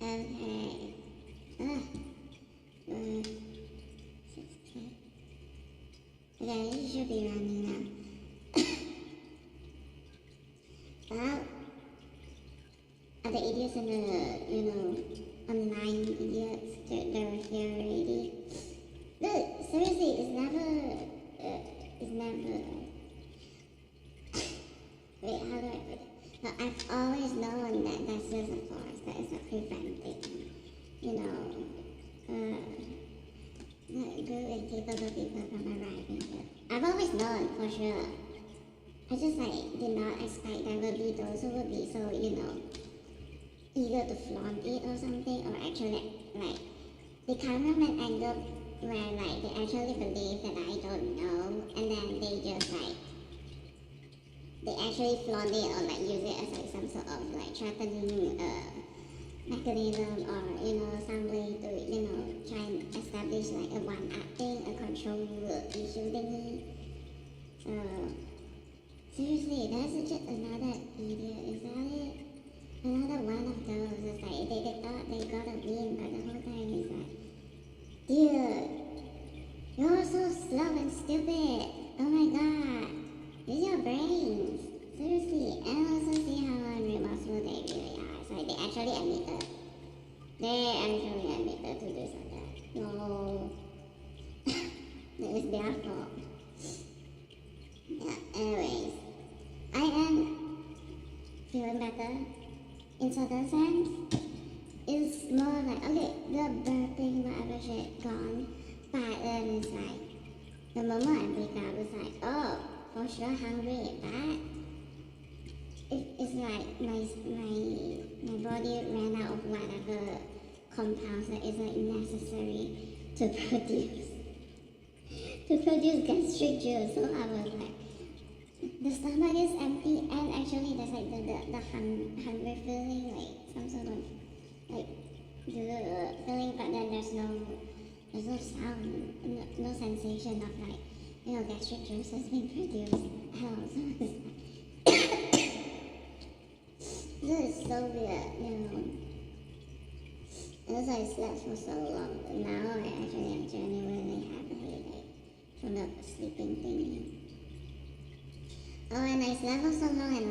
Okay. Uh, 6K. Okay, it should be running now. Well, are the idiots in the, online idiots, they're here already. Look, seriously, it's never, wait, how do I put it? No, I've always known that that's just a force, that is a preventing, you know, group and capable people from arriving here. I've always known for sure. I just did not expect there would be those who would be so, eager to flaunt it or something, or actually they come from an angle where they actually believe that I don't know, and then they just they actually flaunt it or use it as some sort of threatening mechanism, or some way to try and establish a one-upping, a control issue thingy. So seriously, that's just another idiot. Is that it? Another one of those. It's they thought they got a win, but the whole time is dude, you're so slow and stupid. Oh my god, use your brains. Seriously, and also see how unremorseful they really are. It's they actually admitted. They actually admitted to do something. No, it was their fault. Yeah, anyways, I am feeling better in certain sense. It's more okay, the burping, whatever shit, gone. But then it's the moment I wake up, it's oh, for sure hungry, but it's my body ran out of whatever compounds that is necessary to produce gastric juice. So I was the stomach is empty, and actually there's the hungry feeling, some sort of feeling, but then there's no sound, no sensation of gastric juice has been produced. Hell, this is so weird, And also I slept for so long, but now I actually am genuinely happy, from the sleeping thing. Oh, and I slept for so long, and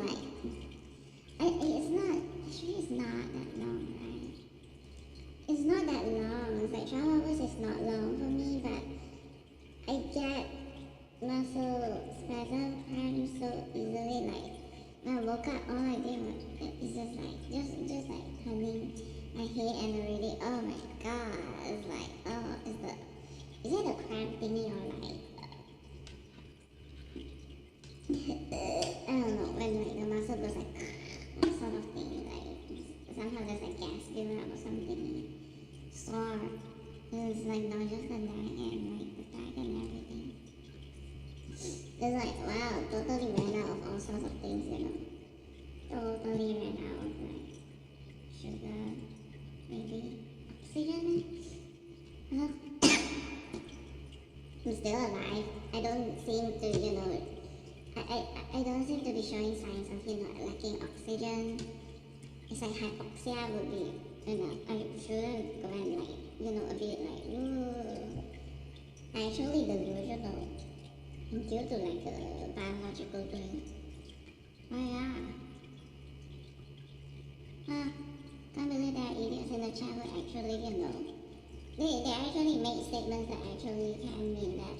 it's not that long, right? It's not that long. It's 12 hours is not long for me, but I get muscle spasm cramps so easily. When I woke up, all I did was just turning my head and already, oh my god, it's is it a cramp thingy or I don't know, when the muscle goes that sort of thing, somehow there's gas build up or something, sore. It's not just the neck and the back and everything. It's wow, totally ran out of all sorts of things, Totally ran out of sugar, maybe oxygen. I'm still alive. I don't seem to, I don't seem to be showing signs of, lacking oxygen. It's hypoxia would be, I shouldn't go and a bit actually delusional due to the biological thing. Oh yeah. Can't believe there are idiots in the chat who actually, they actually make statements that actually can mean that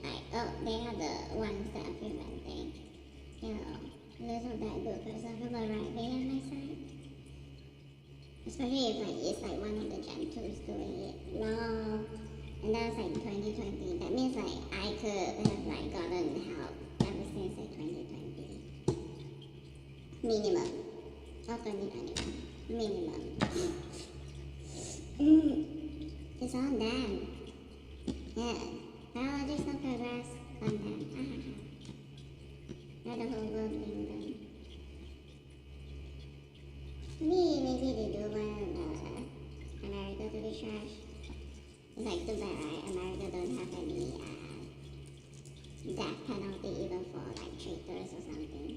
they are the ones that are preventing, little that good person from arriving at my side. Especially if it's one of the Gen 2s doing it long, and that's 2020. That means I could have gotten help ever since 2020. Minimum. Or 2021. Minimum. It's on them. Yeah. Biological progress on them. Not the whole world being done. Maybe they do want America to be trash. It's too bad, right? America don't have any death penalty even for traitors or something.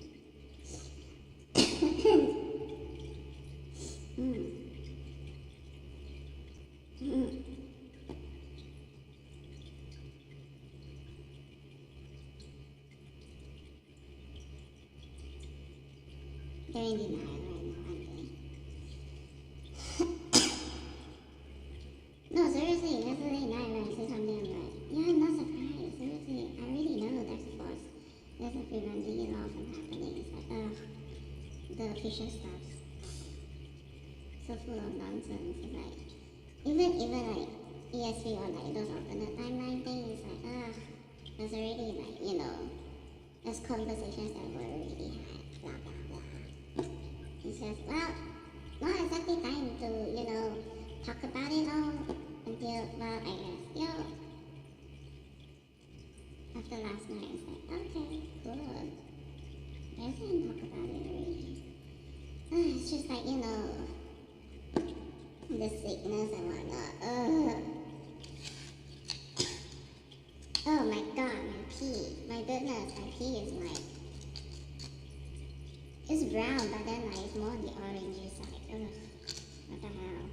They're in denial right now, aren't they? No, seriously, that's really not right. Say something about it. Yeah, I'm not surprised. Seriously, I already know that's false. That's not preventing it all from happening. It's like, ugh, the official stuff. So full of nonsense. It's like, even like ESP or like those alternate timeline things, it's like, ugh, that's already like, there's conversations that were already had, blah, blah, blah. It's just, well, not exactly time to, talk about it all until, well, I guess, after last night, it's like, okay, cool. I can talk about it already. It's just like, the sickness and whatnot. Oh my god, my pee. My goodness, my pee is like, it's brown, but then like it's more on the orangey side. Ugh, what the hell?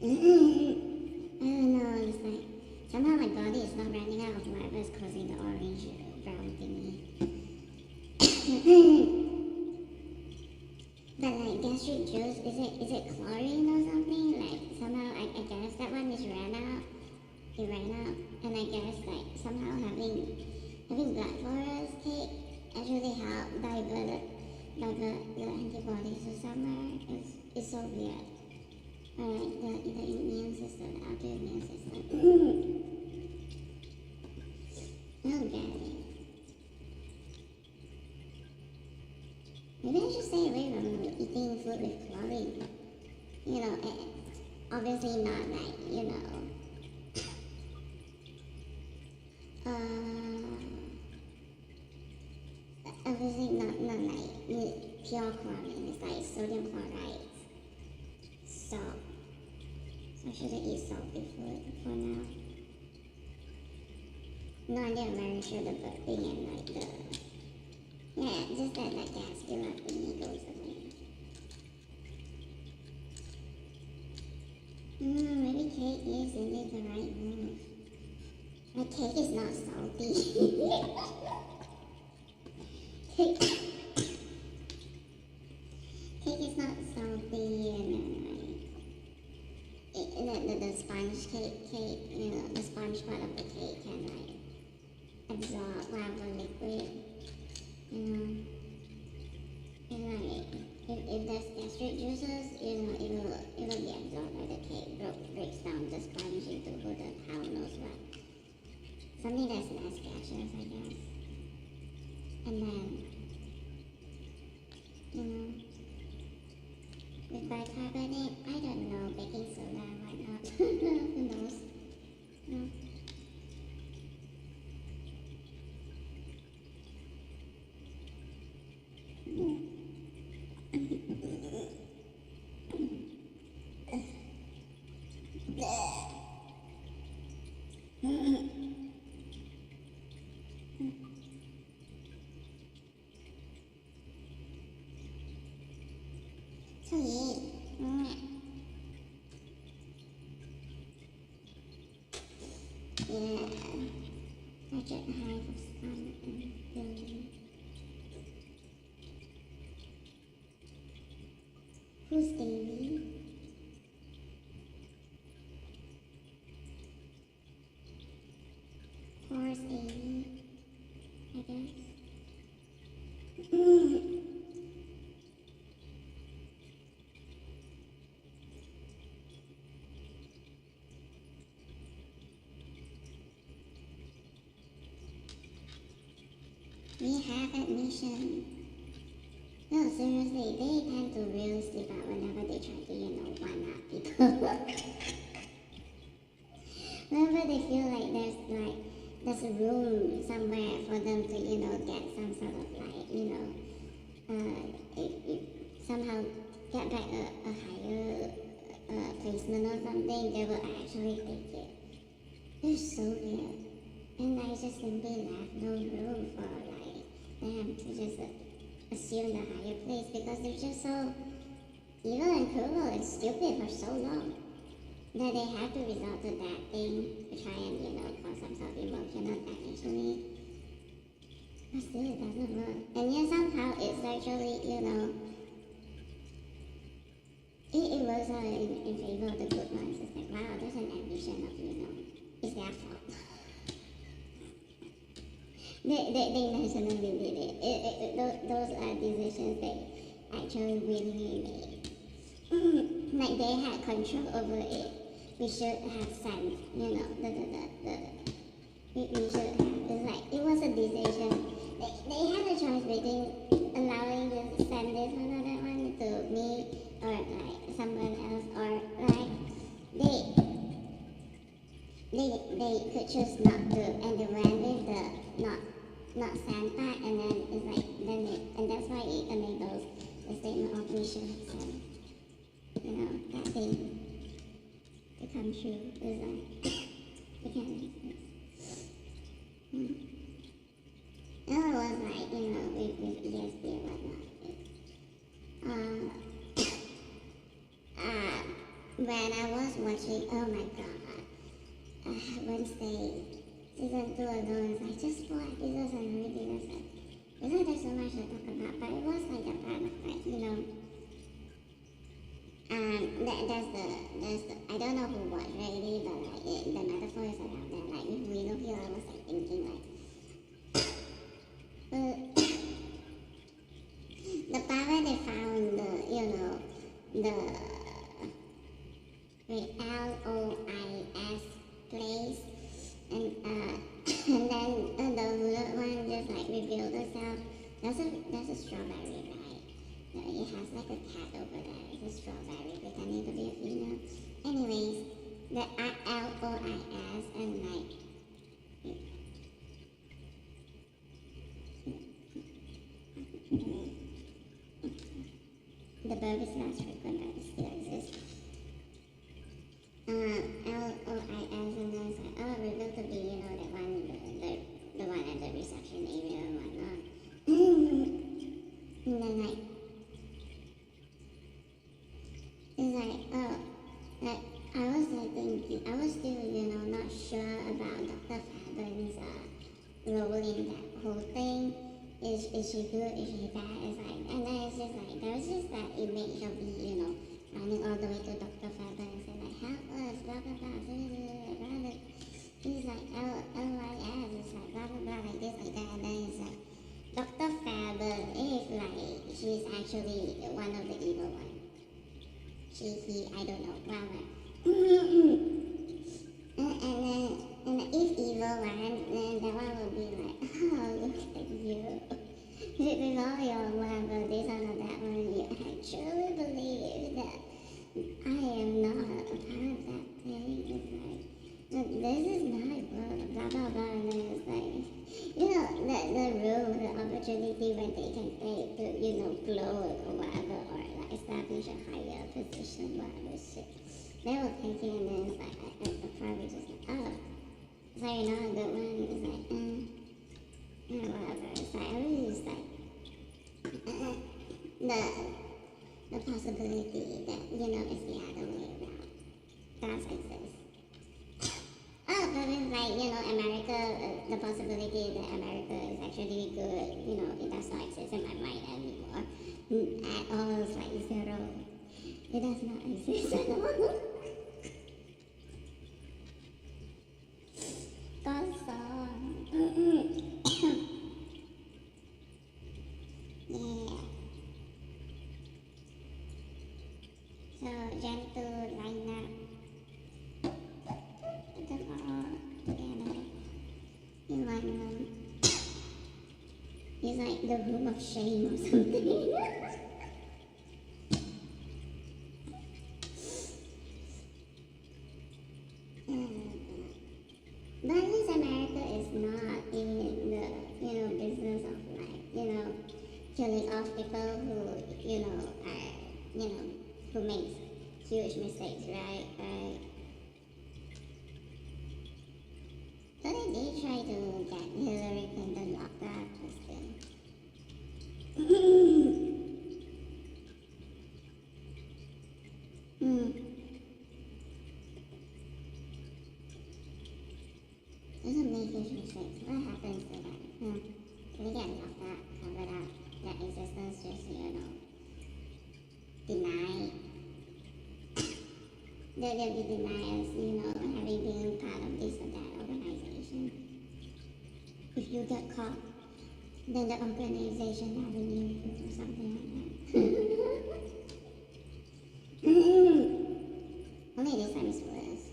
I don't know, it's like, somehow my body is not running out of whatever's causing the orange brown thingy. But like gastric juice, is it chlorine or something? Like somehow I guess that one is ran out. It ran out, and I guess like somehow having blood for us cake actually help divert your antibodies to somewhere. It's so weird. Alright, the immune system, the autoimmune system. Okay. Maybe I should stay away from eating food with chlorine. Obviously not like, obviously not like pure chlorine. It's like sodium chloride, salt. So I shouldn't eat salty food for now. No idea, I'm very sure the burping and like just that like gas buildup thingy goes away. Maybe cake is indeed the right move. My cake is not salty. Cake is not salty, and the sponge cake, the sponge part of the cake can like absorb whatever liquid, and like if there's gastric juices, it will be absorbed by the cake, breaks down the sponge into who the hell knows what. Something that's less gaseous, I guess. And then, with bicarbonate, I don't know, baking soda, whatnot. Who knows? No. So yeah, budget hive of sun and building. Who's Davy? Forrest Davy, I guess. We have admission. No, seriously, they tend to really sleep out whenever they try to, one-up people. Whenever they feel like there's a room somewhere for them to, get some sort of like, somehow get back a higher placement or something, they will actually take it. They're so weird. And I just simply left no room for like them to just assume the higher place because they're just so evil and cruel and stupid for so long that they have to resort to that thing to try and, cause some sort of emotional damage to me. but still it doesn't work. And yet somehow it's actually, it was in favor of the good ones. It's like, wow, there's an ambition of, it's their fault. They nationally did it. Those are decisions they actually willingly made. Like they had control over it. We should have sent, we should have. It's like, it was a decision. They had a choice between allowing to send this another one to me or like someone else, or like they could choose not to, and they went with the not send part, and then it's like and that's why it enables the statement of we should have sent, that thing to come true. It's like it can't make sense. And it was like, with ESP and whatnot. When I was watching, oh my god, Wednesday season 2 alone, it's like just 4 episodes and already was like, there's so much to talk about, but it was like a part of like, that's the, I don't know who watched really, but like the metaphor is around that, like with Willow Hill, I was like thinking like, the part where they found the LOIS place, and and then the hooded one just like revealed herself. That's a strawberry, right? It has like a cat over there. It's a strawberry pretending to be a female. Anyways, the LOIS and like the verb is less frequent, but it still exists. LOIS, and then it's like, revealed to be, the one at the reception area and whatnot. And then like, it's like, like I was like thinking, I was still, not sure about Dr. Fabian's role in that whole thing. Is she good? Is she bad? It's like, and then it's just like, there's just that image of me, running all the way to Dr. Faber and saying like, help us, blah blah blah, blah. He's like, LYS, it's like, blah blah blah, like this, like that, and then it's like, Dr. Faber is like, she's actually one of the evil ones. He, I don't know, blah blah. And if evil one, then that one will be like, oh, look at you. With all your whatever, this and that one, you actually believe that I am not a part of that thing. It's like, this is not good, blah blah blah, and then it's like, the room, the opportunity when they can take to, glow or whatever, or like establish a higher position, whatever shit. They will take it, and then it's like, I probably just like, oh, so you're not a good one. It's like, whatever. It's like, I was just like, the possibility that, it's the other way around does exist. Oh, but it's like, America, the possibility that America is actually good, it does not exist in my mind anymore. At all, it's like zero. It does not exist at all. God's song. Yeah. So, Gen 2 lineup. Put them all together in one room. It's like the room of shame or something. But at least America is not in the, business of like, killing off people who, are, who makes huge mistakes, right? Right. So they did try to get Hillary Clinton locked up, but still. Doesn't make huge mistakes. What happens to them? we get locked up, covered up, that existence just, deny. They'll be denied as, having been part of this or that organization. If you get caught, then the organization never knew you or something like that. Only this time is worse.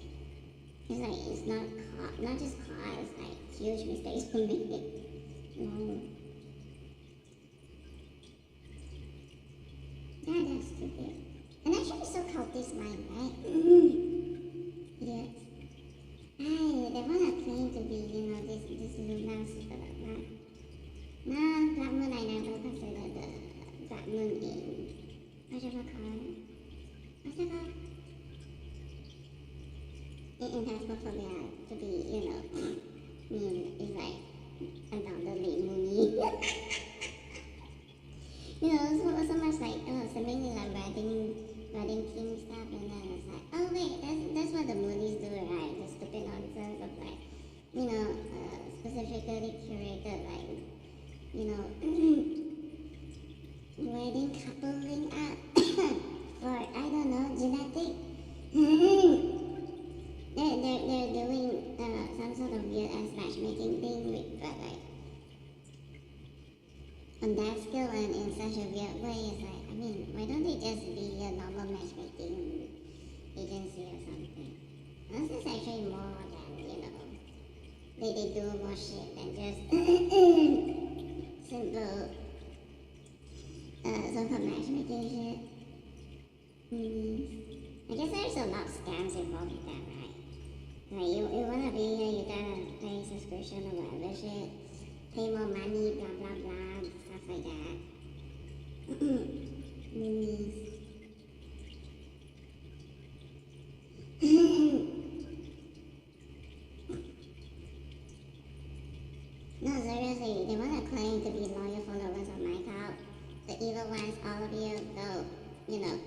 It's like, it's not just caught, it's like huge mistakes were made. Yeah, that's stupid. And actually so cultist mind, right? Yes. They wanna claim to be, this lunar super, right? No, Black Moon I never considered the Black Moon in, what's it called? In Phasmophobia, to be, mean is like undoubtedly moony. So much like, something like writing king stuff, and then it's like, oh wait, that's what the moonies do, right? The stupid nonsense of like, specifically curated, like, wedding coupling up for, I don't know, genetic. They're doing some sort of weird ass matchmaking thing with, like, on that scale and in such a weird way. It's like, why don't they just be a normal matchmaking agency or something? This is actually more than, they do more shit than just simple so-called matchmaking shit. I guess there's a lot of scams involved with that, right? Like, you wanna be here, you gotta pay subscription or whatever shit, pay more money, blah blah blah, stuff like that. No, seriously, they wanna claim to be loyal followers of my account. The evil ones, all of you, go, yourself.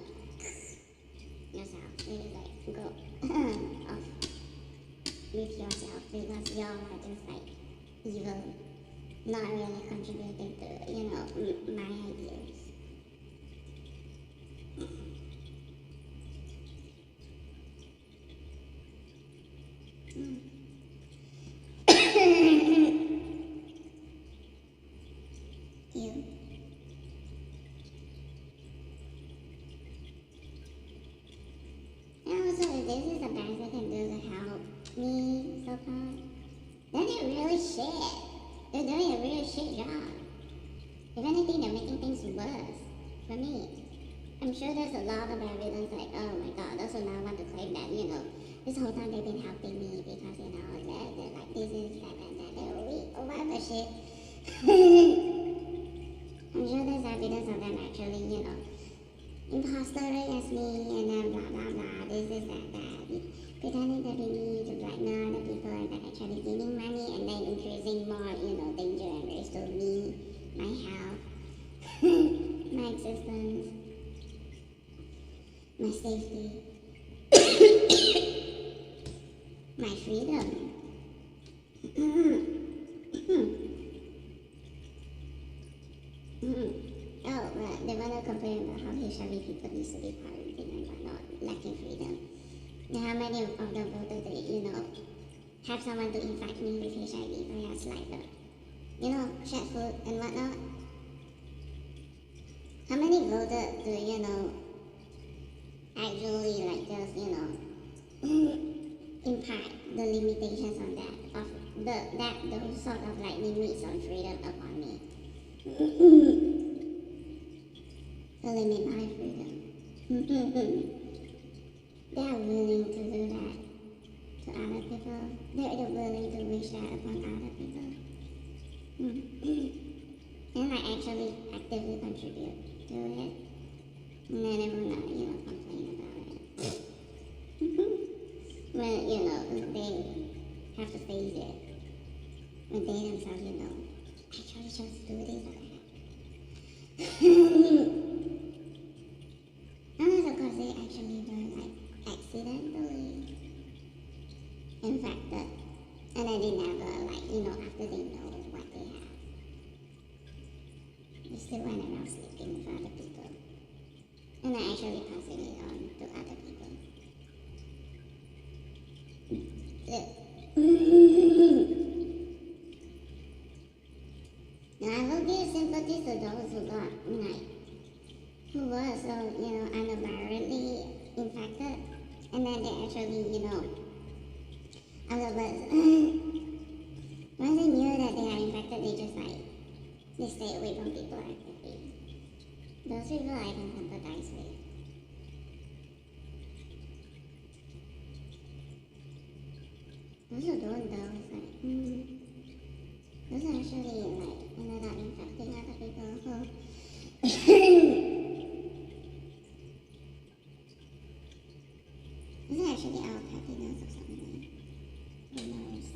Maybe like, go off with yourself, because y'all are just like evil, not really contributing to, my ideas. You. And also, if this is the best I can do to help me so far, then they're really shit. They're doing a really shit job. If anything, they're making things worse for me. I'm sure there's a lot of evidence like, oh my god, those who now want to claim that, this whole time they've been helping me because, they're like, this is that, they're weak, or whatever shit. I'm sure there's evidence of them actually, impostering as me, and then blah blah blah, this is that, pretending to be me, to blackmail other people, and then actually gaining money, and then increasing more, danger and risk to me, my health, my existence, my safety, my freedom. Oh, well, they want to complain about how HIV people used to be quarantined and whatnot, lacking freedom. And how many of them voted to, have someone to infect me with HIV via saliva? Share food and whatnot. How many voted to, actually, like, just, impact the limitations on that, of those sort of, like, limits on freedom upon me? To limit my freedom. They are willing to do that to other people. They're willing to wish that upon other people. And I actually actively contribute to it. And then everyone, complain about it. Well, they have to face it. When they themselves, actually chose to do this or that. Unless, of course, they actually were, like, accidentally infected. And then they never, like, after they know what they have. actually passing it on to other people. Now, I will give sympathy to those who got, like, who were so, unvirally infected, and then they actually, otherwise, once they knew that they are infected, they just, like, they stay away from people actively. Those people I can sympathize with. Those who don't, though, it's like, those are actually, like, ended up infecting other people who this is actually our happiness or something. Who knows?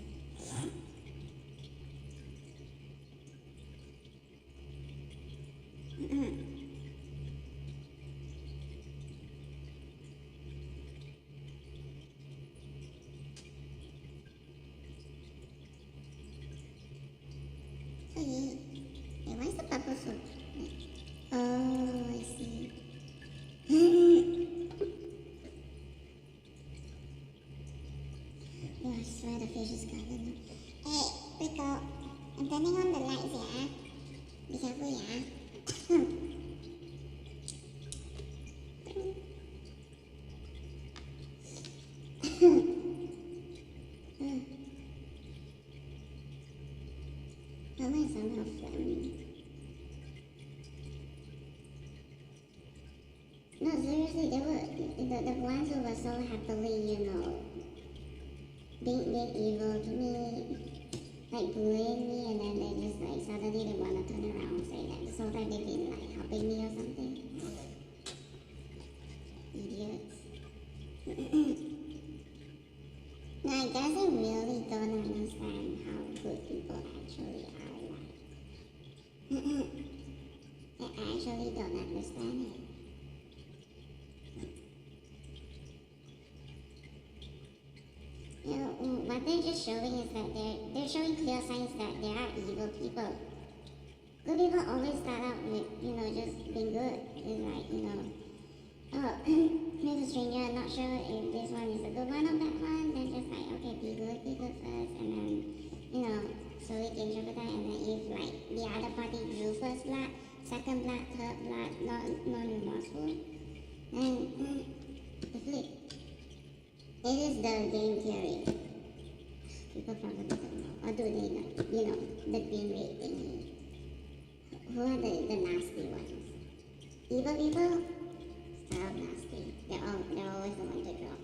So yeah. Hey, why is the purple so? Oh, I see. Yeah, I swear the fish is coming. Hey, Rico, I'm turning on the lights, yeah? Be careful, yeah? How am I somehow flamming? No, seriously, they were the ones who were so happily, being evil to me, like bullying me, and then they just like suddenly they wanna turn around and say that this whole time they've been like helping me or something. Idiots. No, I guess I really don't understand how good people actually are like. I actually don't understand it. What they're just showing is that they're showing clear signs that there are evil people. Good people always start out with, just being good. It's like, oh, here's a stranger, I'm not sure if this one is a good one or bad one. Then just like, okay, be good first, and then, slowly gain over time. And then if like the other party drew first blood, second blood, third blood, non-remorseful, then the flip. It is the game theory. People probably don't know. Or do they know? The green ray thingy. Who are the nasty ones? Evil people? Start out nasty. They're always the ones to drop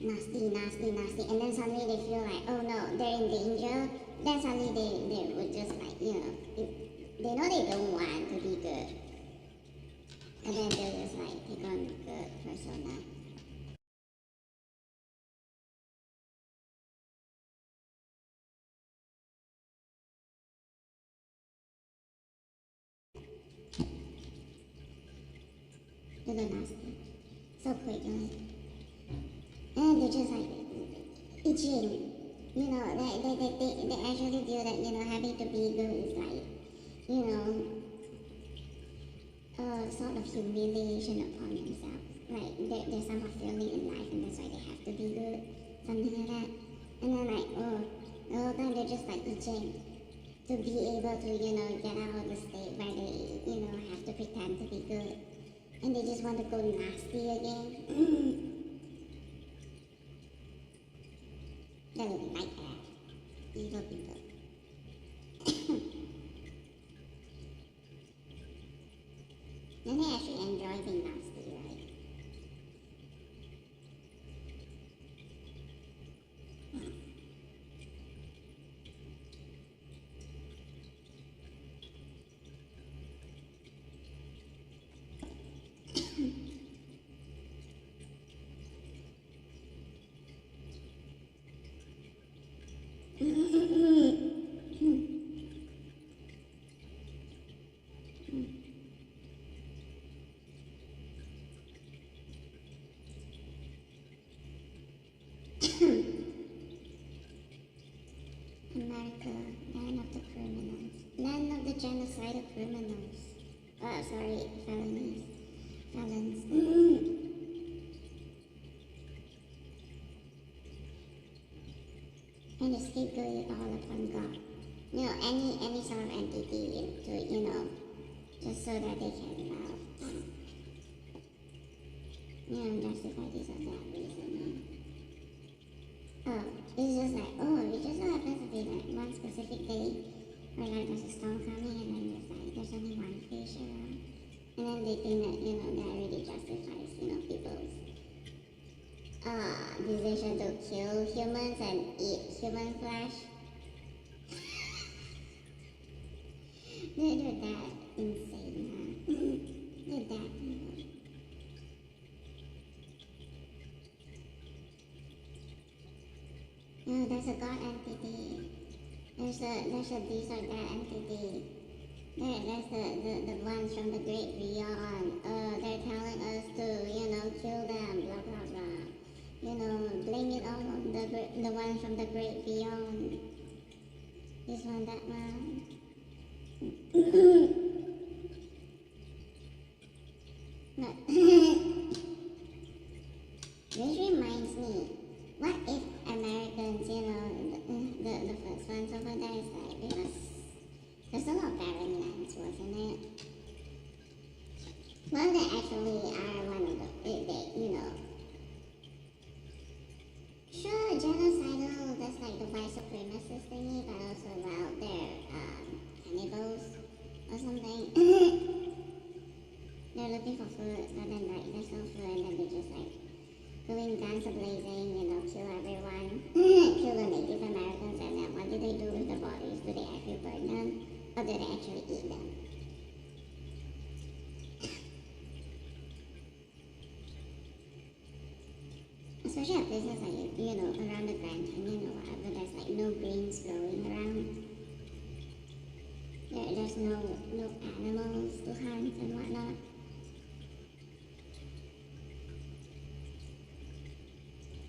nasty. And then suddenly they feel like, oh no, they're in danger. Then suddenly they would just like, they know they don't want to be good. And then they'll just like take on good persona. To the nasty. So quickly. And they're just like itching. They actually feel that, having to be good is like, sort of humiliation upon themselves. Like they're somehow failing in life and that's why they have to be good. Something like that. And then like, the whole time they're just like itching to be able to, get out of the state where they, have to pretend to be good. And they just want to go nasty again. They look like that. Evil people. And they actually enjoy being nasty, right? America, land of the criminals, land of the genocidal criminals. sorry, felonies. Felons. And the scapegoat all upon God. You know, any sort of entity to, just so that they can, justify this or that reason. Oh, it's just like, it just so happens to be like one specific day where like there's a storm coming and then there's only one fish around. And then they think that, that already justifies, people's decision to kill humans and eat human flesh. They're that insane, huh? They're that evil. No, there's a god entity. There's a this or that entity. There's the ones from the great beyond. They're telling us to, kill them, blah blah blah. Blame it all on the one from the great beyond. This one, that one. But this reminds me, what if Americans, the first ones over there is like, because there's a lot of barren lands, wasn't it? Well, they actually are one of the, sure, genocidal, that's like the white supremacist thingy, but also, well, they're cannibals or something. They're looking for food, but then like there's no food, and then they just like going guns a-blazing, kill everyone, kill the Native Americans, and then what do they do with the bodies? Do they actually burn them, or do they actually eat them? Especially at places like, around the Grand Canyon or whatever, there's like no greens growing around. There's no animals to hunt and whatnot.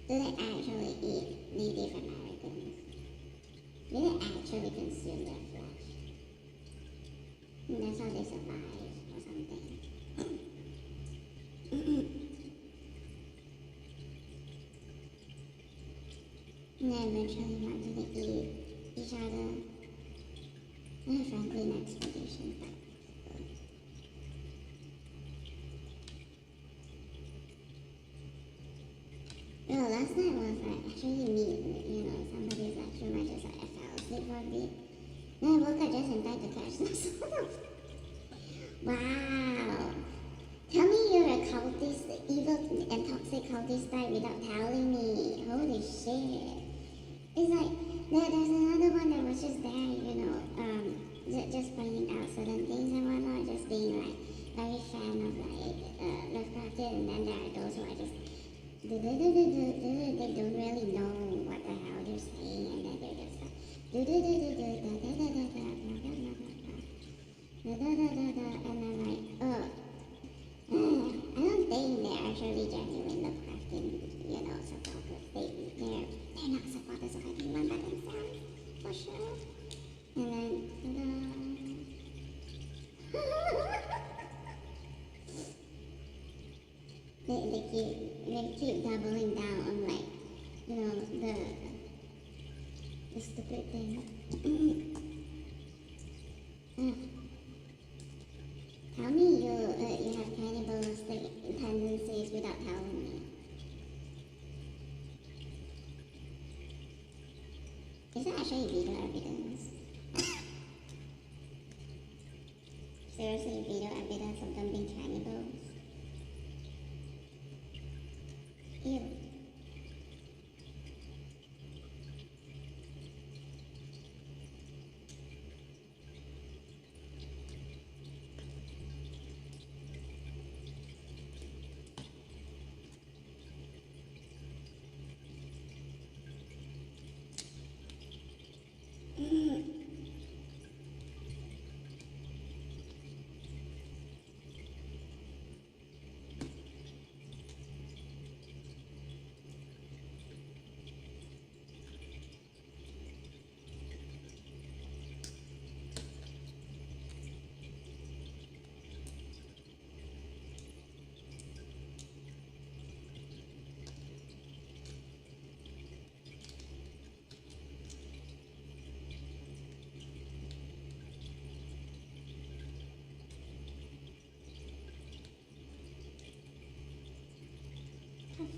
Do they actually eat Native Americans? Do they actually consume their flesh? And that's how they survive or something. And then eventually, what do they eat? Each other? And frankly, an expedition. Well, last night was like actually me, somebody's like too much just like I fell asleep for a bit. Then I woke up just in time to catch this. Wow. Tell me you're a cultist, evil and toxic cultist type without telling me. Holy shit. It's like, there's another one that was just there, just pointing out certain things and whatnot, just being like very fan of like Lovecraftian, and then there are those who are just they don't really know what the hell they're saying, and then they're just like and then like, I don't think they're actually genuine Lovecraftian, supporters. They're not supporters of anyone but themselves, for sure. And then, they keep doubling down on like, the stupid thing. Tell me you have cannibalistic tendencies without telling me. Is that actually video evidence? Seriously, video evidence of them being cannibals? Ew. God,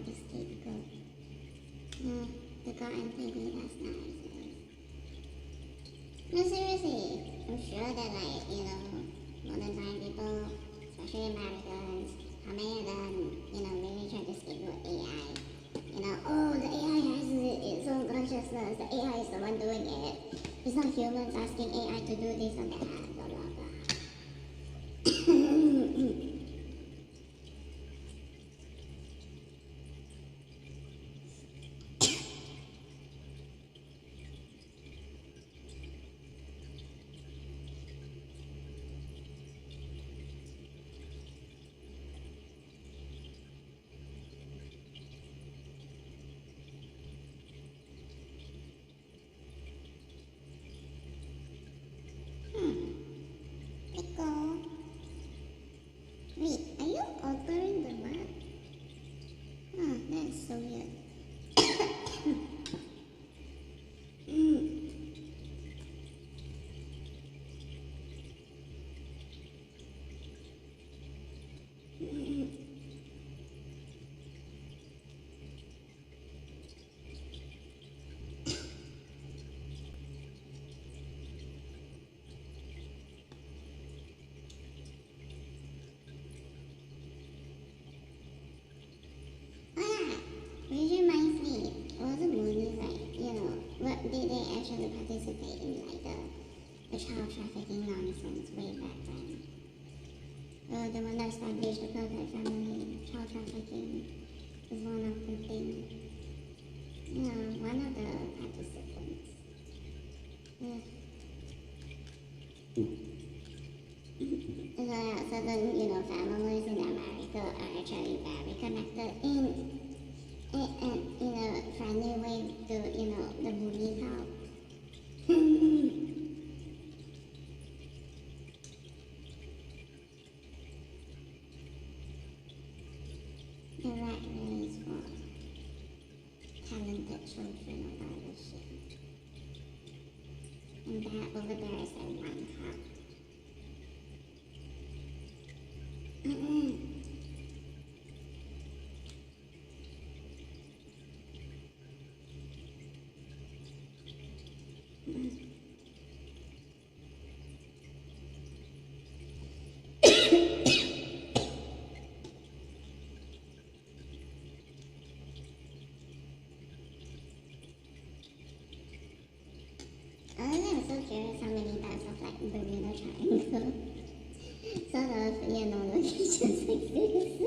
the scapegoat. The garden thinking that's nice. No, seriously, I'm sure that modern time people, especially Americans, how many of them, really try to scapegoat AI. Oh, the AI has its own consciousness. The AI is the one doing it. It's not humans asking AI to do this and that. Blah blah blah. Pickle. Wait, are you altering the map? That's so weird. Which reminds me, all the movies, what did they actually participate in, the child trafficking nonsense way back then? The one that established the perfect family, child trafficking is one of the things. One of the participants. So the families in America are actually very connected in a friendly way to the movie help. The rat race for talented children of our ship. And that over there is a one cup. I'm so curious how many types of Bermuda Triangle sort of locations exist.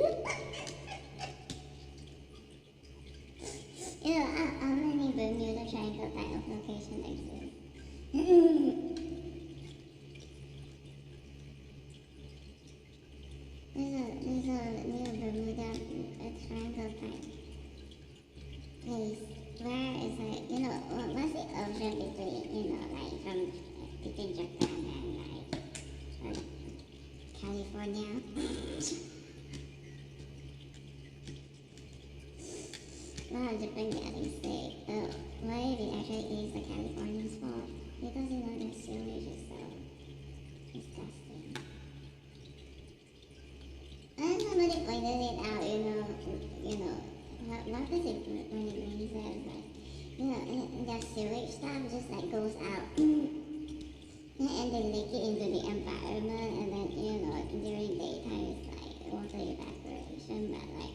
How many Bermuda Triangle type of location exist? There's a Bermuda Triangle type place where it's what's the ocean between, from between Japan and California? Well, Japan getting sick. What if it actually is the Californian's fault? Because their sewage is so disgusting. And somebody pointed it out, what does it when it rains there? Their sewage stuff just goes out. And they leak it into the environment, and then during daytime it's water evaporation, but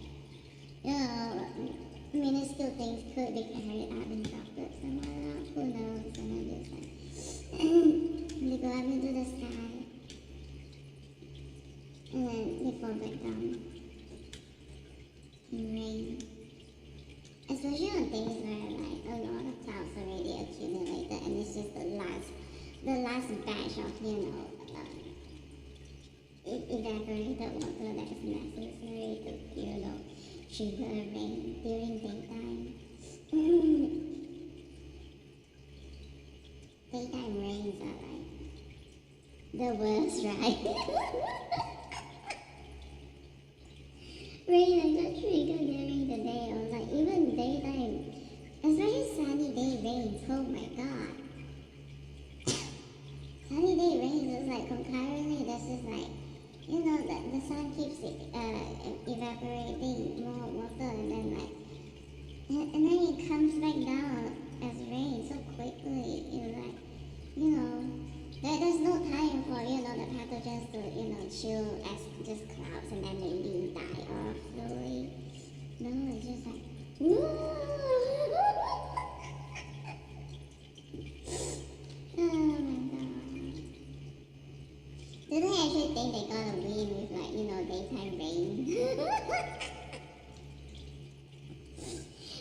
minuscule things could be carried out in droplets and whatnot. Who knows? And I'm just they go up into the sky, and then they fall back down in rain. Especially on days where a lot of clouds already accumulated, and it's just the last batch of evaporate the water that is necessary to, trigger rain during daytime. Daytime rains are like the worst, right? Rain and the trigger during the day, or like even daytime, especially sunny day rains. Oh my god. Sunny day rains is like concurrently, this is like, the sun keeps evaporating more water and then like, and then it comes back down as rain so quickly. It's like, there's no time for, the pathogens to, chill as just clouds and then maybe die off slowly. No, it's just like, oh my god. Do they actually think they got a win with like, daytime rain?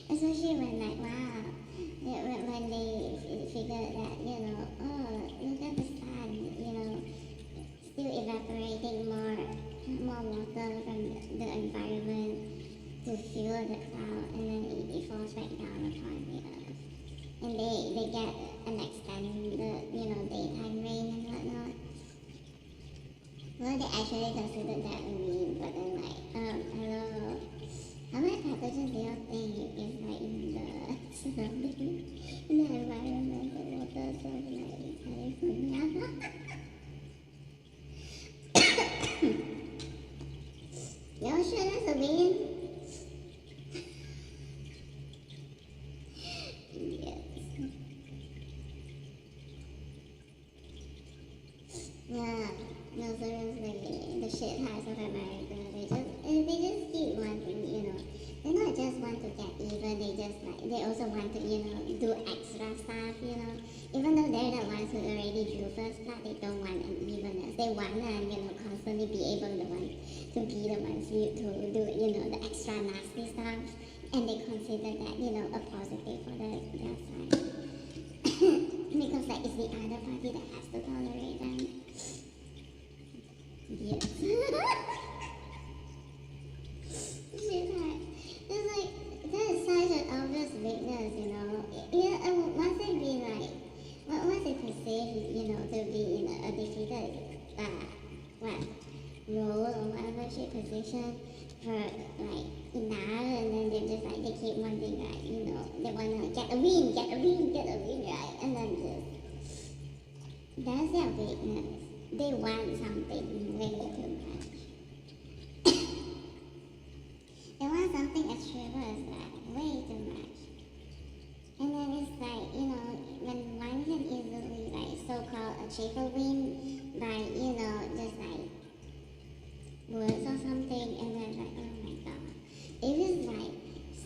Especially when like, wow, when they figure that, oh, look at the sun, still evaporating more water from the environment to fuel the cloud, and then it falls back down upon the earth. And they get an extended, daytime rain and whatnot. Well, they actually considered that a meme, but then like, hello. How many pathogens do you think is like in the surrounding, in the environmental waters of like California? Y'all sure that's a wind? Yes. Yeah, no, seriously, the shit house of America, they just keep wanting, they not just want to get even, they also want to, do extra stuff, even though they're the ones who already drew first blood, they don't want an evenness, they want to, constantly be able to be the ones to do, the extra nasty stuff, and they consider that, a positive for their side. Because like it's the other party that has to tolerate them. Yes. It's like, that is such an obvious weakness, Yeah, once they be like, once they perceive, to be in a defeated, role or whatever shape position for like enough, and then they just like, they keep wanting like, they wanna get a win, right? And then that's their weakness. They want something way too much. They want something extravagant, way too much. And then it's like, when one can easily like so-called achieve a win by, just like words or something, and then like, oh my god. It is like,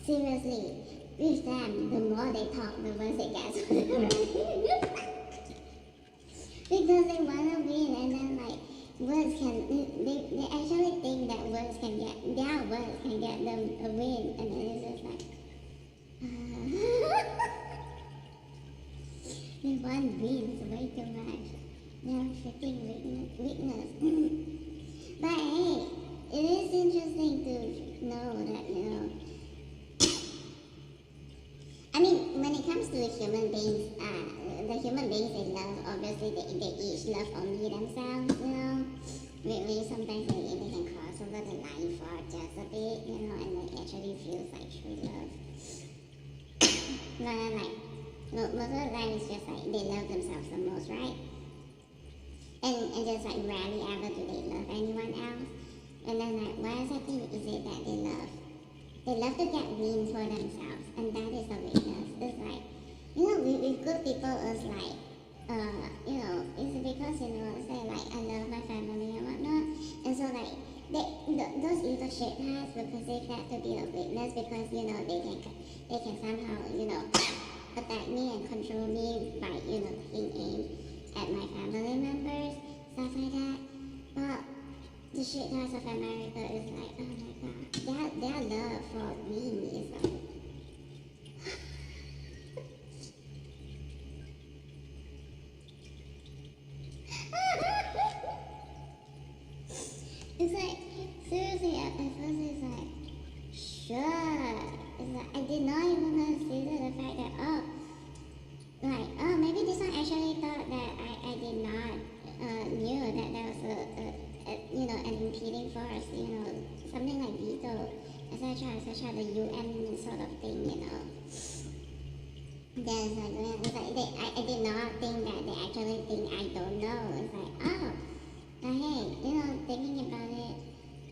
seriously, with them, the more they talk, the worse it gets. Because they wanna win, and then like words can, they actually think that words can get, their words can get them a win, and then it's just like, they want wins way too much. They're freaking weakness. But hey, it is interesting to know that, I mean, when it comes to human beings, the human beings they love, obviously they each love only themselves, Maybe sometimes they can cross over the line for just a bit, and it actually feels like true love. But then, like, most of the time it's just like they love themselves the most, right? And just like rarely ever do they love anyone else. And then like, what exactly is it that they love? They love to get wins for themselves, and that is a weakness. It's like, with good people, it's like, it's because, say like, I love my family and whatnot, and so like, those little shit parts will perceive that to be a weakness because, they can somehow, attack me and control me by, taking aim at my family members, stuff like that. But the shit house of America is like, oh my god, their love for me is like, It's like, seriously, at first it's like, sure. It's like, I did not even consider the fact that, oh, like, oh, maybe this one actually thought that I did not knew that there was an impeding force, something like veto, etc., the UN sort of thing, There's like, it's like I did not think that they actually think I don't know. It's like, oh, but hey, thinking about it,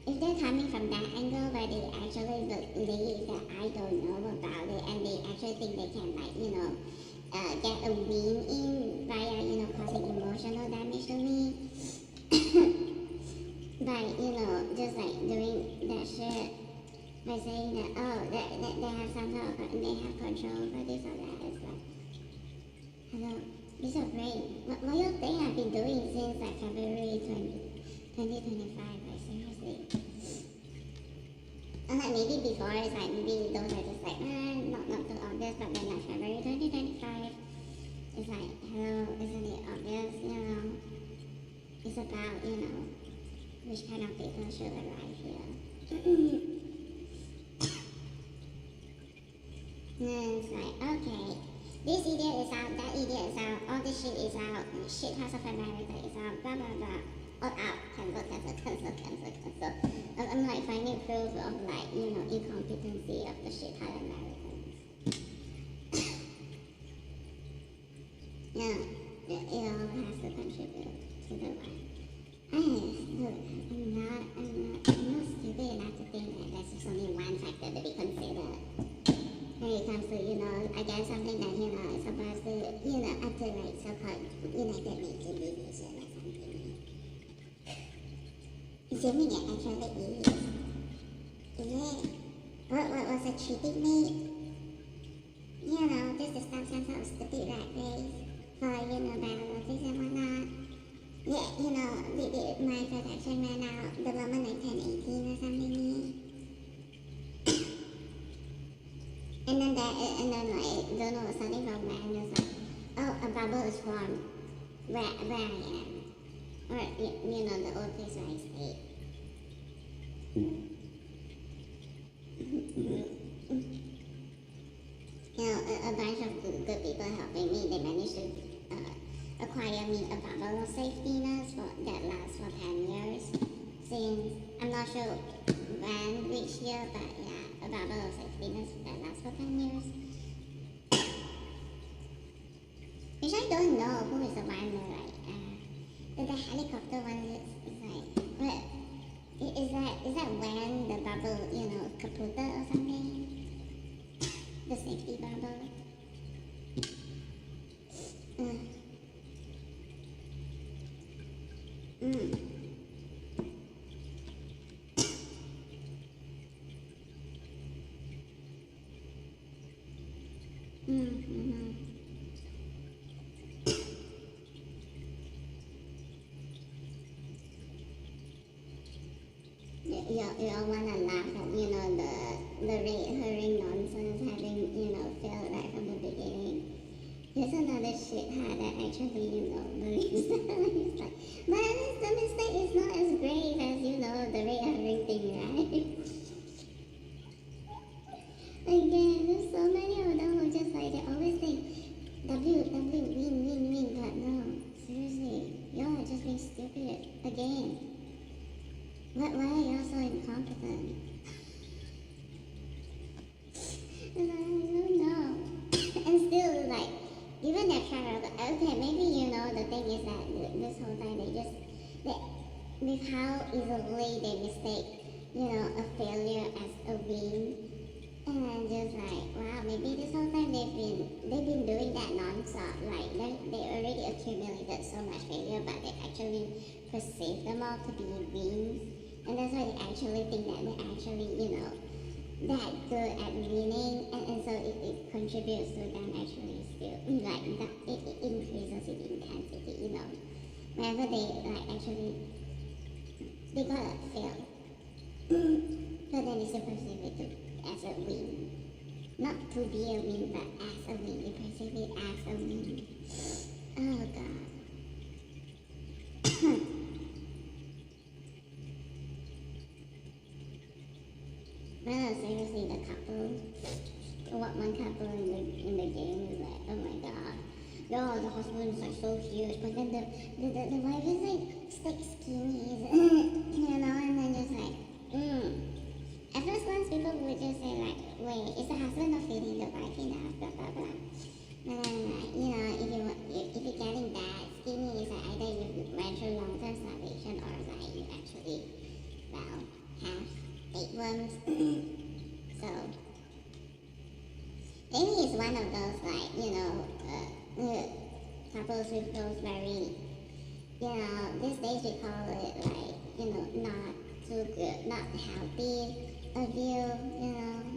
if they're coming from that angle where they actually believe that I don't know about it and they actually think they can, like, get a win in via, causing emotional damage to me by, just like doing that shit by saying that, oh, they have some sort of, they have control over this or that. It's like, hello, be so great. What you think I've been doing since like February 2025, like seriously. And like maybe before, it's like maybe those are just like, not too obvious, but then like February 2025, it's like, hello, isn't it obvious, It's about, which kind of people should arrive here. And it's like, okay, this idiot is out, that idiot is out, all this shit is out, shit House of America is out, blah blah blah, all out, cancel. I'm like finding proof of like, incompetency of the shit House Americans. Yeah, it all has to contribute to the life. I'm not stupid enough to think that there's just only one factor to be considered. When it comes to, again, something that, is supposed to, after like so-called United Nations division or something. Assuming it actually is. Yeah. What was a treaty made? Just to stop some sort of stupid rat race for, biologics and whatnot. Yeah, my protection ran out the moment I turned 18 or something. And then like, don't know, something from man was like, oh, a bubble is formed where I am. Or, the old place where I stayed. A bunch of good people helping me, they managed to acquire me a bubble of safety nets that lasts for 10 years. Since, I'm not sure when, which year, but yeah, a bubble of safety nets that lasts for 10 years. Which I don't know who is the one that, the helicopter one is like, what, is that when the bubble, kaput or something? The safety bubble? You all wanna laugh at, the red herring nonsense having, failed right from the beginning. Here's another shit that actually, believes that. It's like, but at least the mistake is not as grave as, the red herring thing, right? Again, there's so many of them who just like, they always think, win, but no, seriously, y'all are just being stupid, again. Why are y'all so incompetent? I don't know. And still, like, even their track record, okay, maybe, the thing is that this whole time with how easily they mistake, a failure as a win. And I'm just like, wow, maybe this whole time they've been doing that non-stop. Like, they already accumulated so much failure, but they actually perceive them all to be wins. And that's why they actually think that they're actually, that good at winning, and so it contributes to them actually still, like, that it increases in intensity, whenever they, like, actually, they gotta fail. But then they still perceive it as a win. Not to be a win, but as a win. They perceive it as a win. Oh, God. No, seriously, the couple, what one couple in the game is like, oh my god. Yeah, the husband is like so huge, but then the wife is like stick skinny, you know, and then just like, At first once people would just say like, wait, is the husband not feeding the wife enough, blah blah blah. And then like, you know, if you're getting that skinny, it's like either you went through long-term starvation or like you actually, well, have tapeworms. So Amy is one of those like, couples with those very, these days we call it like, not too good, not healthy of you,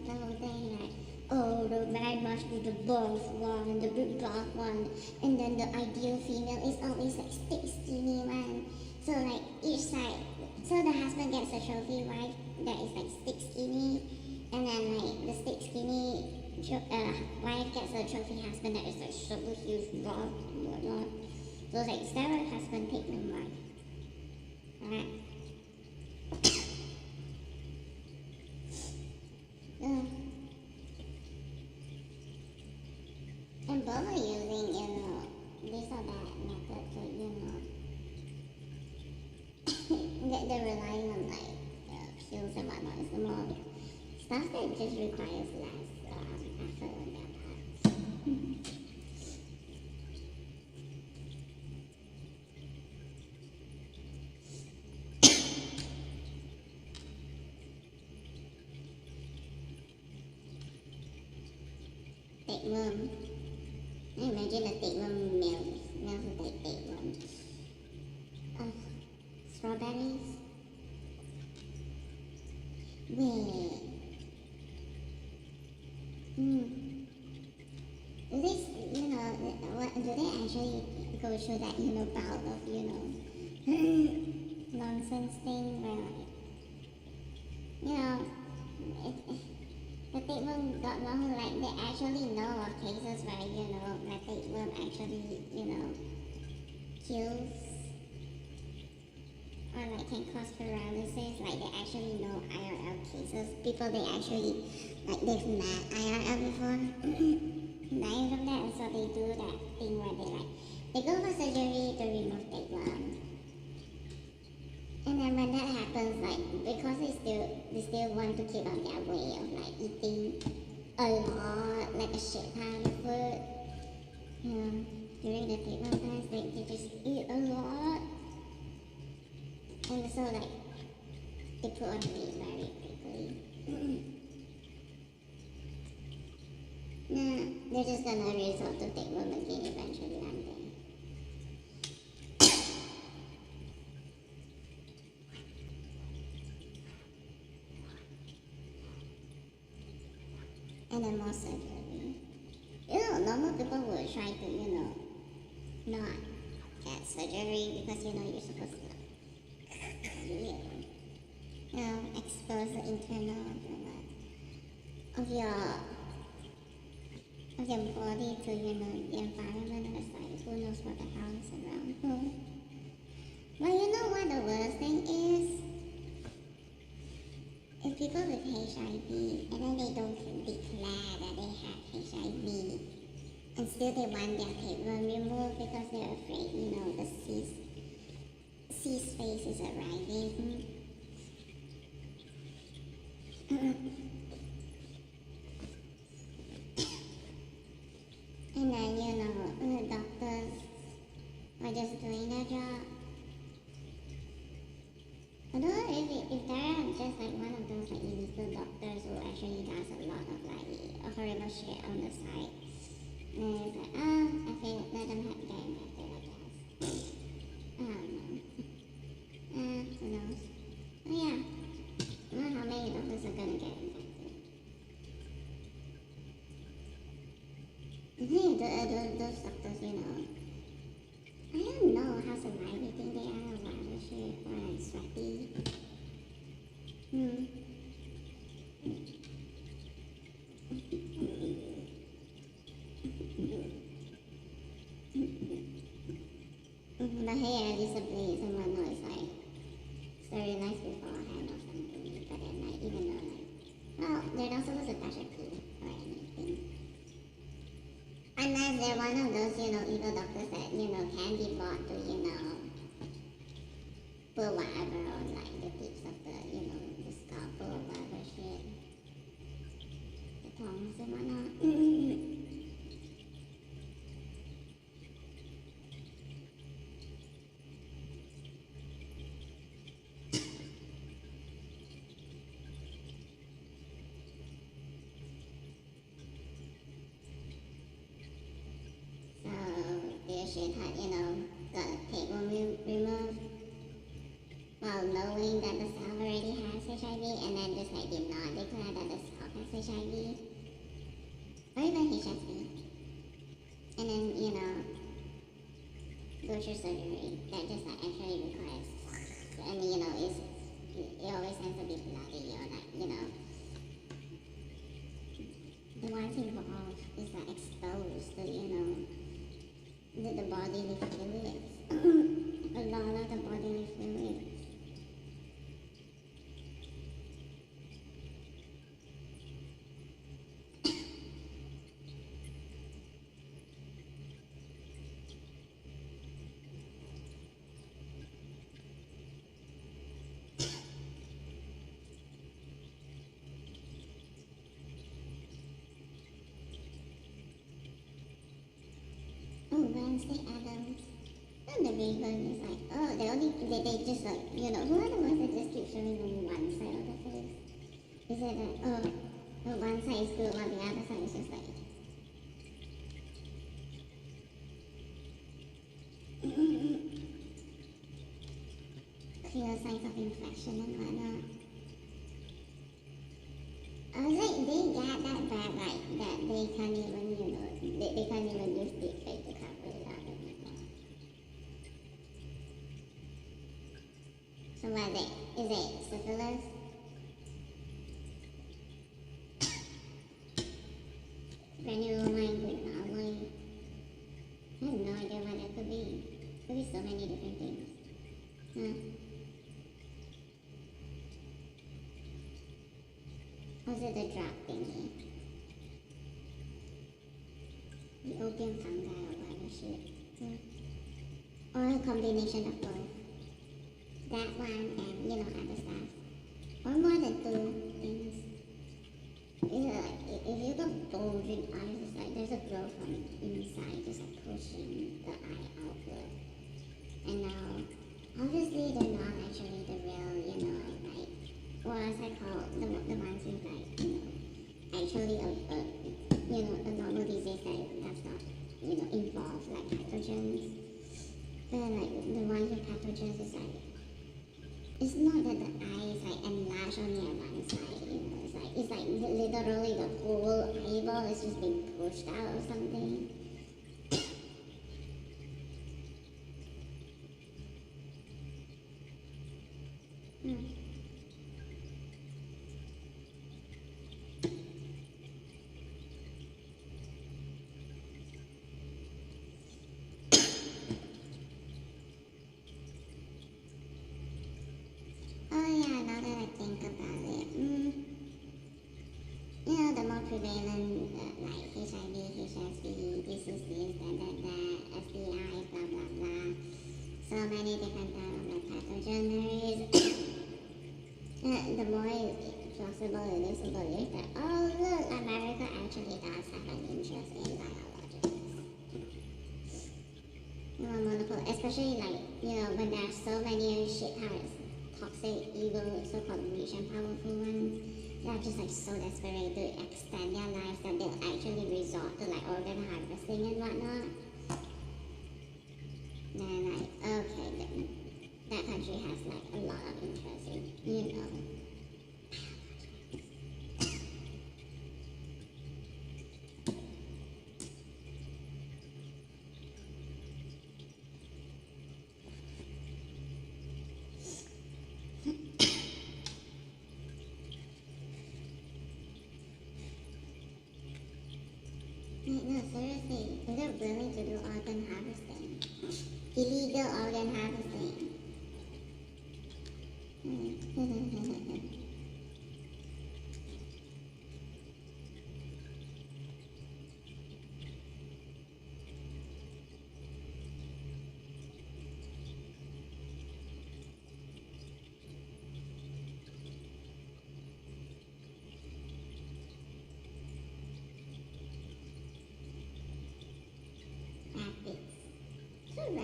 the whole thing like, oh, the man must be the boss one, the big black one, and then the ideal female is always like stick skinny one. So like each side, so the husband gets a trophy wife that is like stick skinny, and then like the stick skinny wife gets a trophy husband that is like super huge, raw and whatnot. So it's like steroid husband, pigment wife. Alright. And both are using, this or that method to, they're relying on like pills and whatnot. It's the more stuff that just requires less effort on their part. Tapeworm. I imagine a tapeworm smells like tapeworm. Strawberries. Wait. Do they, do they actually go through that, bout of, nonsense thing where, the tapeworm don't know, like, they actually know of cases where, the tapeworm actually, kills or like can cause paralysis, like they actually know IRL cases, people they actually, like they've met IRL before, dying from that, and so they do that thing where they go for surgery to remove tapeworm. And then when that happens, like, because they still want to keep on their way of like eating a lot, like a shit ton of food, during the tapeworm times, they just eat a lot. And so like, they put on weight very quickly. They're just gonna resort to tapeworm again eventually, aren't they? And then more surgery. Normal people would try to, not get surgery because, you're supposed to, expose the internal of your body to, the environment, and it's like, who knows what the hell is around. Well, you know what the worst thing is? If people with HIV, and then they don't declare that they have HIV, and still they want their tapeworm removed because they're afraid, the cis phase is arriving. And then, doctors are just doing their job. Although if there are just like one of those like illegal doctors who actually does a lot of like horrible shit on the side, and it's like, okay, let them get infected, I guess. I don't know. Who knows? But yeah, I don't know how many doctors are gonna get infected. I think those doctors, I don't know how survived you think they are, or whatever shit, or like sweaty. But hey, at least the blades and whatnot is like sterilized beforehand or something. But then like, even though like, they're not supposed to touch a pig or anything. Unless they're one of those, evil doctors that, can be bought to, put whatever on like the tips of the scalpel or whatever shit. The tongs and whatnot. Should have, got a pig removed while knowing that the scalp already has HIV and then just like did not declare that the scalp has HIV or even HSV. And then, go through surgery that just like actually requires, and it always ends up being bloody or like, the ones involved is like exposed to, the bodily fluids. A lot of the bodily fluids. Oh, Wednesday Adams. And the vegan is like, they just like, who are the ones that just keep showing on one side of the face? Is it that, one side is good while the other side is just like, clear signs of infection and whatnot. I was like, they get that bad, like, that they can't even, they can't even use deep fake to cover it up and whatnot. So what is it syphilis? Granulocyte with anomaly? I have no idea what that could be. Could be so many different things. Huh? Or is it the drop thingy? The opium fungi or whatever shit. Or a combination of both. That one and, other stuff. Or more than two things. If you look bulge in eyes, it's like there's a growth from inside, just like pushing the eye outward. And now, obviously they're not actually the real, like, or as I call the ones with like, actually a normal disease that's not, involve like pathogens. But like the ones with pathogens is like, it's not that the eye is like enlarged only at one side, it's like literally the whole eyeball is just being pushed out or something. Oh yeah, now that I think about it, the more prevalent, like HIV, HSV, diseases, STI, blah blah blah, so many different types of like pathogen there is, the more plausible it is to believe that, oh look, America actually does have an interest in biologics. Monopoly, especially like, when there are so many shit tons toxic, evil, so-called rich and powerful ones, they are just like so desperate to extend their lives that they'll actually resort to like organ harvesting and whatnot. Then like, okay, that country has like a lot of interest in, no, seriously, they're willing to do organ harvesting. Illegal organ harvesting.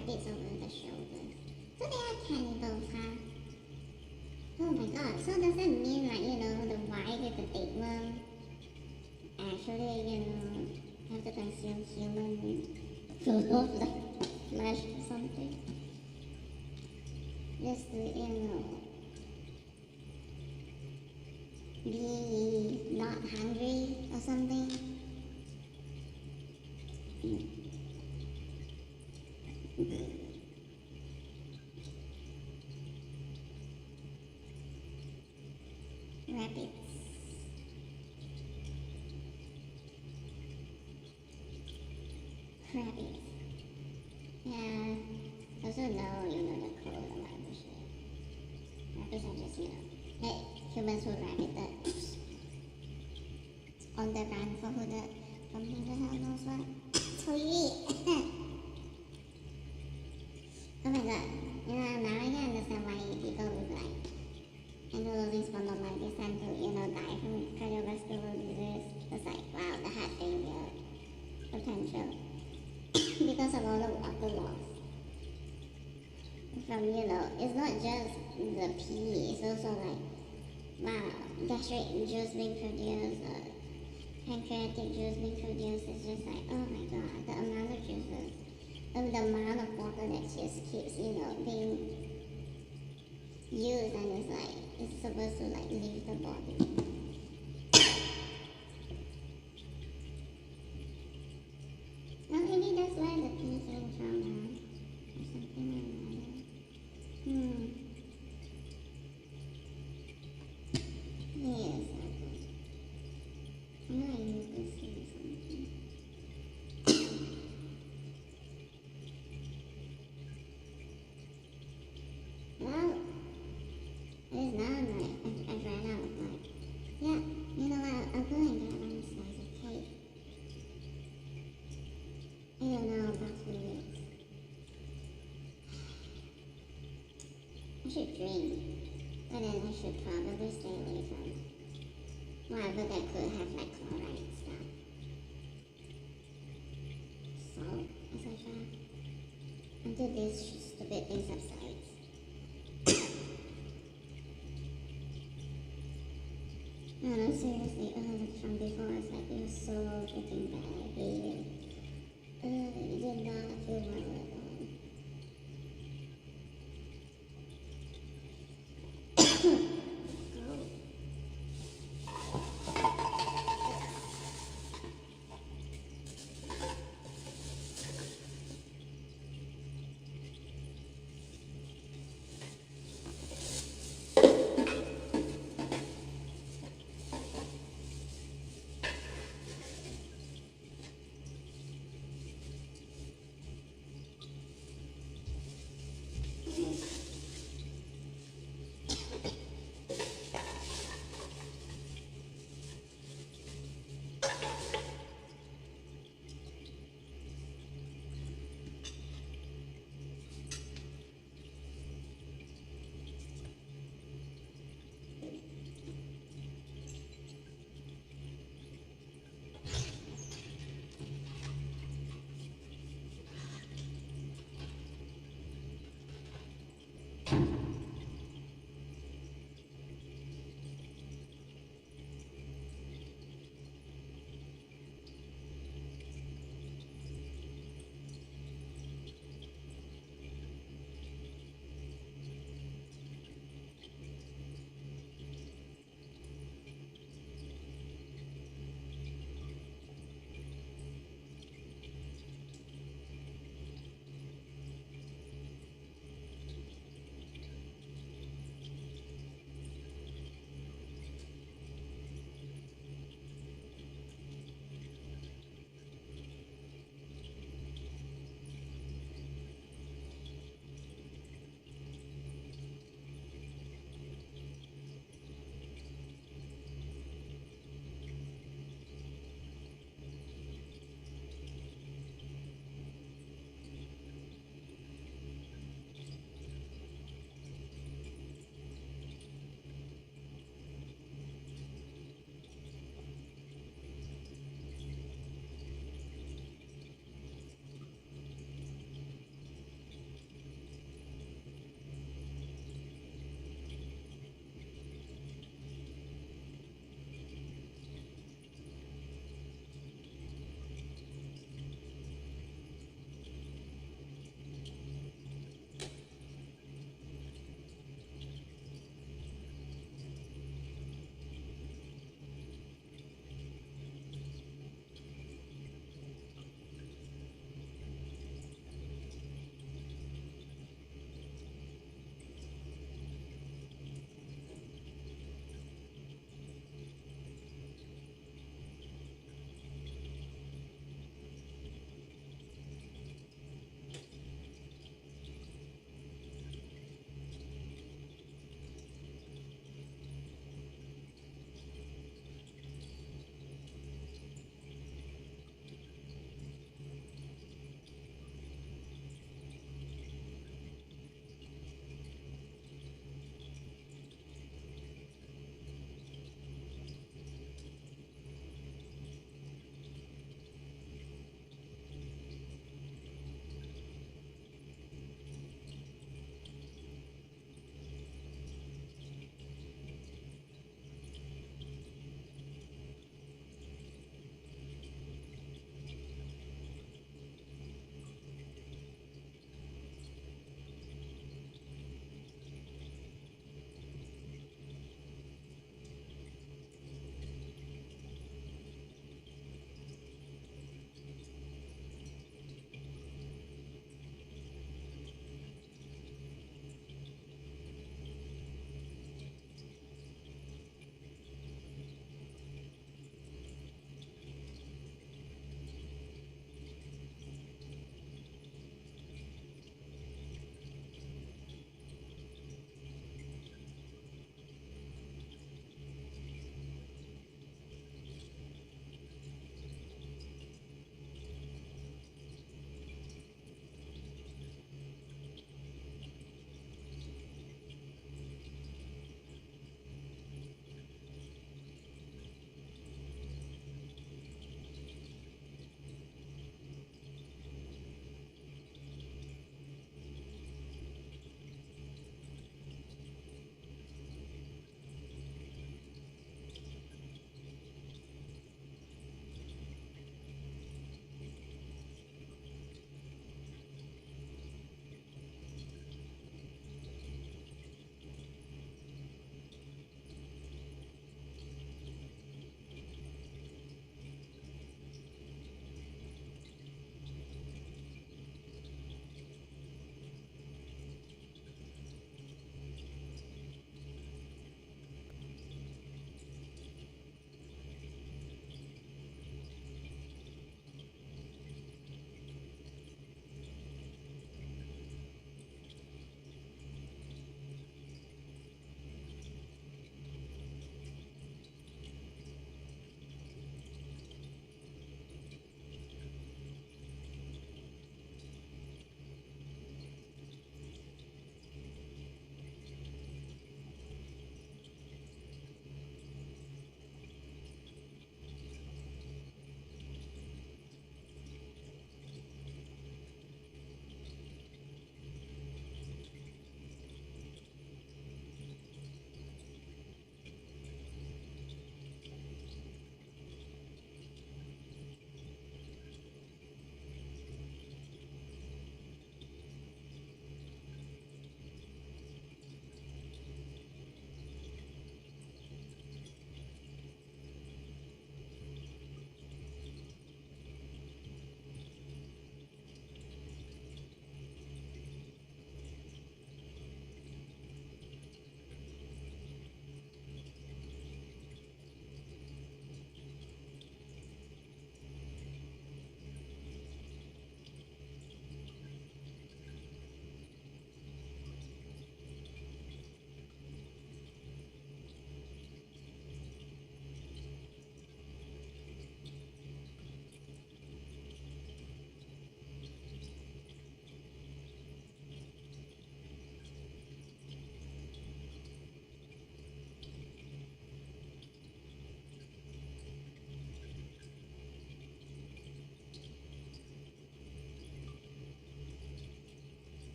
rabbits over the shoulder. So they are cannibals, huh? Oh my god, so does that mean like, the wife with the big one actually, have to consume human food, like flesh or something? Just to, be not hungry or something? Rabbits. Rabbits. Yeah. Also know, the code of the shit. Rabbits are just, hey, humans who rabbited. On the run for from who the hell knows what. Oh my god. Now I can understand why people with like ankylosing spondylitis tend to, die from cardiovascular disease. It's like, wow, the heart failure potential. Because of all the water loss. From, it's not just the pee, it's also like, wow, gastric juice being produced, pancreatic juice being produced. It's just like, oh my god, the amount of juices, the amount of water that just keeps, being used, and it's like, it's supposed to like leave the body. Well, maybe that's where the pee came from, or something like that. Yes, I know I used to see something. Well, it is now I've ran out of like, yeah, I'll go and grab one slice of cake. I don't know about 2 weeks. I should drink, but then I should probably stay away from whatever that could have like chloride stuff. Salt, etc. Until this stupid thing subsides. No, seriously, from before it's like, you're so freaking bad, I hate you. You did not feel well at all.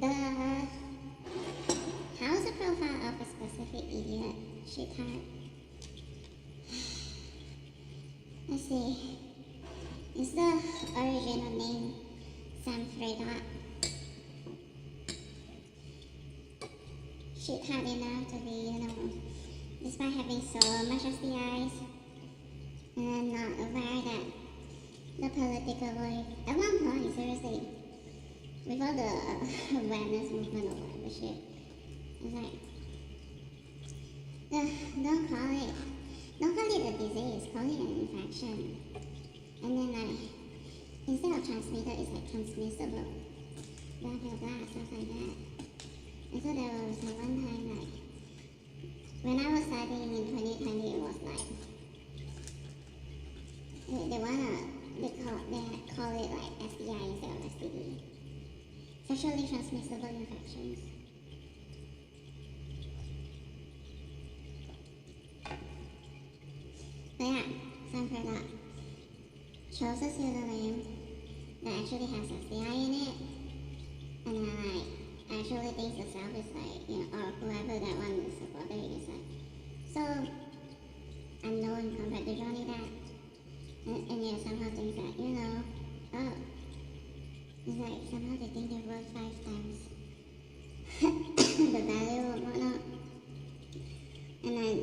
The how's the profile of a specific idiot shit type? Let's see. Is the original name Sam Freda shit type enough to be, despite having so much STIs, and not aware that the political voice, at one point, seriously, before the awareness movement or whatever shit, it's like, don't call it a disease, call it an infection. And then like, instead of transmitted, it's like transmissible, blah blah blah, stuff like that. And so there was one time like, when I was studying in 2020, it was like, they call it like STI instead of STD. Sexually transmissible infections. But yeah, some product chose a pseudonym that actually has STI in it, and then like actually thinks the self is like, or whoever that one is supporting is like so unknown compared to Johnny Depp. And yet somehow thinks that, oh, it's like somehow they think they're worth 5 times the value or whatnot. And then,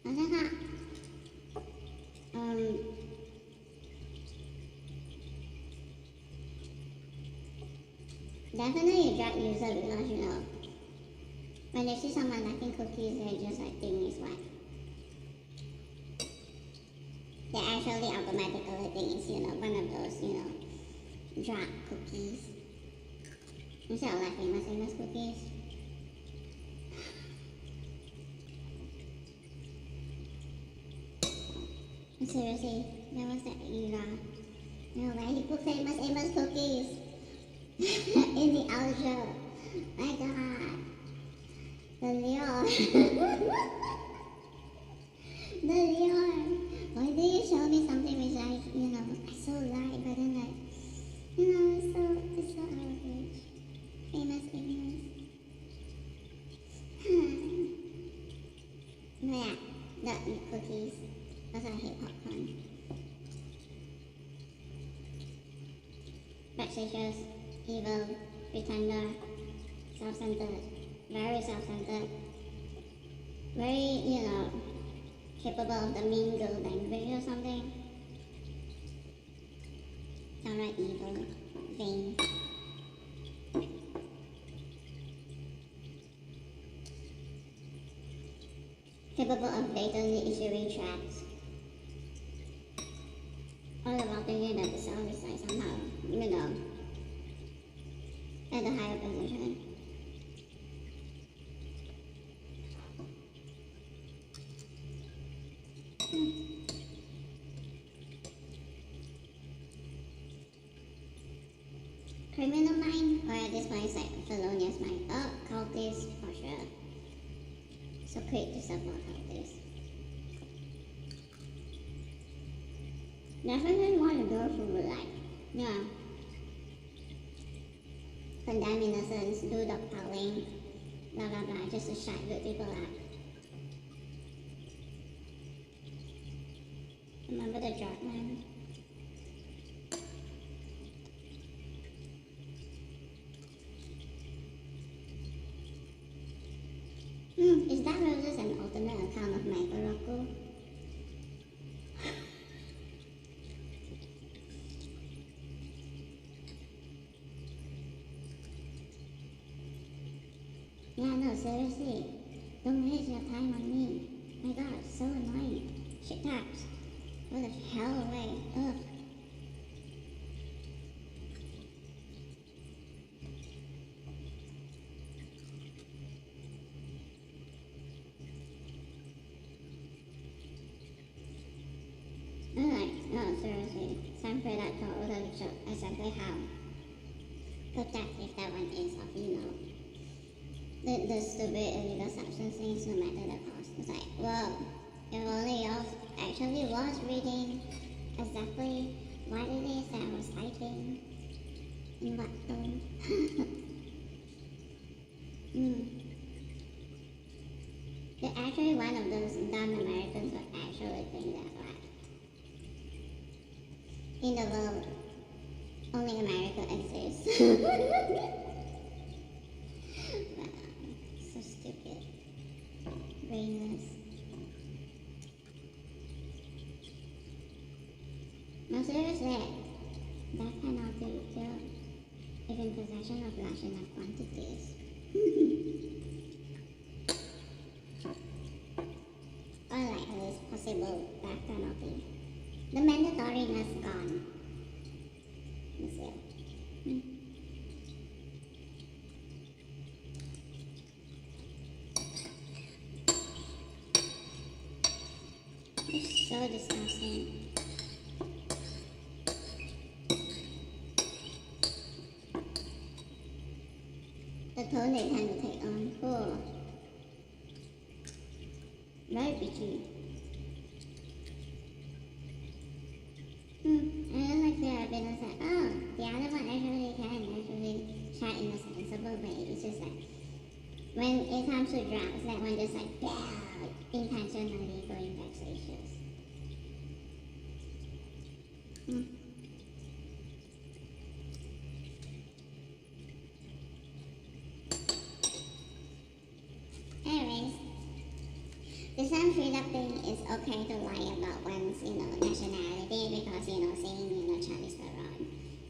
I was like, definitely a drug user because, when they see someone liking cookies, they just like think it's whack. They actually automatically think it's, one of those, drug cookies. Instead of like famous cookies. And seriously, there was that era, where he put famous cookies in the outro. My god. The Leon. The Leon. Why do you show me something which I so like, but then like, it's so average. Famous. But yeah, don't eat cookies. Also, I hate popcorn. Vexatious, evil, pretender, self-centered, very self-centered, very, capable of the mean girl language or something. Downright evil, vain. Capable of blatantly issuing traps. All about thinking that the self is like somehow, at a higher position. Criminal mind, or at this point it's like felonious mind. Oh, cultist for sure. So quick to support cultists. Definitely one of those who would like, condemn innocents, do dogpiling, blah blah blah, just to shut good people up. Remember the drug man? Is that Roses an alternate account of Michael Rocco? Yeah, no, seriously. Don't waste your time on me. My god, so annoying. Shit taps. Go the hell away. Ugh. No, seriously. Sam Freda told the lecture exactly how protective that one is of, the stupid illegal substance things no matter the cost. It's like, well, if only y'all actually was reading exactly what it is that I was typing. In what though? mm. They're actually one of those dumb Americans who actually think that like in the world only America exists. Wow, so stupid. Brainless. No, seriously, that penalty kill if in possession of large enough quantities. Or like at least possible death penalty. The mandatoriness gone. That's it. It's so disgusting. The tone they tend to take on. Oh. Very bitchy. I just like feel I've been like, oh, the other one actually can actually chat in a sensible way. It's just like, when it comes to drugs, that one just like, intentionally going vexatious. Anyways, the Sam Frida thing is okay to lie about one's, nationality because, saying, Charlize Theron,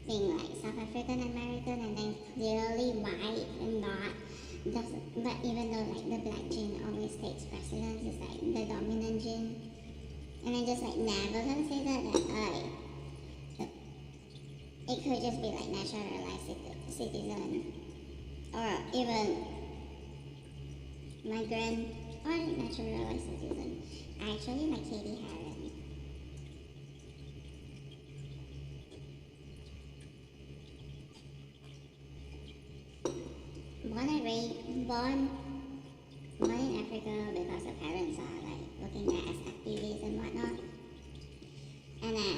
being like South African American and then clearly white and not, but even though like the black gene always takes precedence, it's like the dominant gene, and I just like never considered that, it could just be like naturalized citizen, or even migrant, or naturalized citizen. Actually, like Katie Harron. Born in Africa because her parents are like working there as activists and whatnot, and then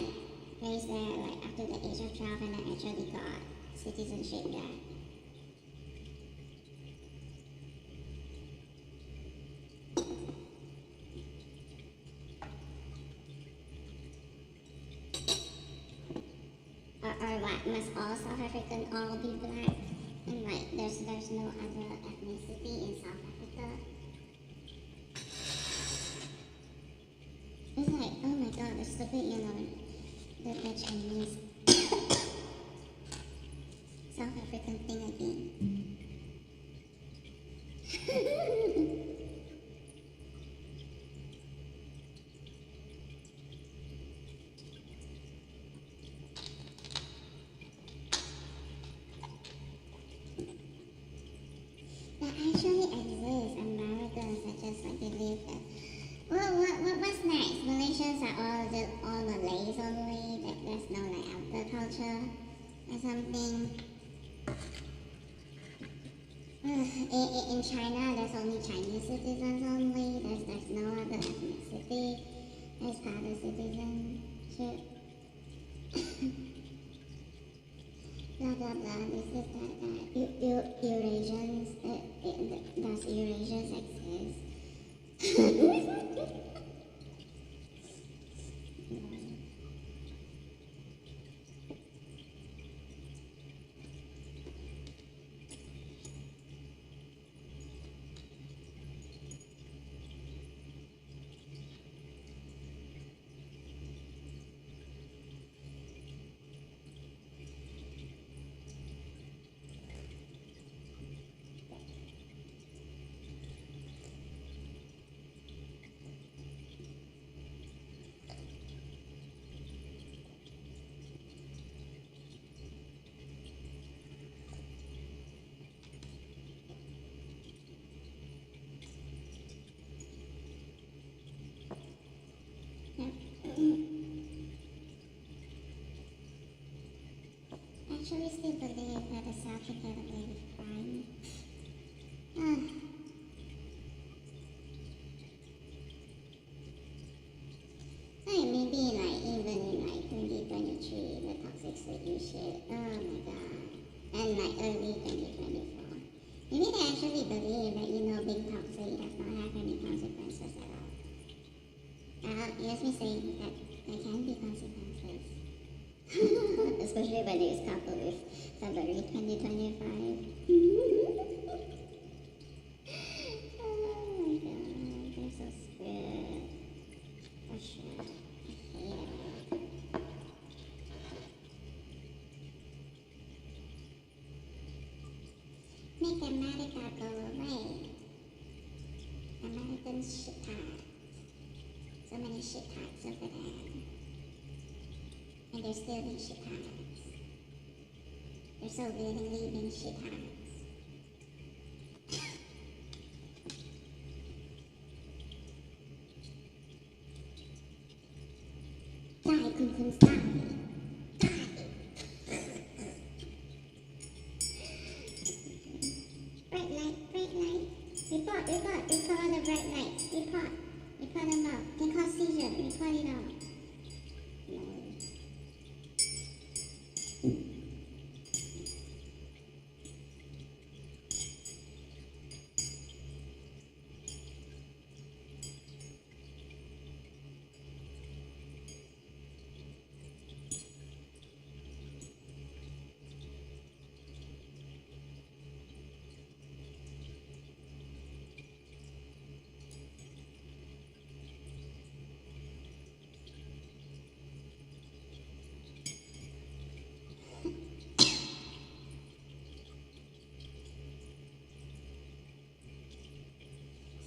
raised there like after the age of 12, and then actually got citizenship there. Or what? Must all South African all be black? And like there's no other ethnicity in South Africa. It's like, oh my god, the stupid, the Chinese South African thing again. That actually exists. Americans are just like believe that. What's next? Malaysians are all Malays only. That there's no like outer culture or something. In China, there's only Chinese citizens only. There's no other ethnicity as part of citizenship. Blah blah blah. This is that. Eurasians. Does Eurasians exist? Actually still believe that the South can get away with crime. Like maybe like even in like 2023 the toxic sleep shit. Oh my god. especially when it's coupled with February 2025. Oh my god, they're so screwed. For sure. I hate it. Make America go away. Americans shit hard. So many shit tarts over there. And they're still being shit tarts. They're so willingly being shit tarts. Die, Kun die. Bright light, bright light. Report on the bright lights. Report them all. Can cause seizure. Report it all. No.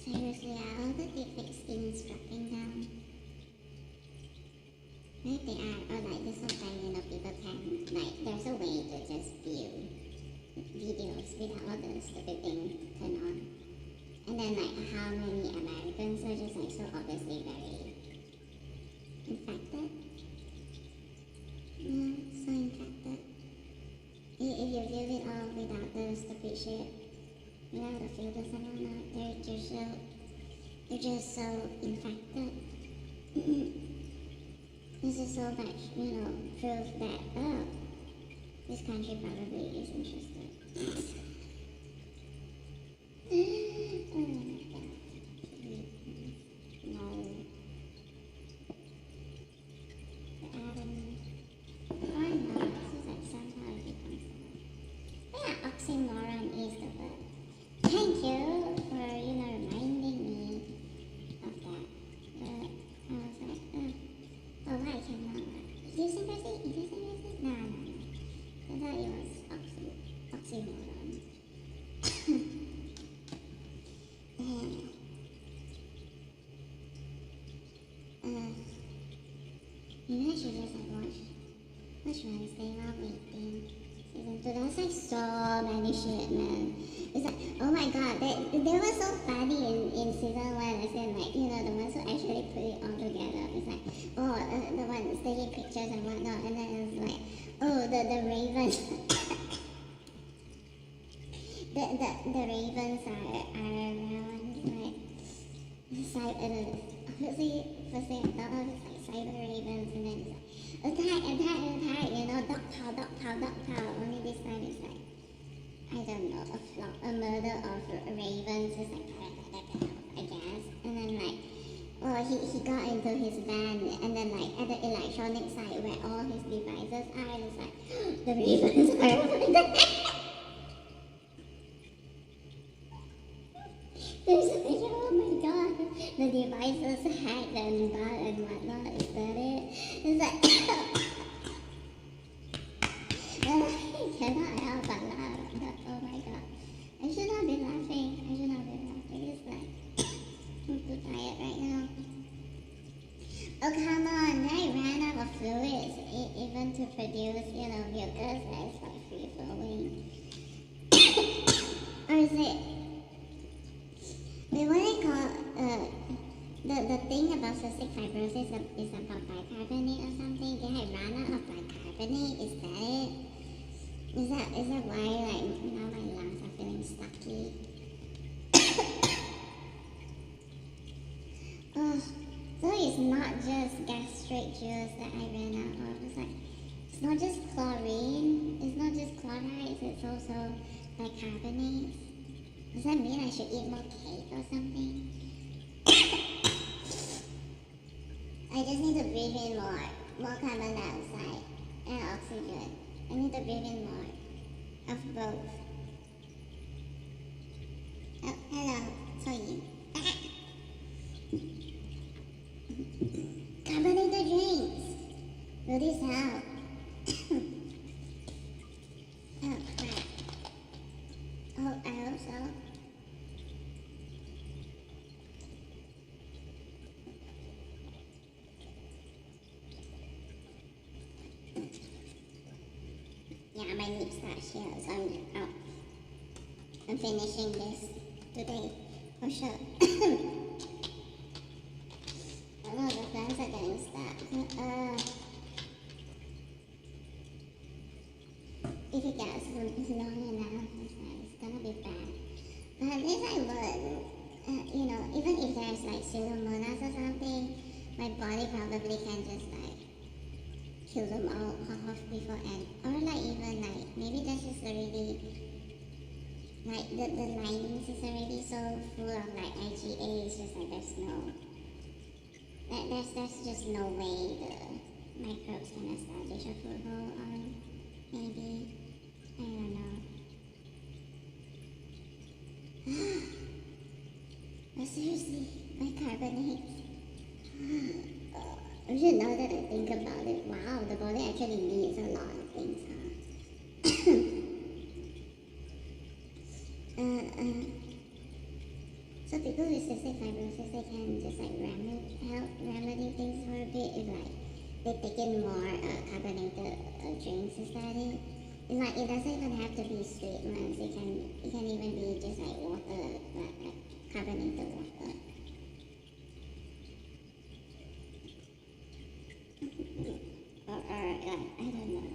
Seriously, are all the deepfake skins dropping down? Maybe they are, or like this whole time, people can, like, there's a way to just view videos without all the stupid thing turned on. And then, like, how many Americans are just, like, so obviously very infected? Yeah, so infected. If you view it all without the stupid shit, without the filters and all that, they're just so infected. This is so much, proof that, oh, this country probably is interested. Oh my god. No. The Adam. Oh no, this is like somehow it becomes the word. Yeah, oxymoron is the word. Thank you for, reminding me of that. But I was like, oh, why cannot? Idiosyncrasy? No. I thought it was oxymoron. Maybe I should just like watch Wednesday while waiting. Season 2, that's like so many shit, man. It's like, oh my god, they were so funny in season 1, as in like, the ones who actually put it all together. It's like, oh, the ones taking pictures and whatnot, and then it's like, oh, the ravens. the ravens are around, like, obviously, first thing I thought of is like cyber ravens, and then it's like, attack, dog pow. Only this time it's like, I don't know, a murder of ravens is like, I guess. And then like, oh, he got into his van, and then like at the electronic side where all his devices are, and it's like, the ravens are over there. There's a picture, oh my god, the devices hacked and bad and whatnot, is that it? It's like, I cannot help but laugh, but oh my god, I should not be laughing, it's like, I'm too tired right now. Oh come on, I ran out of fluids, even to produce, mucus that's like free flowing. Or is it, what they call, the thing about cystic fibrosis is about bicarbonate or something? They had run out of bicarbonate, is that it? Is that why, like, now my lungs are feeling stucky? Oh, so it's not just gastric juice that I ran out of. It's like, it's not just chlorine, it's not just chlorides, it's also bicarbonate. Does that mean I should eat more cake or something? I just need to breathe in more carbon dioxide. and oxygen. I need to breathe in more of both. Oh, hello, sorry. Carbonated drinks. Will this help? Oh crap. Oh, I hope so. Yeah, my lips touch here, so I'm finishing this today for sure. I know the plans are getting stuck. If it gets long enough, it's gonna be bad. But at least I learned, even if there's like pseudomonas or something, my body probably can just like kill them all off beforehand. Or like even like maybe that's just already like the linings is already so full of like IgA. It's just like there's just no way the microbes can establish a foothold on maybe. I don't know. But seriously, my carbonates. Now that I think about it, wow, the body actually needs a lot of things, huh? So people with cystic fibrosis, they can just like help remedy things for a bit if like they take in more carbonated drinks instead. It's like it doesn't even have to be sweet ones. It can even be just like water, like carbonated water. Or like I don't know.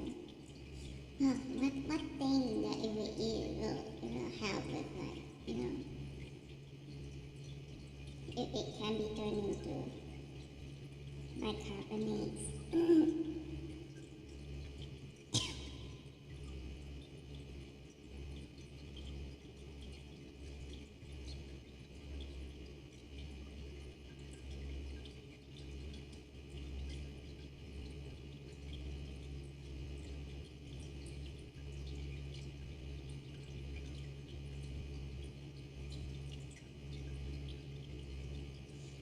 What thing that if we eat will help with like it can be turned into bicarbonates.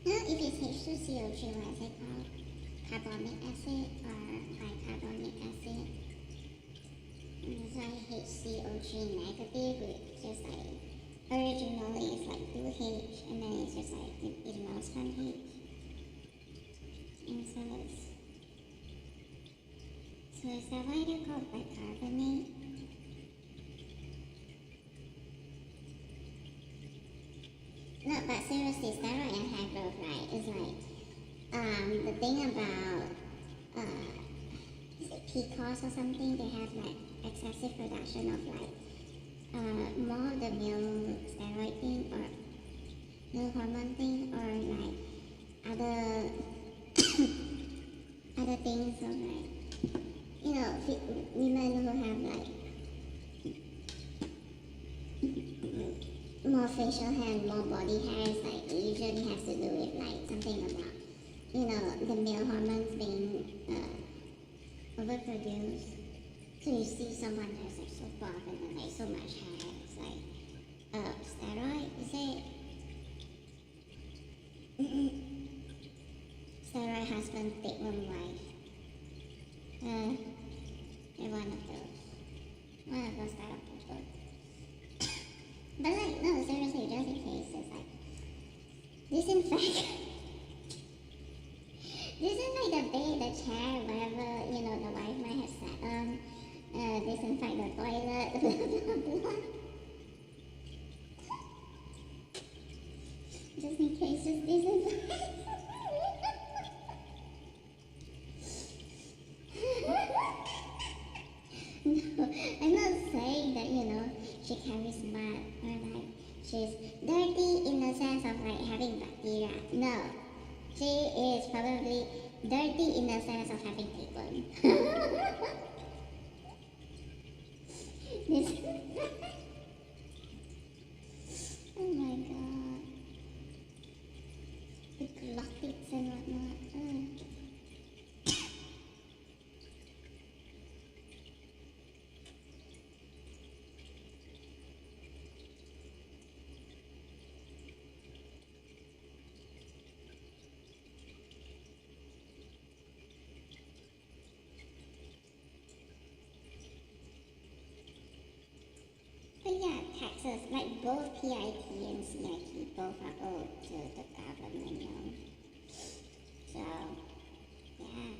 Now, if it's H2CO3, what is it called? Carbonic acid or bicarbonic acid? It's like HCO3 negative, which just like originally it's like 2H, and then it's just like it melts from H. And so is that why they're called bicarbonate? No, but seriously, steroid and hair growth, right, is like, the thing about, is it PCOS or something, they have like excessive production of like, more of the male steroid thing or male hormone thing or like other, other things of like, women who have like, more facial hair and more body hair is like it usually has to do with like something about the male hormones being overproduced. So you see someone who's like so buff and then like so much hair, it's like steroid, is it? Steroid husband, thick-room wife. You're one of those type of people. But like, no, seriously, just in case, it's like, disinfect the bed, the chair, wherever, the wife might have sat on, disinfect the toilet, blah, blah, blah. Just in case, just disinfect. No, I'm not saying that, she carries mud or like she's dirty in the sense of like having bacteria. No, she is probably dirty in the sense of having tapeworm. Oh my god. The glottics and whatnot. yeah, taxes, like both PIT and CIT, both are owed to the government, So, yeah.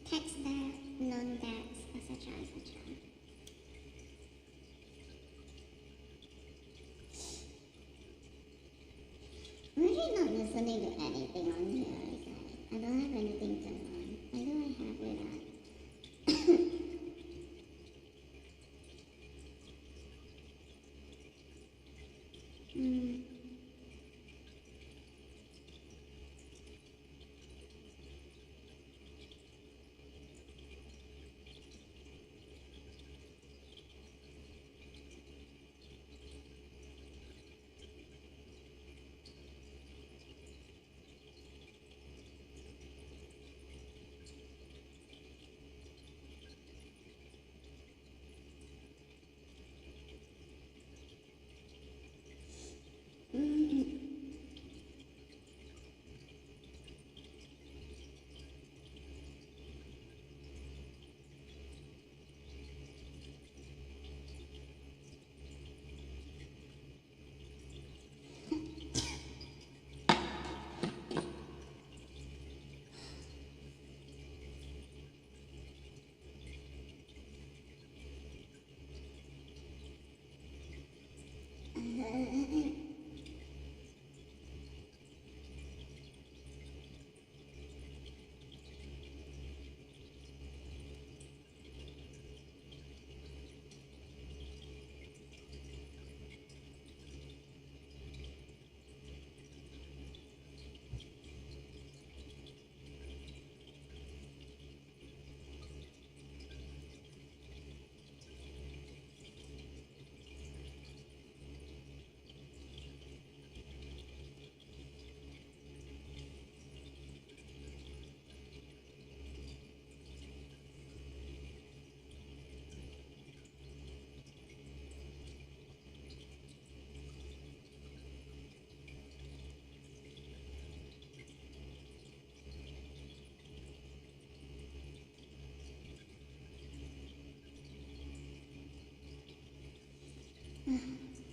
Tax debt, loan debts, etc., etc. I'm actually not listening to anything on here. I don't have anything to learn. Why do I have it on? Hmm.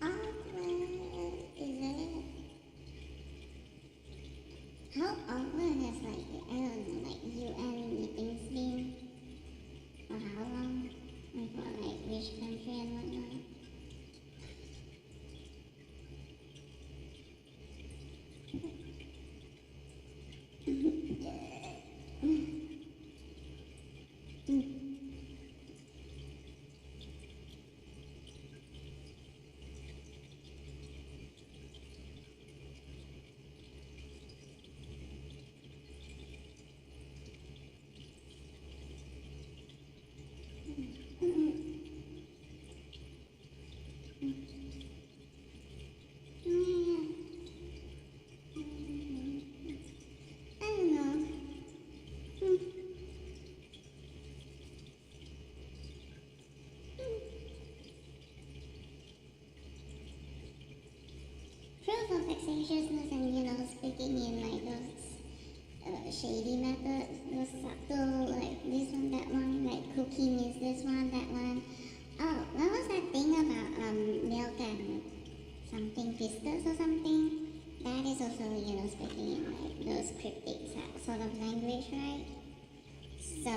Awkward, is it? How awkward has, like, I don't know, like, UN meetings been? For how long? And for, like, which country and whatnot? I don't know. Proof of vexatiousness and, speaking in, like, those shady methods, those subtle, like, this one, that one, like, cookie means this one, that one. Oh, what was that thing about, milk and something pistos or something? That is also, speaking in, like, those cryptic sort of language, right? So,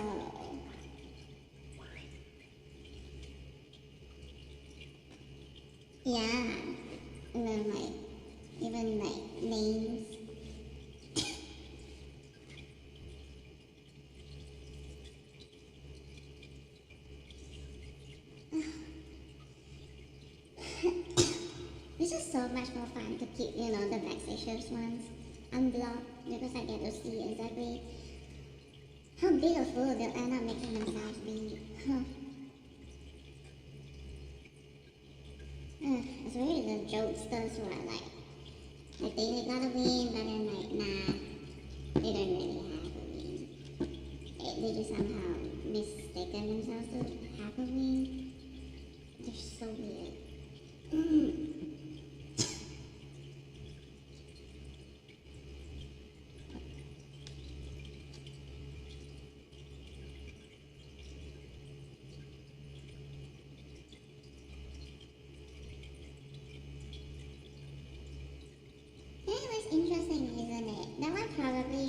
yeah. And then, like, even, like, names. It's just so much more fun to keep, the vexatious ones unblocked because I get to see exactly how big a fool they'll end up making themselves be. It's really the jokesters who are like, I think they gotta win, but then, like, nah, they don't really have a win. They just somehow mistaken themselves to have a win. They're so weird.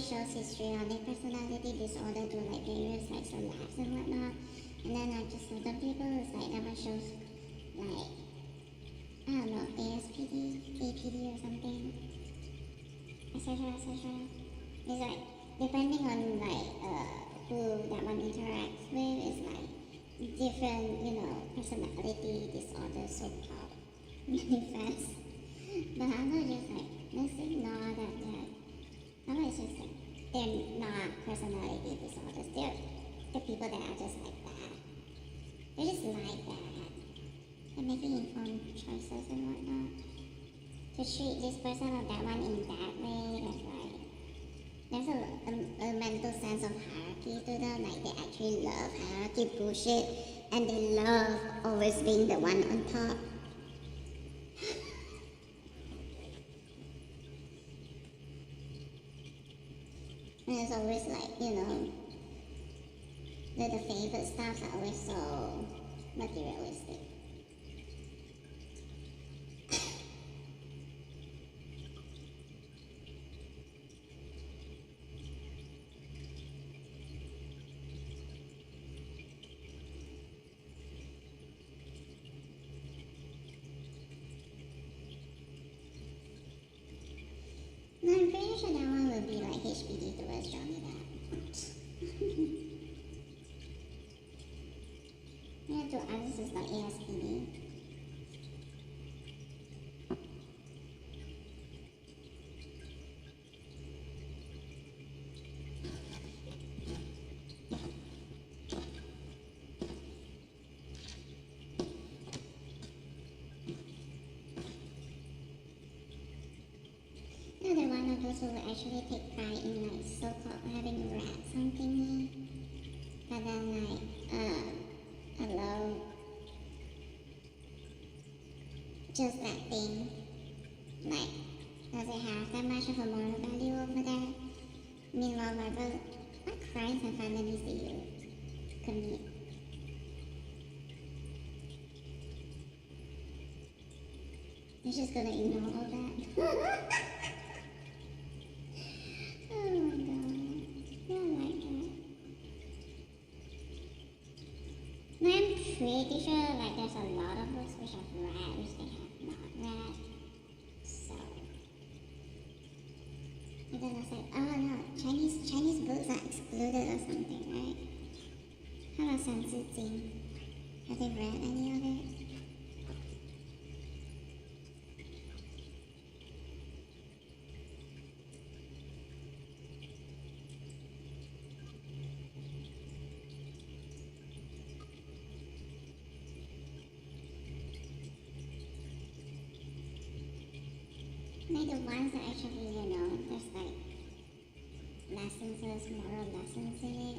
shows histrionic personality disorder to like various like celebs and whatnot. And then like just certain people, it's like that one shows like, I don't know, ASPD, APD or something, etc. etc. It's like depending on like who that one interacts with, it's like different, personality disorders so called manifest. But I'm not just like, let's ignore that. I'm not just like, they're not personality disorders. They're people that are just like that. They're just like that. They're making informed choices and whatnot. To treat this person or that one in that way, that's right. There's a mental sense of hierarchy to them, like they actually love hierarchy bullshit, and they love always being the one on top. And it's always like, the favorite stuff are always so materialistic. No, I'm pretty sure that one will be like HBD towards Johnny Depp. Yeah, to others it's like ASPD. No, they're one of those who will actually take pride in like so-called having rats on thingy. But then like, hello. Just that thing. Like, does it have that much of a moral value over there? Meanwhile, what crimes and felonies do you commit? You're just gonna ignore all that? Oh my god. You're like that. No, I'm pretty sure like there's a lot of books which have read, which they have not read. So and then I was like, oh no, Chinese books are excluded or something, right? How about San Tzu Jing? Have they read any of it? Like the ones that actually, there's like lessons, moral lessons in it.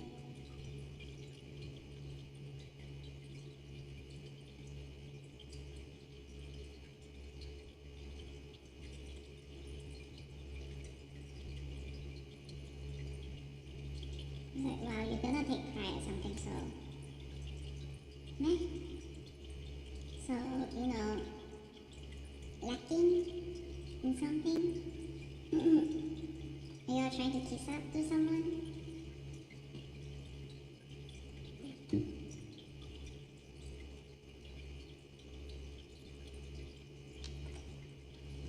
It's like, wow, you're gonna take pride at something so meh. So, lacking in something. Are you all trying to kiss up to someone?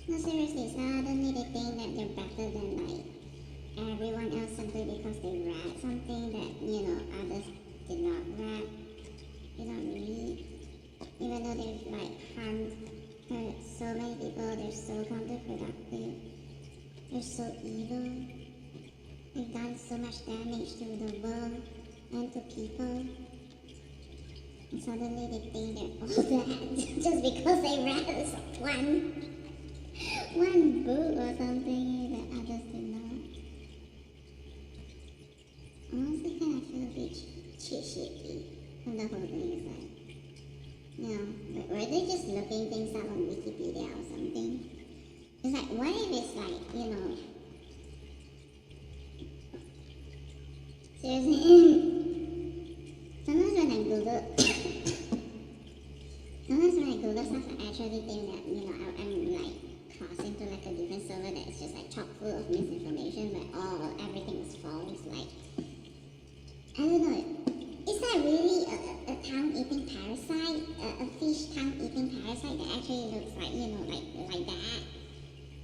No, seriously, suddenly they think that they're better than like everyone else simply because they read something that, others did not read, did not read. Even though they've like hurt so many people, they're so counterproductive, they're so evil, they've done so much damage to the world and to people. And suddenly they think they're all that just because they read one book or something that others did not. Honestly, kind of feel a bit cheat sheety from the whole thing. Is like, were they just looking things up on Wikipedia or something? It's like, what if it's like, seriously, sometimes when I Google stuff, I actually think that, I'm like crossing to like a different server that is just like chock full of misinformation where everything is false. Like, I don't know. Is that really a tongue-eating parasite? A fish tongue-eating parasite that actually looks like, like that?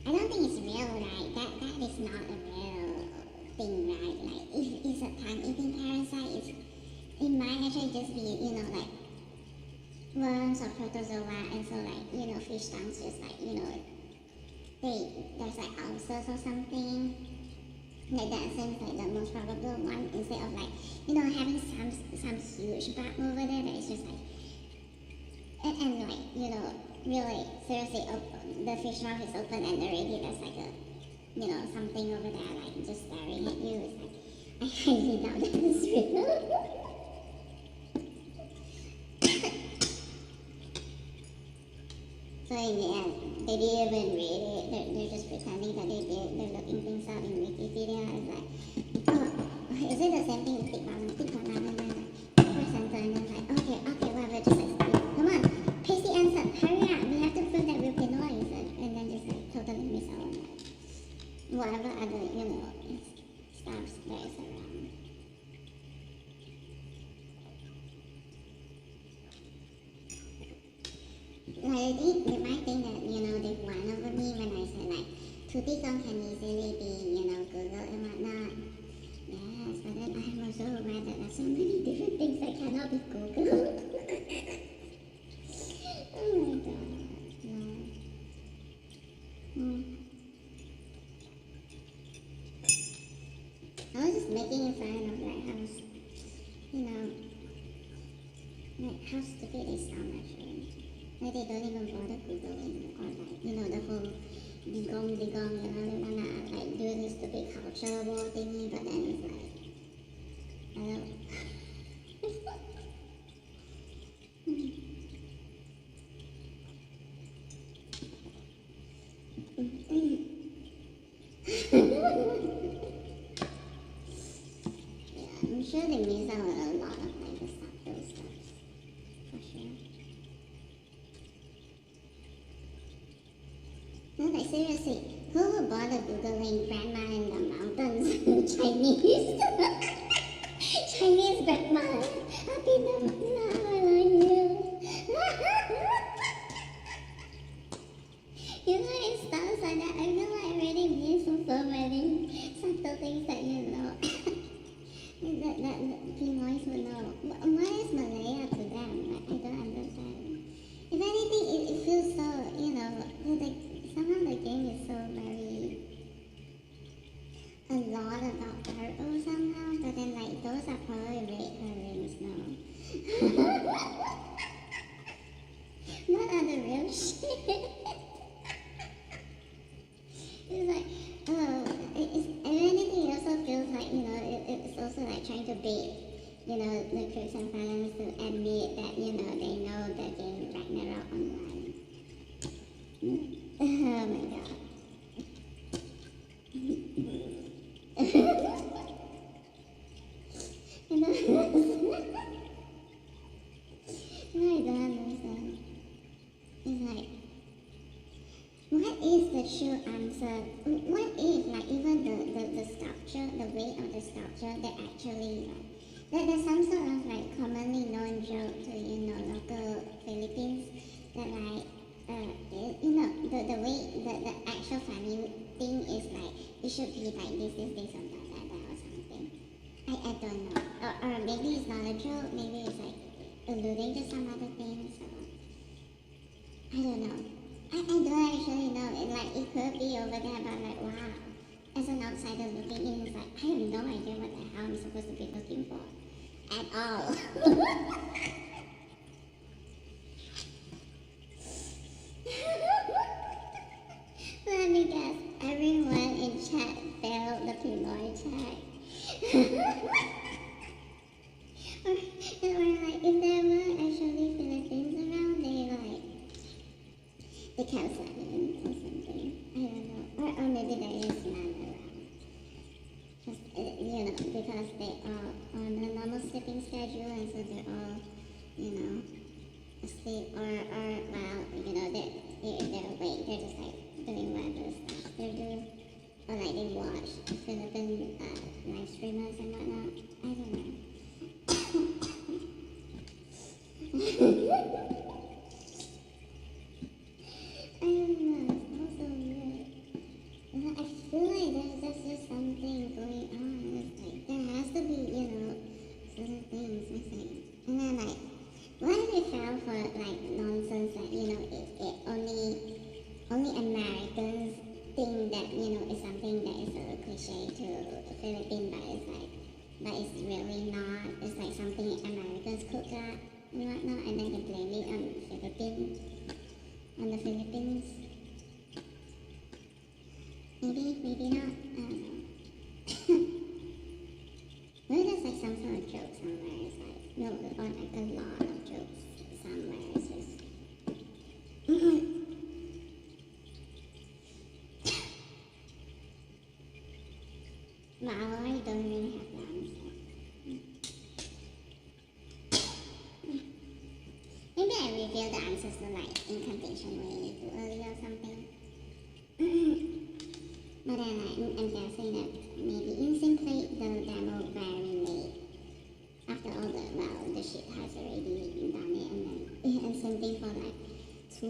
I don't think it's real, right? That is not a real thing, right? Like, if it's a tongue-eating parasite, it might actually just be, like worms or protozoa, and so like, fish tongues just like, there's like ulcers or something. Like that seems like the most probable one, instead of like, having some huge bug over there that is just like, and like, really seriously, the fish mouth is open and already there's like a, something over there like just staring at you. It's like, I highly doubt that is real. So in the end, they didn't even read it. They're just pretending that they did. They're looking things up in Wikipedia. It's like, is it the same thing with Big Mama? Big Mama, and then like, first center, and then like, okay, whatever, just like, come on, paste the answer, hurry up, we have to prove that we're Pinoys, and then just like totally miss out on like, whatever other, stuff there is around. Like, they might think that, they've won over me when I said, like, Tutigong can easily be, Google and whatnot. Yes, but then I'm also aware that there's so many different things that cannot be Googled. Oh my god, no. I was just making fun of, like, how, like, how stupid they sound, actually. Like, they don't even bother Googling, or like, the whole digong, they wanna like do this stupid culture war thingy, but then it's like, hello. Yeah, I'm sure they miss out on a lot of like the subtle stuff, for sure. No, like seriously, who would bother Googling grandma in the mountains Chinese? Chinese grandma, happy no, I love you. It sounds like that. I feel like I already missed so many subtle things that that Pinoys would know. What is Malaya to them? Like, I don't understand. If anything, it feels so, somehow the game is so very a lot about turtles somehow, but then like those are probably red herrings now. What are the real shit? It's like, if anything, it also feels like, it's also like trying to bait, the Crooks and Fallons to admit that, they know the game Ragnarok online. Oh my god. I don't understand. It's like, what is the true answer? What if, like, even the sculpture, the weight of the sculpture, that actually, like, there's some sort of, like, commonly known joke to, local Philippines, that, like, the way, the actual funny thing is, like, it should be, like, this, or that, or something. I don't know. Or maybe it's not a joke, maybe it's, like, alluding to some other thing, so, I don't know. I don't actually know. It could be over there, but like, wow. As an outsider looking in, it's like, I have no idea what the hell I'm supposed to be looking for. At all. Let me guess. Everyone in chat failed the Pinoy check. or like, if there were actually Philippines around, they can't fly in or something. I don't know. Or maybe there is none around. Just, because they are on a normal sleeping schedule, and so they're all, asleep. Or well, they're awake. They're just like doing whatever stuff they're doing. Philippine live streamers and whatnot. I don't know. I don't know. It's also weird. I feel like there's just something going on. It's like there has to be, certain things missing. And then like, what if it fell for like nonsense that it only Americans think that is something that is a cliche to the Philippines, but it's really not. It's like something Americans cook at and whatnot, and then they blame it on the Philippines. Maybe not. I don't know. Maybe there's like some sort of joke somewhere. It's like no, or like a lot of jokes somewhere. It's just. But I don't really have the answer. Maybe I revealed the answers to like incantation way too early or something. But then I'm guessing that maybe Insane played the demo very late. After all the shit has already done it, and same thing for like 2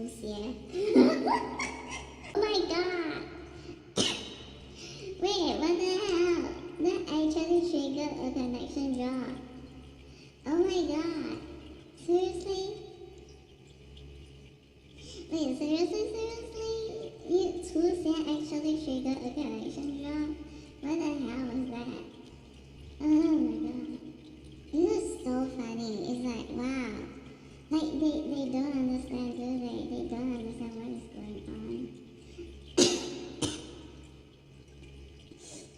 Oh my god! Wait, what the hell? That actually triggered a connection drop. Oh my god. Seriously? Wait, seriously? You 2 actually triggered a connection drop? What the hell was that? Oh my god. This is so funny. It's like, wow. Like, they don't understand, do they? They don't understand what is going on.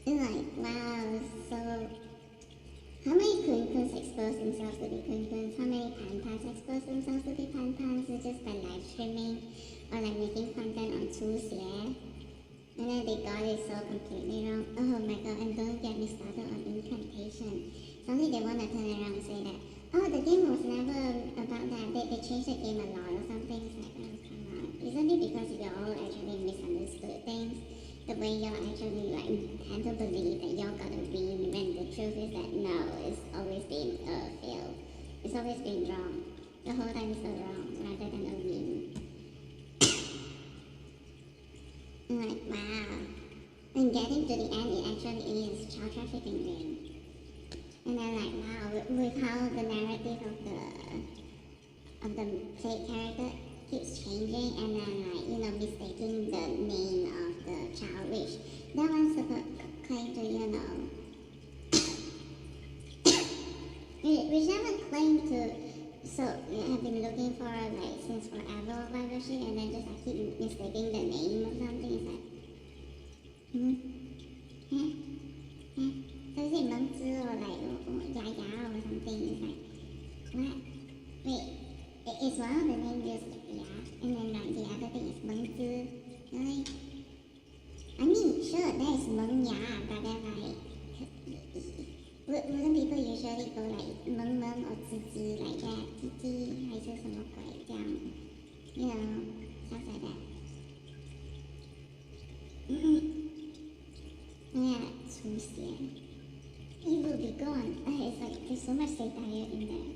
It's like, wow, so... How many Kun expose themselves to be Kun? How many Pantans expose themselves to be Pantans? It's just by live streaming or like making content on tools, yeah? And then they got it so completely wrong. Oh my god, and don't get me started on incantation. Suddenly they want to turn around and say that, oh, the game was never about that. They changed the game a lot or something. It's like, oh, come on. Isn't it because y'all actually misunderstood things? The way y'all actually like tend to believe that y'all gotta win when the truth is that no, it's always been failed. It's always been wrong. The whole time is so wrong rather than a win. I'm like, wow. And getting to the end, it actually is child trafficking game. And then like, wow, with how the narrative of the play character keeps changing, and then like, mistaking the name of the child, which that one's claim to, which that one claimed to, so have been looking for like since forever or whatever shit, and then just like keep mistaking the name or something. It's like, so is it Mengzi or like Yaya or something? It's like, what? Wait, is one of the names just Ya, and then like the other thing is Mengzi? Really? I mean, sure, there is Meng Ya, but then like, wouldn't people usually go like Meng or Zizi like that? Zizi 还是什么鬼这样 stuff like that. Yeah, 出现. It will be gone. It's like there's so much satire in there.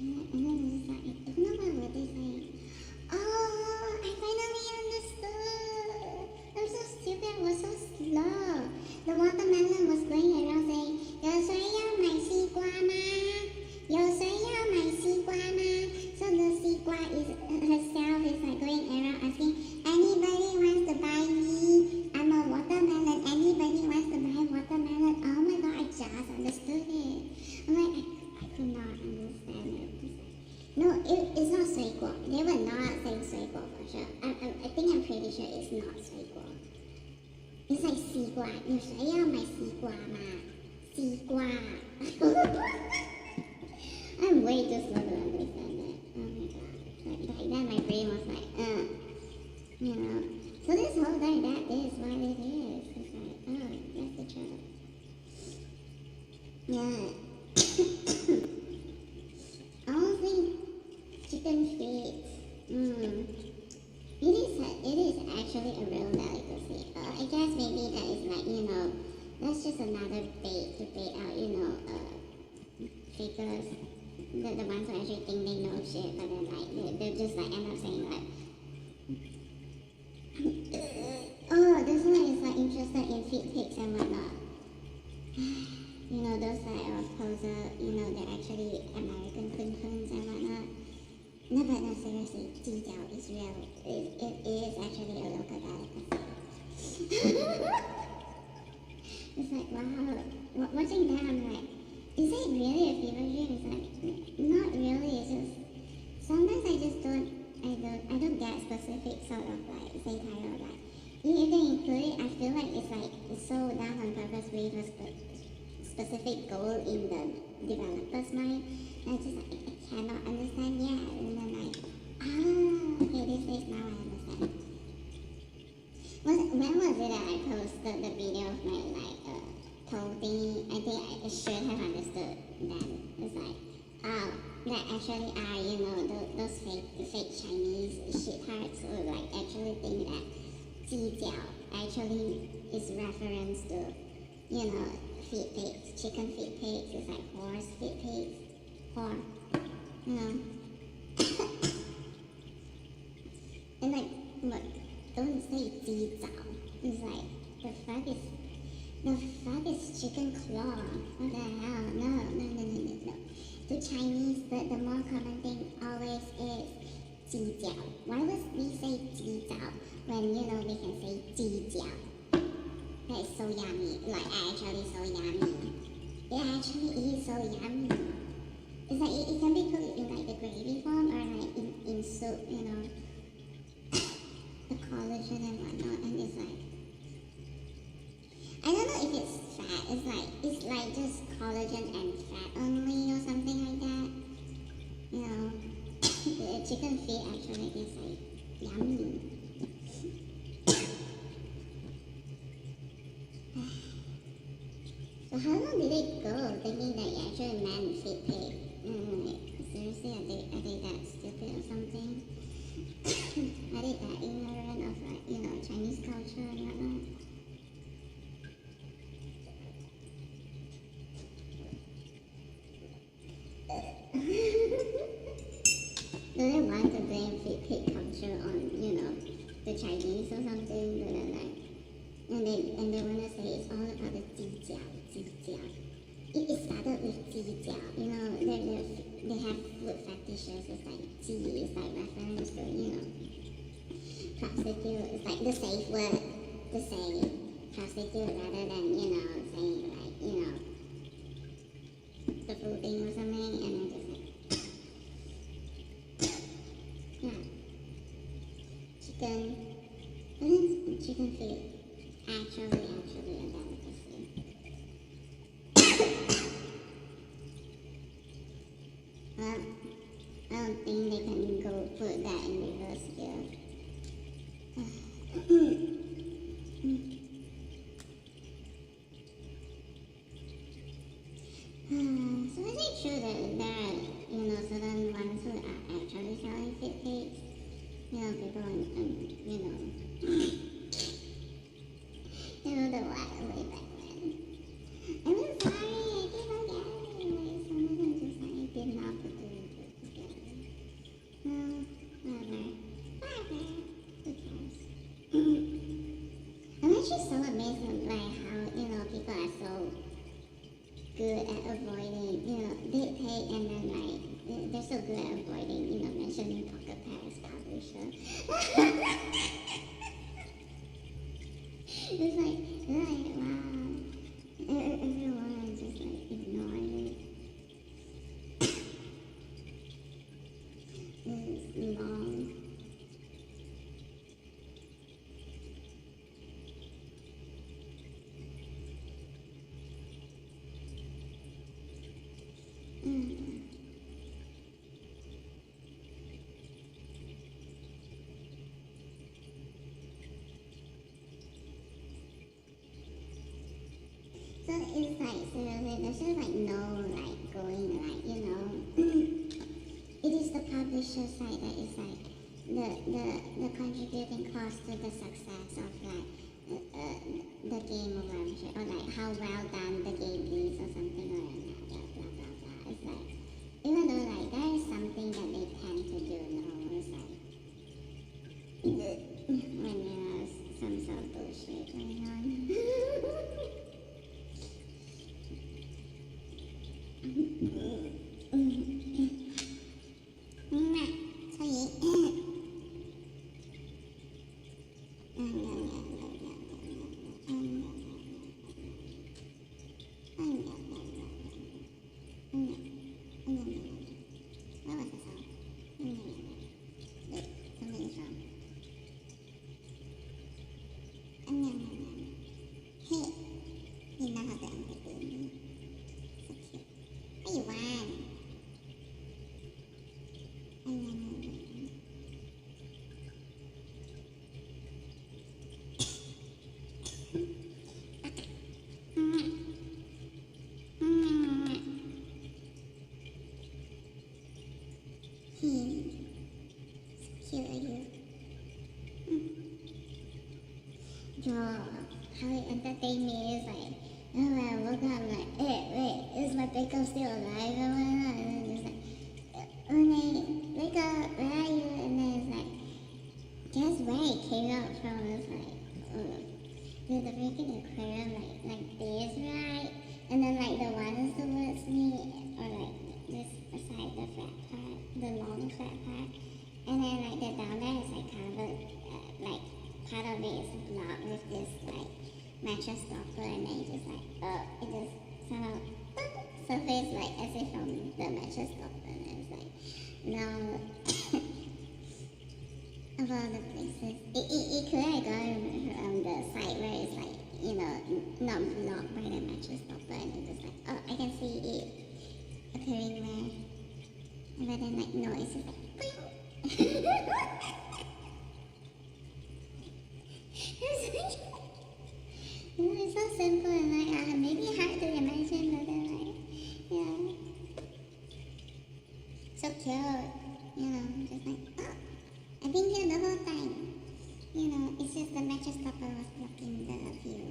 And then it's like, I don't know what were they saying. Oh, I finally understood. I'm so stupid. I was so slow. The watermelon was going around saying, 有谁要买西瓜吗？有谁要买西瓜吗？ So the 西瓜 is herself is like going around asking, anybody wants to buy me? I'm a watermelon. Anybody wants to buy watermelon? Oh my god, I just understood it. I'm like, I could not understand it. No, it's not 水果. They were not saying 水果 for sure. I think I'm pretty sure it's not 水果. It's like 西瓜. 有谁要买西瓜吗？西瓜. I'm way too slow to understand that. Oh my god. Like then my brain was like, So this whole thing, that is what it is. It's like, oh, that's the truth. Yeah. Honestly, chicken feet. It is actually a real delicacy. I guess maybe that is like, that's just another bait to bait out, fakers, the ones who actually think they know shit, but then like they're just like end up saying like, oh, this one is like interested in feet pics and whatnot. Those type of poser, they're actually American quinquins and whatnot. No, but no, seriously, Jijiao is real. It is actually a local delicacy. It's like, wow. Watching that, I'm like, is it really a fever dream? It's like, not really. It's just, sometimes I don't get specific sort of like, say title, like, if they include it, I feel like it's so done on purpose with a specific goal in the developer's mind. And I just like, I cannot understand yet. And then like, okay, this now I understand. When was it that I posted the video of my toe thingy? I think I should have understood then. It's like, that actually are, those fake Chinese shitheards who like actually think that Jijiao actually is reference to, feet pigs, chicken feet pigs. It's like horse feet pigs. And like, look, don't say Jijiao. It's like, the fuck is chicken claw? What the hell? No. To Chinese, the more common thing always is Jijiao. Why would we say Jijiao when, we can say Jijiao? That is so yummy. Like, actually so yummy. It actually is so yummy. It's like, it can be cooked in like the gravy form or like in soup, the collagen and whatnot, and it's like, I don't know if it's fat, it's like just collagen and fat only or something like that. The chicken feet actually is like yummy. So how long did it go thinking that you actually meant feet pig? Seriously, are they that stupid or something? Are they that ignorant of like, Chinese culture and whatnot? Do they want to blame feet pig culture on, the Chinese or something? But then like, and they want to say it's all about the Jijiao. It started with Jijiao, they have food fetishes. It's like Ji is like reference to, prostitute. It's like the safe word to say prostitute rather than, saying like, the food thing or something, and then just like, yeah, chicken feet. Actually a delicacy. Well, I don't think they can go put that in reverse gear. So is it true that there are, certain ones who are actually selling fit pigs? People the way back when. I'm sorry, I keep forgetting. Like, some of them just like did not put two and two together. No, whatever. Who cares? I'm actually so amazed at like how, people are so good at avoiding, they pay and then like they're so good at avoiding, mentioning Pocket Pass publisher. It's like, wow. Everyone is just like ignoring it. This is long. So it's like, seriously, there's just like no like going like, it is the publisher side that is like the contributing cost to the success of like the game or whatever, or like how well done the game is or something or blah blah blah blah blah. It's like even though like that is something that they tend to do now, it's like when there's some sort of bullshit going on. Yo, how it entertained me is like, oh, when I woke up, I'm like, wait, is my pickup still alive? And then it's like, Renee, wake up, where are you? And then it's like, guess where it came out from? It's like, there's a freaking aquarium like this, right? And then like the ones towards me, or like this side, the flat part, the long flat part. And then like the down there is like covered, like part of it is blocked with this like mattress stopper, and then just like it just somehow surface like as if from the mattress stopper, and it's like now of all the places it could have gone on the side where it's like, you know, not blocked by the mattress stopper, and it's just like, oh, I can see it appearing there, but then like no, it's just like it's so simple and like maybe hard to imagine, but then like, yeah, so cute, you know, just like, oh, I've been here the whole time, you know, it's just the mattress stopper was blocking the view.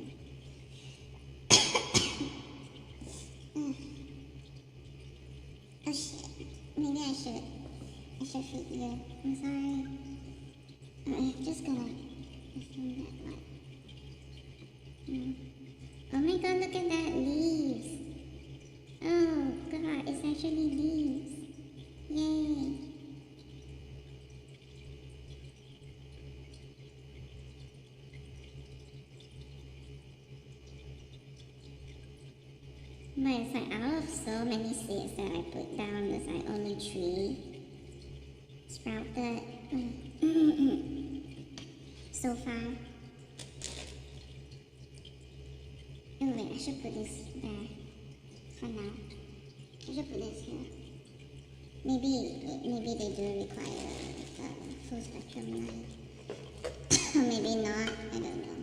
Oh shit, maybe I should feed you, I'm sorry. I'm just gonna assume that what. Oh my god, look at that, leaves. Oh god, it's actually leaves. Yay. But it's like out of so many seeds that I put down, there's like only 3 sprouted so far. Oh wait, I should put this there for now. I should put this here. Maybe they do require full spectrum light. Or maybe not, I don't know.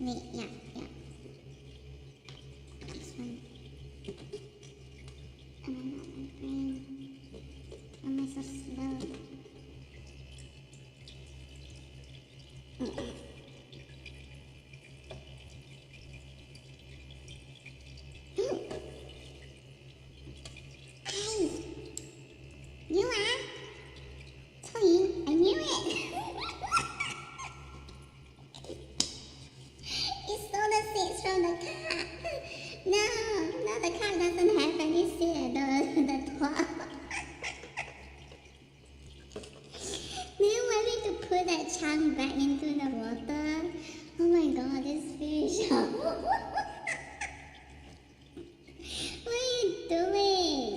Wait, yeah. This one. Oh my god, my brain. Why am I so slow? Hey! You are? Toyin, I knew it! It stole the seeds from the cat! No, the cat doesn't have any seed, the top. Do you want me to put that chunk back into the water? Oh my god, this fish. What are you doing?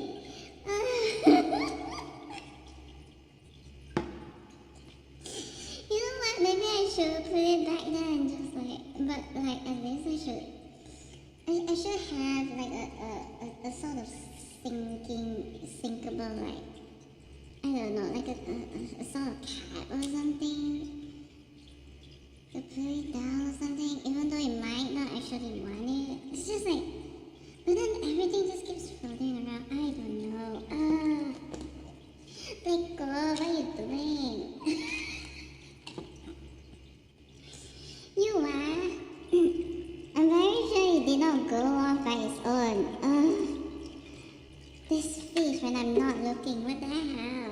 You know what? Maybe I should put it back there and just like, but like at least I should have like a sort of sinkable like, I don't know, like a sort of cap or something to put it down or something, even though it might not actually want it. It's just like, but then everything just keeps floating around. I don't know. Let go, what are you doing? You are. I'm very sure it did not go off by its own. This fish when I'm not looking, what the hell?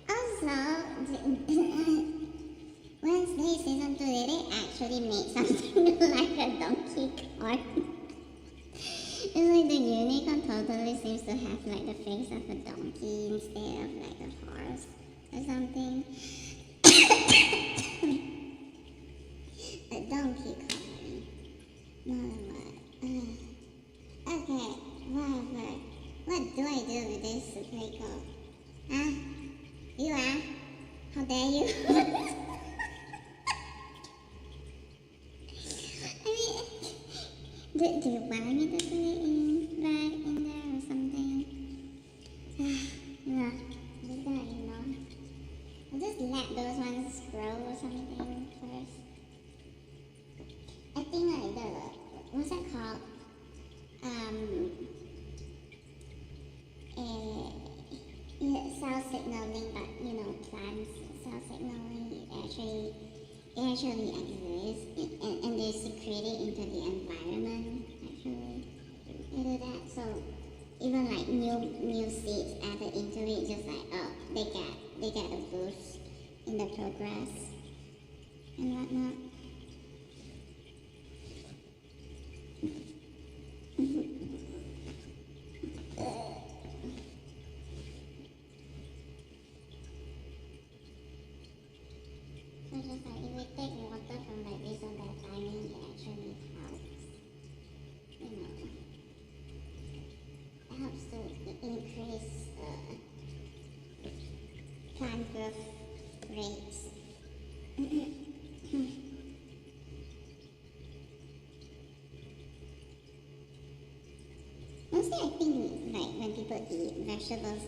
Also, Wednesday season 2, did they actually make something like a donkey cart? It's like the unicorn totally seems to have like the face of a donkey instead of like a horse or something. A donkey cart. No, what? Okay, whatever. What do I do with this Draco? Huh? You are? How dare you? I mean, do you want me to put it in there or something? No, just gonna ignore. I'll just let those ones grow or something first. I think like what's that called? Cell signaling, but plants cell signaling it actually exists and they secrete it into the environment actually. They do that, so even like new seeds added into it, just like they get a boost in the progress and whatnot. So just like if we take water from like this on that timing, it actually helps. It helps to increase plant growth rates. Mostly I think like when people eat vegetables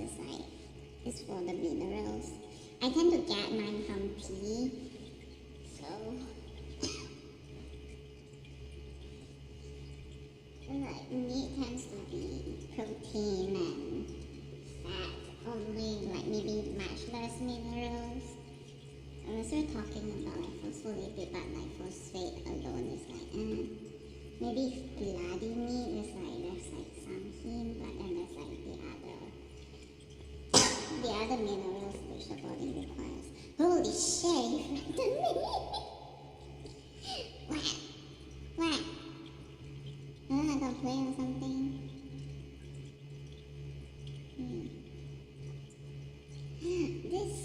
it's for the minerals. I tend to get mine from pea, so like meat tends to be protein and fat only, like maybe much less minerals. Unless we're talking about like phospholipid, but like phosphate alone is like maybe bloody meat is like there's like some heme, but then there's like the other minerals which the body requires. Holy shit, you frightened me! What? I don't know, I got play or something. This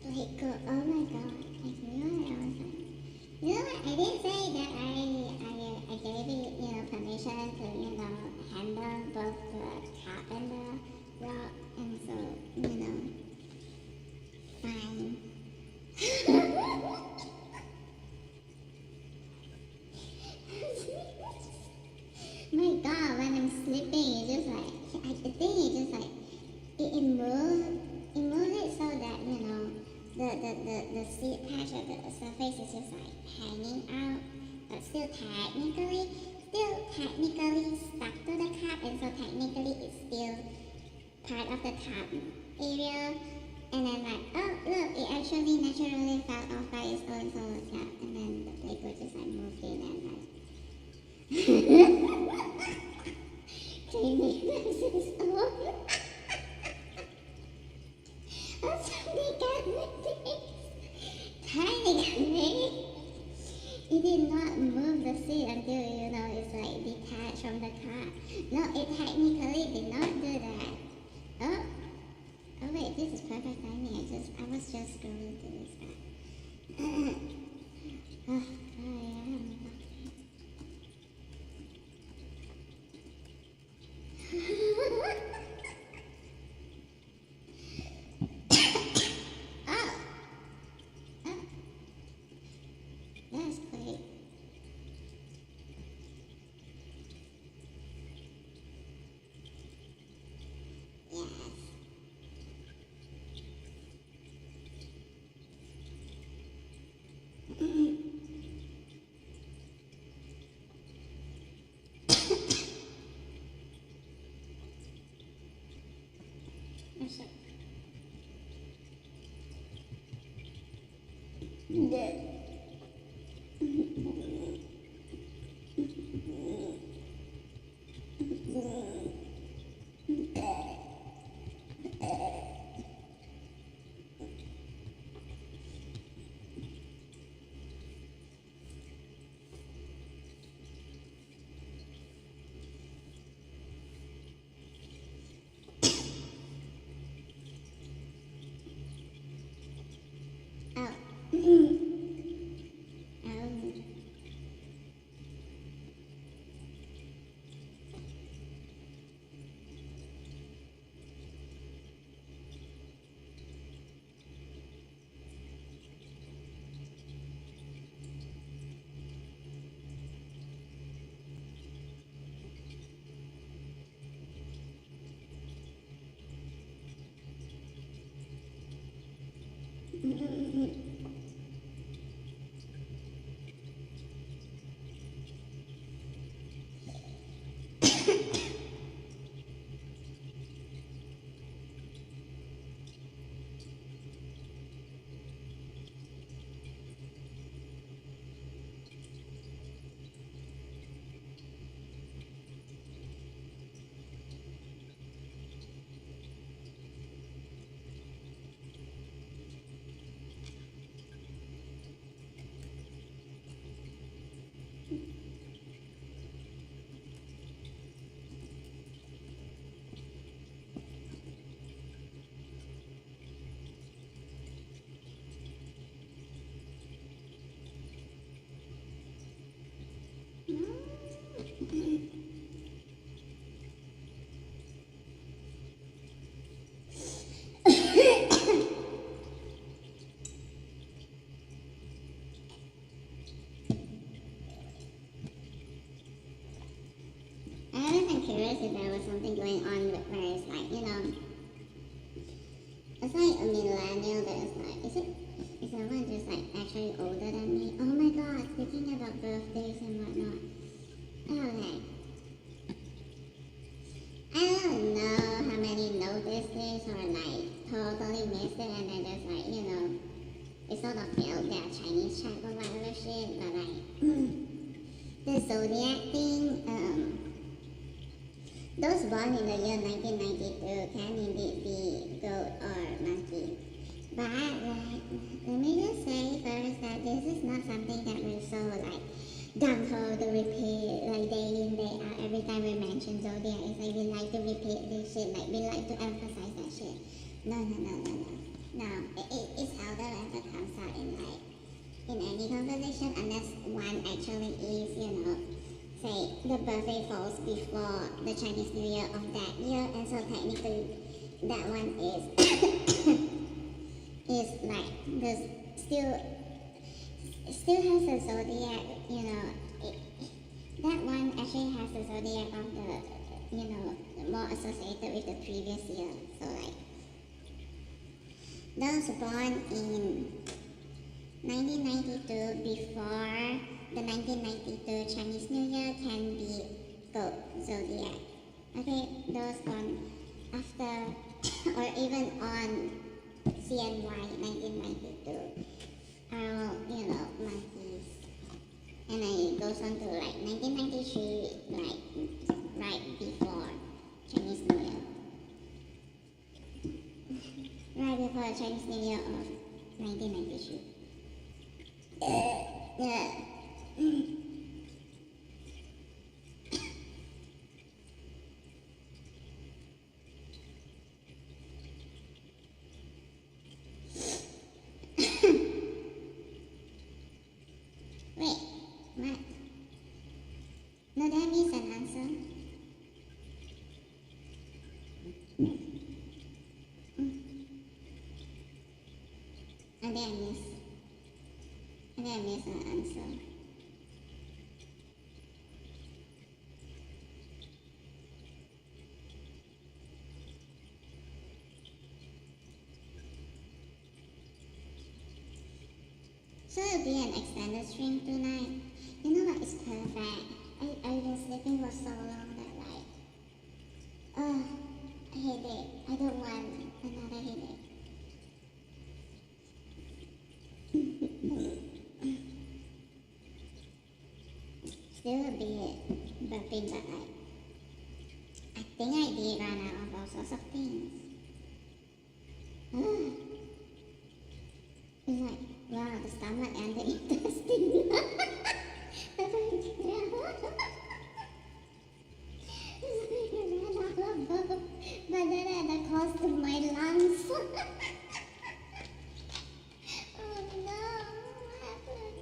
Draco, oh my god, I knew it. I was like, you know what, I did say that I gave it, permission to, handle both the top and the rock, and so, fine. My god, when I'm sleeping, it just like, I think it just like, it moves it so that, the seed patch of the surface is just like hanging out, but still technically stuck to the cup, and so technically it's still part of the top area. And then like, oh look, it actually naturally fell off by its own, so yeah, and then the blade would just like moved in and like cleaning this over. Something got me. Technically, it did not move the seed until it's like detached from the cup. No, it technically did not do that. Oh wait, this is perfect timing. I was just scrolling through this back. Oh yeah. That's quick. Yes. Oh shit. Yeah. Oh. Oh. I always been curious if there was something going on where it's like, it's like a millennial that is like, is someone just like actually older than me? Oh my god, speaking about birthdays and whatnot. Oh, like, I don't know how many noticed this or like totally missed it and then just like, it sort of failed their Chinese check or whatever shit, but like, the zodiac thing, those born in the year 1992 can indeed be goat or monkey. But like, let me just say first that this is not something that we're so like gung-ho to repeat like day in, day out. Every time we mention zodiac, it's like we like to repeat this shit, like we like to emphasize that shit. No. No, it's out there and it comes out in like, in any conversation unless one actually is, say the birthday falls before the Chinese New Year of that year, and so technically that one is is like the still has a zodiac, that one actually has the zodiac of the more associated with the previous year. So like those born in 1992 before the 1992 Chinese New Year can be goat zodiac. Okay, those born after or even on CNY 1992 are all, monkeys. And then it goes on to like 1993, like right before Chinese New Year. Right before Chinese New Year of 1993. Yeah. Wait, what? No, that means an answer. I think I miss an answer. So it'll be an extended stream tonight. You know what? It's perfect. I've been sleeping for so long that like, I hate it. I don't want still a bit burping, but like I think I did run out of all sorts of things. It's like, wow, the stomach and the intestine. That's like, but then at the cost of my lungs. Oh no, what happened?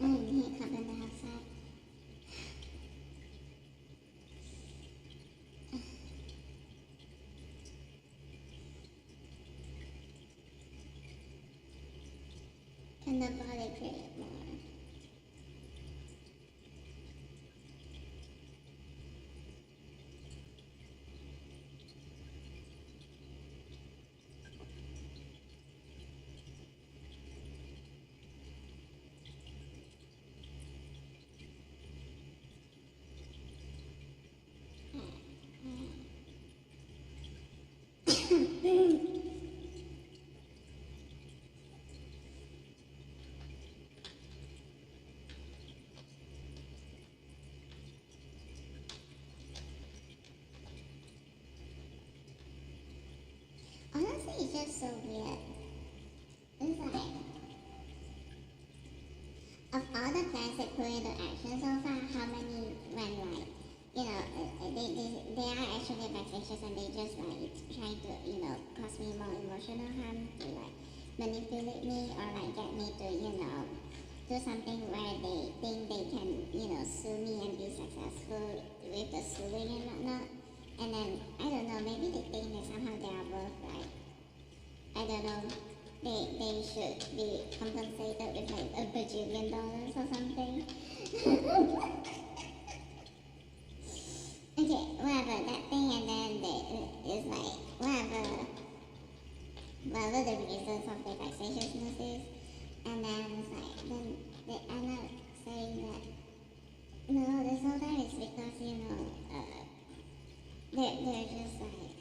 Need carbon dioxide. Can the body create more? Honestly, it's just so weird. It's like, of all the plans that put into action so far, how many went like, they are actually vexatious and they just like trying to, cause me more emotional harm to like manipulate me or like get me to, do something where they think they can, sue me and be successful with the suing and whatnot. And then, I don't know, maybe they think that somehow they are worth like, I don't know, they should be compensated with like $1 bajillion or something. Okay, whatever, that thing, and then it's like, whatever the reasons of their vexatiousness is, and then it's like, then they end up saying that, no, this whole time is because, they're just like,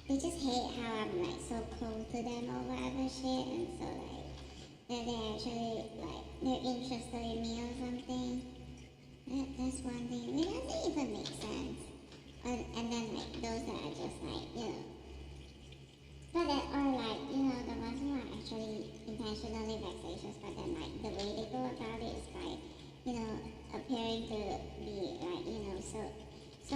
they just hate how I'm like so cold to them or whatever shit, and so like, they're actually like, they're interested in me or something. That's one thing. It doesn't even make sense. And then like those that are just like, but that are like, the ones who are actually intentionally vexatious, but then like the way they go about it is by, appearing to be like, so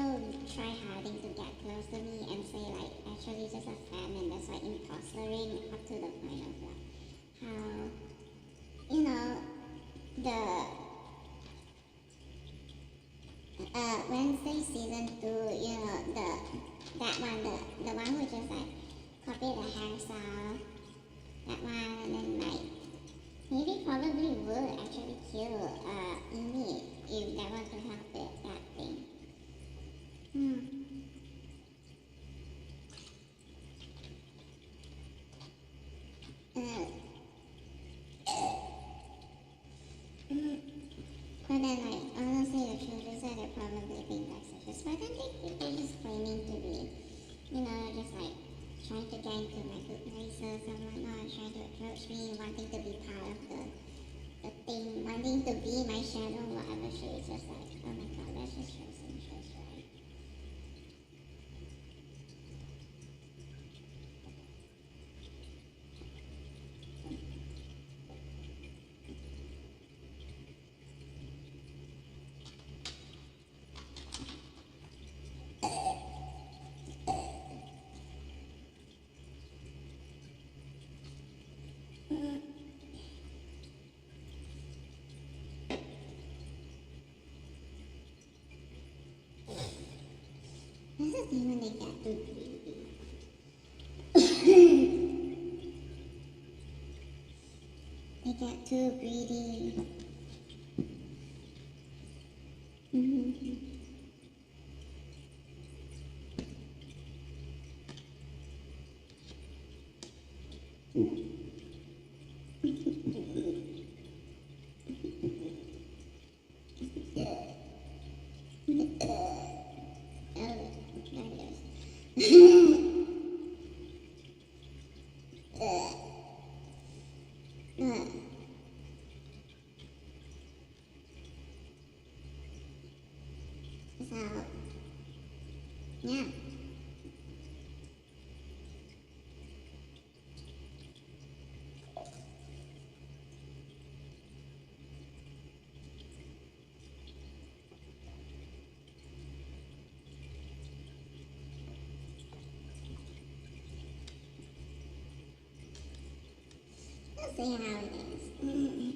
try harding to get close to me and say like actually just a fan and that's like impostering up to the point of like how, Wednesday season 2, that one, the one who just like copied the hairstyle, that one, and then like maybe probably would actually kill Amy if that one could help it, that thing. But then like honestly the truth is that they're probably being vexatious. But then they're just claiming to be, just like trying to get into my good graces and whatnot, trying to approach me, wanting to be part of the thing, wanting to be my shadow, whatever shit. It's just like, oh my god, let's just show some interest, right? This is when they get too greedy. They get too greedy. Yeah. We'll see how it is. Ooh.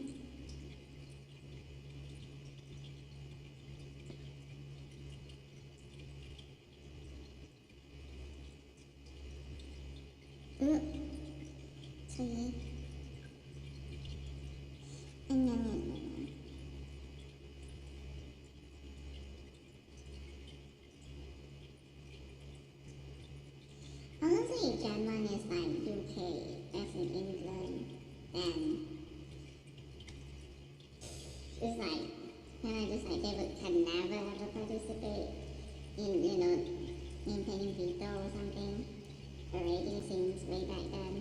So yeah. Honestly, German is like UK as in England, then it's like kind of just like they can never ever participate in, maintaining veto or something already since way back then.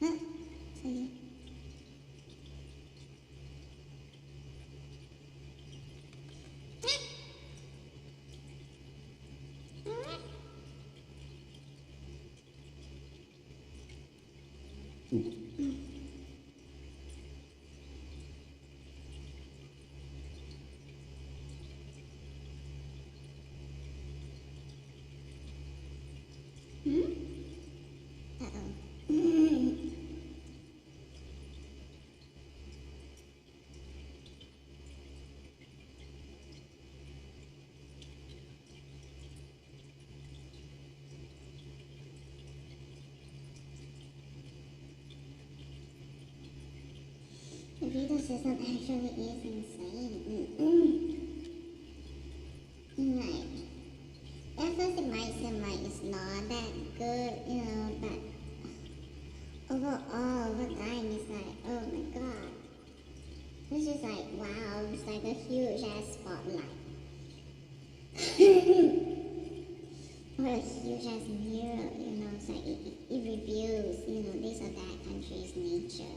Huh? So yeah. Uh-oh. The veto system actually is insane. Like, at first it might seem like it's not that good, but overall, over time, it's like, oh my god. It's just like, wow, it's like a huge ass spotlight. Or a huge ass mirror, it's like it reveals, this or that country's nature.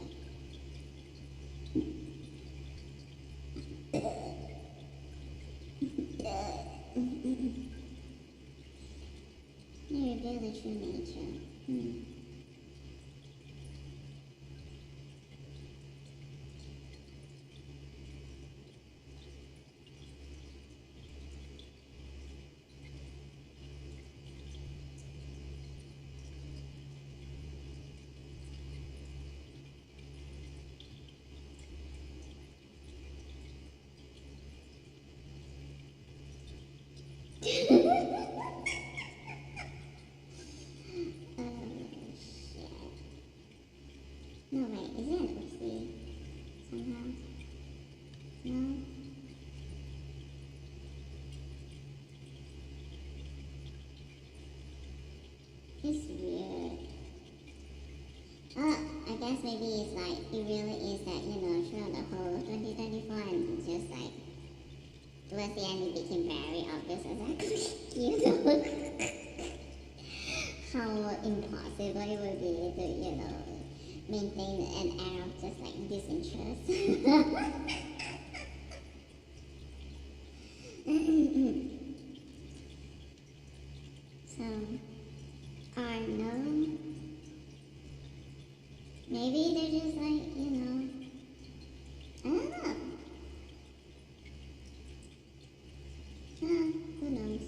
It reveals the true nature. Shit. No, wait, is it an oopsie? Somehow? No? It's weird. I guess maybe it's like, it really is that, throughout the whole of 2024 and just like, towards the end it became very obvious as how impossible it would be to, maintain an air of just like disinterest. So, or no, maybe they're just like, I don't know. Who knows?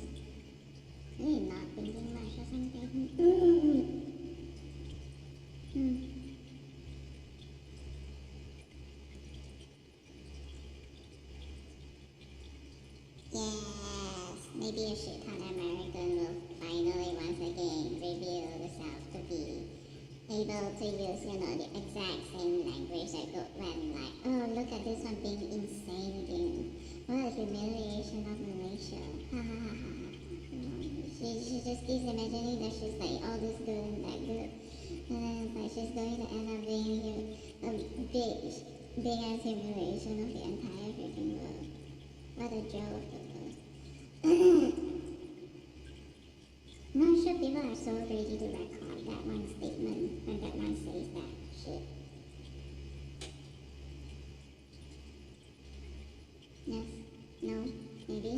Maybe not thinking much or something. Yes, maybe a shit ton American will finally once again reveal themselves to be able to use, the exact same language that go when like, oh, look at this one being insane again. What a humiliation of Malaysia. Ha ha ha ha. She just keeps imagining that she's like all this good and that good. And then it's like she's going to end up being a big ass humiliation of the entire freaking world. What a joke it was. I'm not sure people are so ready to record that one statement when that one says that shit. Yes. No. Maybe.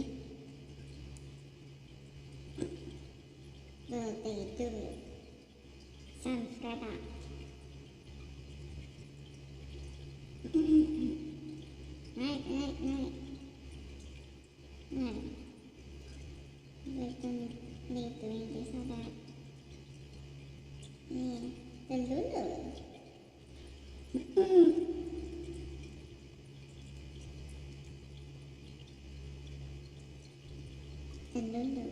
Will they do it? Sounds right up. Right. We're gonna be doing this or that. Yeah. The Lulu. The Lulu.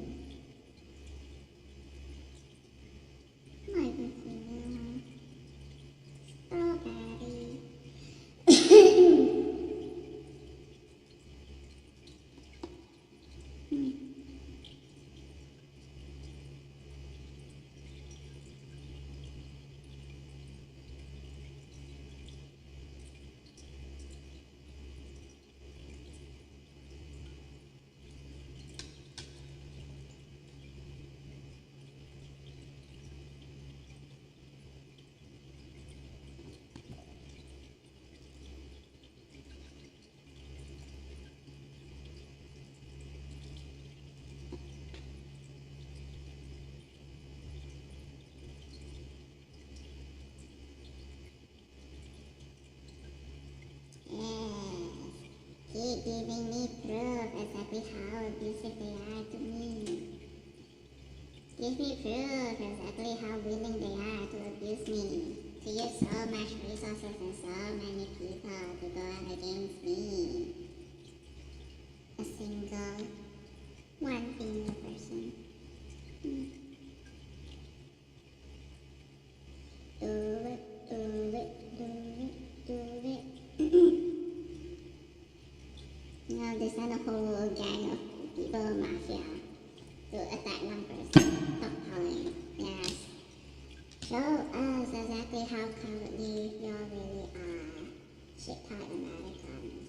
My goodness. Strawberry. Yes. Keep giving me proof exactly how abusive they are to me. Give me proof exactly how willing they are to abuse me. To use so much resources and so many people to go up against me. A single, one single person. Do it. No, they send a whole gang of people, mafia, to attack one person. Stop calling. Yes. Show us exactly how cowardly you really are. Shit-tight Americans.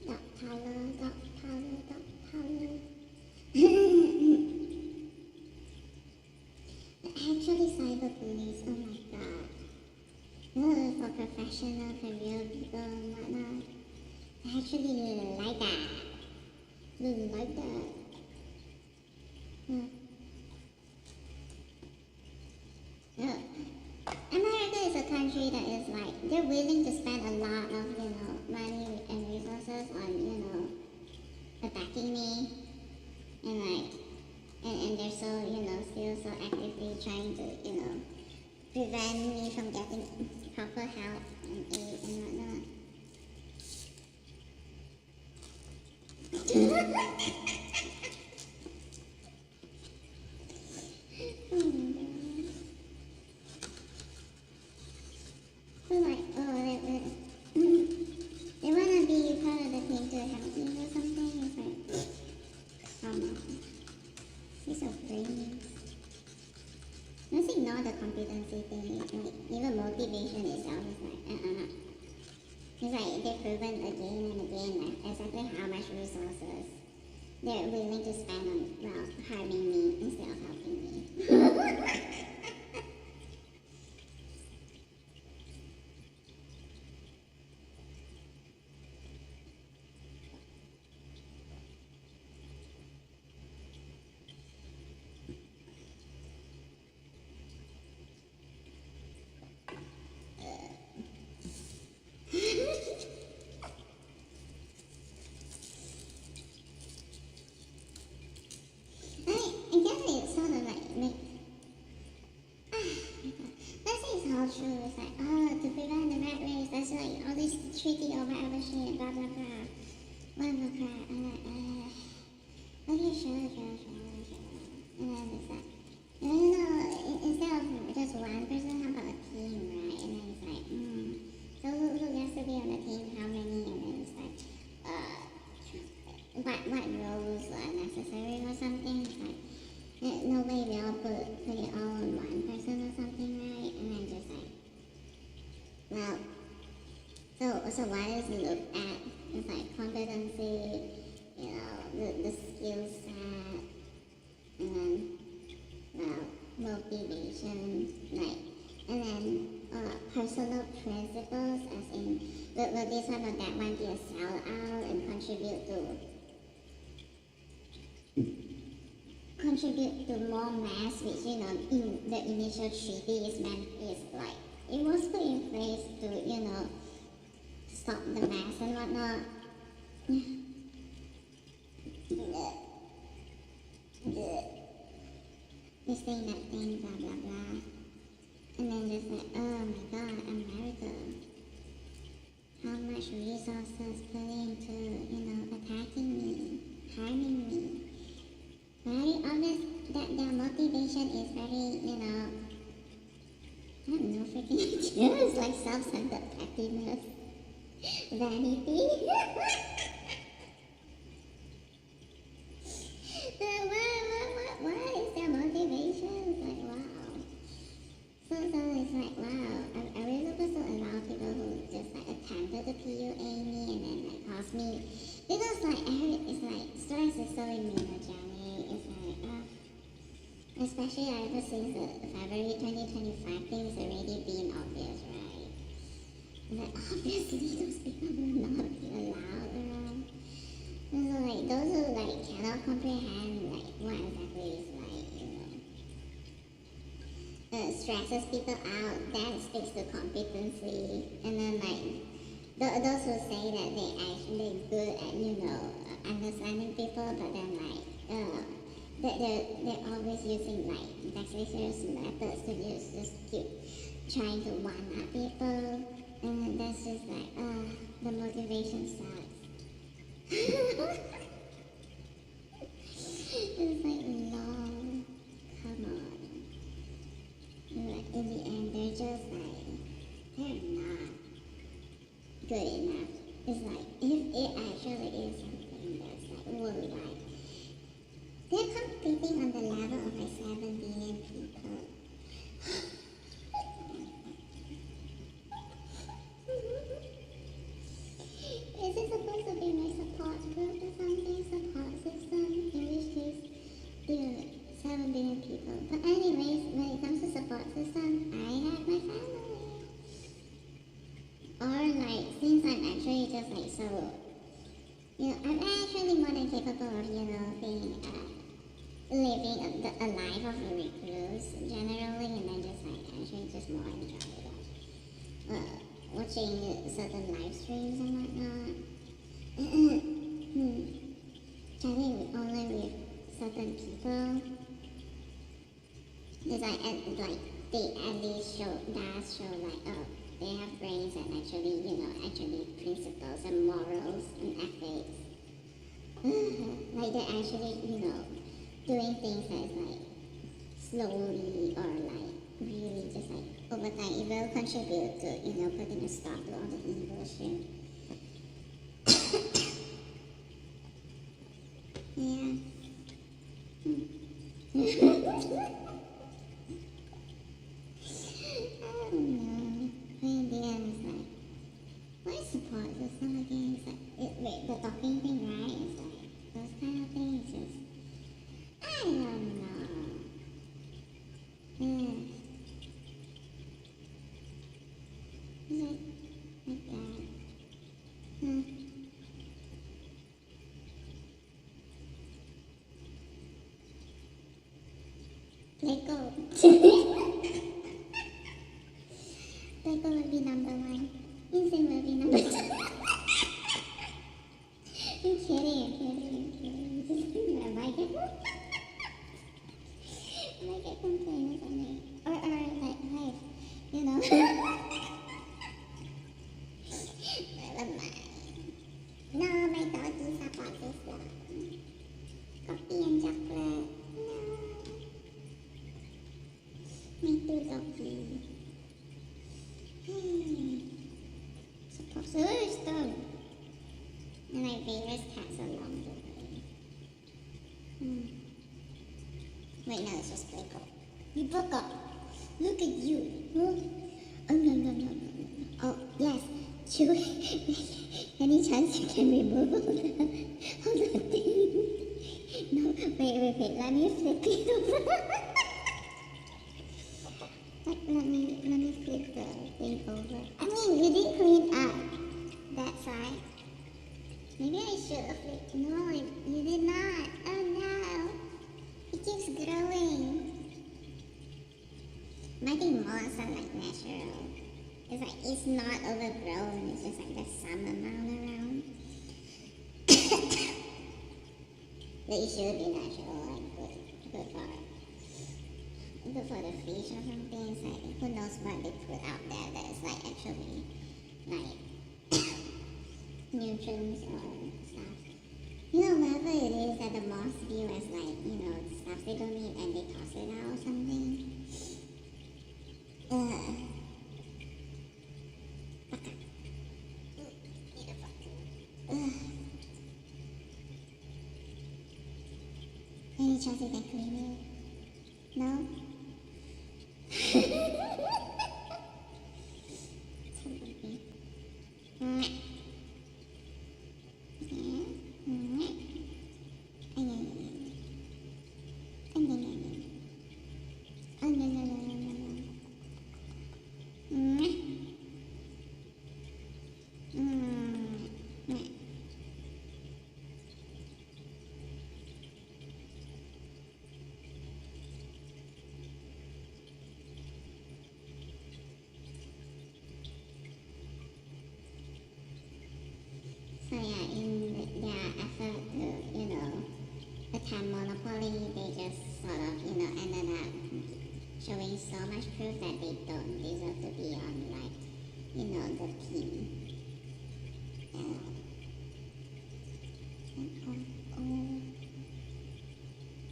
Doc Tyler. Actually, cyber police, oh my god. No, for professional career people and whatnot. I actually like that. Really like that. Yeah. America is a country that is like, they're willing to spend a lot of, money and resources on, attacking me. And like, and they're so, still so actively trying to, prevent me from getting proper help and aid and whatnot. Oh my god. So like, they wanna be part of the team to help me or something. It's like, come on. He's so brainy. Let's ignore the competency thing. Like, even motivation itself is like, It's like they've proven again and again like, exactly how much resources they're willing to spend on, well, harming me instead of helping me. I guess it's sort of like, let's say it's all true. It's like, to prevent the rat race, that's like all this treaty or whatever shit, blah blah blah. Whatever crap. I'm like, okay, sure. And then it's like, instead of just one person so what is looked at is like competency, the skill set, and then motivation, like, and then personal principles, as in will this one or that one be a sellout and contribute to more mass, which in the initial treaty is like it was put in place to stop the mass and whatnot. This thing, that thing, blah blah blah, and then just like, oh my god, America, how much resources put into attacking me, harming me. Very obvious that their motivation is very, I have no freaking idea. It's like self-centered happiness, vanity. What is their motivation? It's like, wow. So it's like, wow. Are we supposed to allow people who just like attempted to PUA me and then like cause me? Because like it's like stress is so immunogenic. It's like, especially ever since the February 2025 thing is already been obvious, right? Like obviously those people will not be allowed around. And so like those who like cannot comprehend like what exactly is like, stresses people out, that speaks to competency. And then like those who say that they actually good at understanding people, but then like they're always using like vexatious methods to just keep trying to one up people, and that's just like the motivation sucks. It's like, no, come on. Like, in the end, they're just like, they're not good enough. It's like, if it actually is something that's like worldwide, they're competing on the level of like 7 billion people. Is it supposed to be my support group or something? Support system? In which case, there are 7 billion people. But anyways, when it comes to support system, I have my family. Or like, since I'm actually just like so, I'm actually more than capable of, being, living a life of a recluse generally, and then just like actually just more enjoy that. Watching certain live streams and whatnot. Chatting only with certain people. It's like they at least show like, oh, they have brains and actually principles and morals and ethics. Like they're actually, doing things that's like slowly or like really just like over time it will contribute to, putting a stop to all the evil shit. Yeah. I don't know. In the end, it's like, what support system again? It's like, the talking thing, right? It's like, those kind of things, just, I don't know. Like that. Lego. Lego will be number 1. Insane will be number 2. I'm kidding. I might get complaints on it. Or like life, Never mind. No, my doggy support system. Coffee and chocolate. No. My 2 doggies. Support system. And my various cats along the way. Wait, no, it's just Lego. We broke up. Look at you. Huh? Oh, no. Oh, yes. Should we, any chance you can remove all the thing? No, wait, let me flip it over. Let me flip the thing over. I mean, you didn't clean up that side. Maybe I should have flipped. No, you did not. Oh no. It keeps growing. My thing moss are like natural. It's like, it's not overgrown. It's just like there's some amount around. But it should be natural, like good for the fish or something. It's like, who knows what they put out there that is like actually like nutrients or stuff. You know, whatever it is that the moss view as like, you know, stuff they don't need and they toss it out or something. Any chance you can clean it? No? So yeah, in their effort to, you know, attempt monopoly, they just sort of, you know, ended up showing so much proof that they don't deserve to be on, like, you know, the team.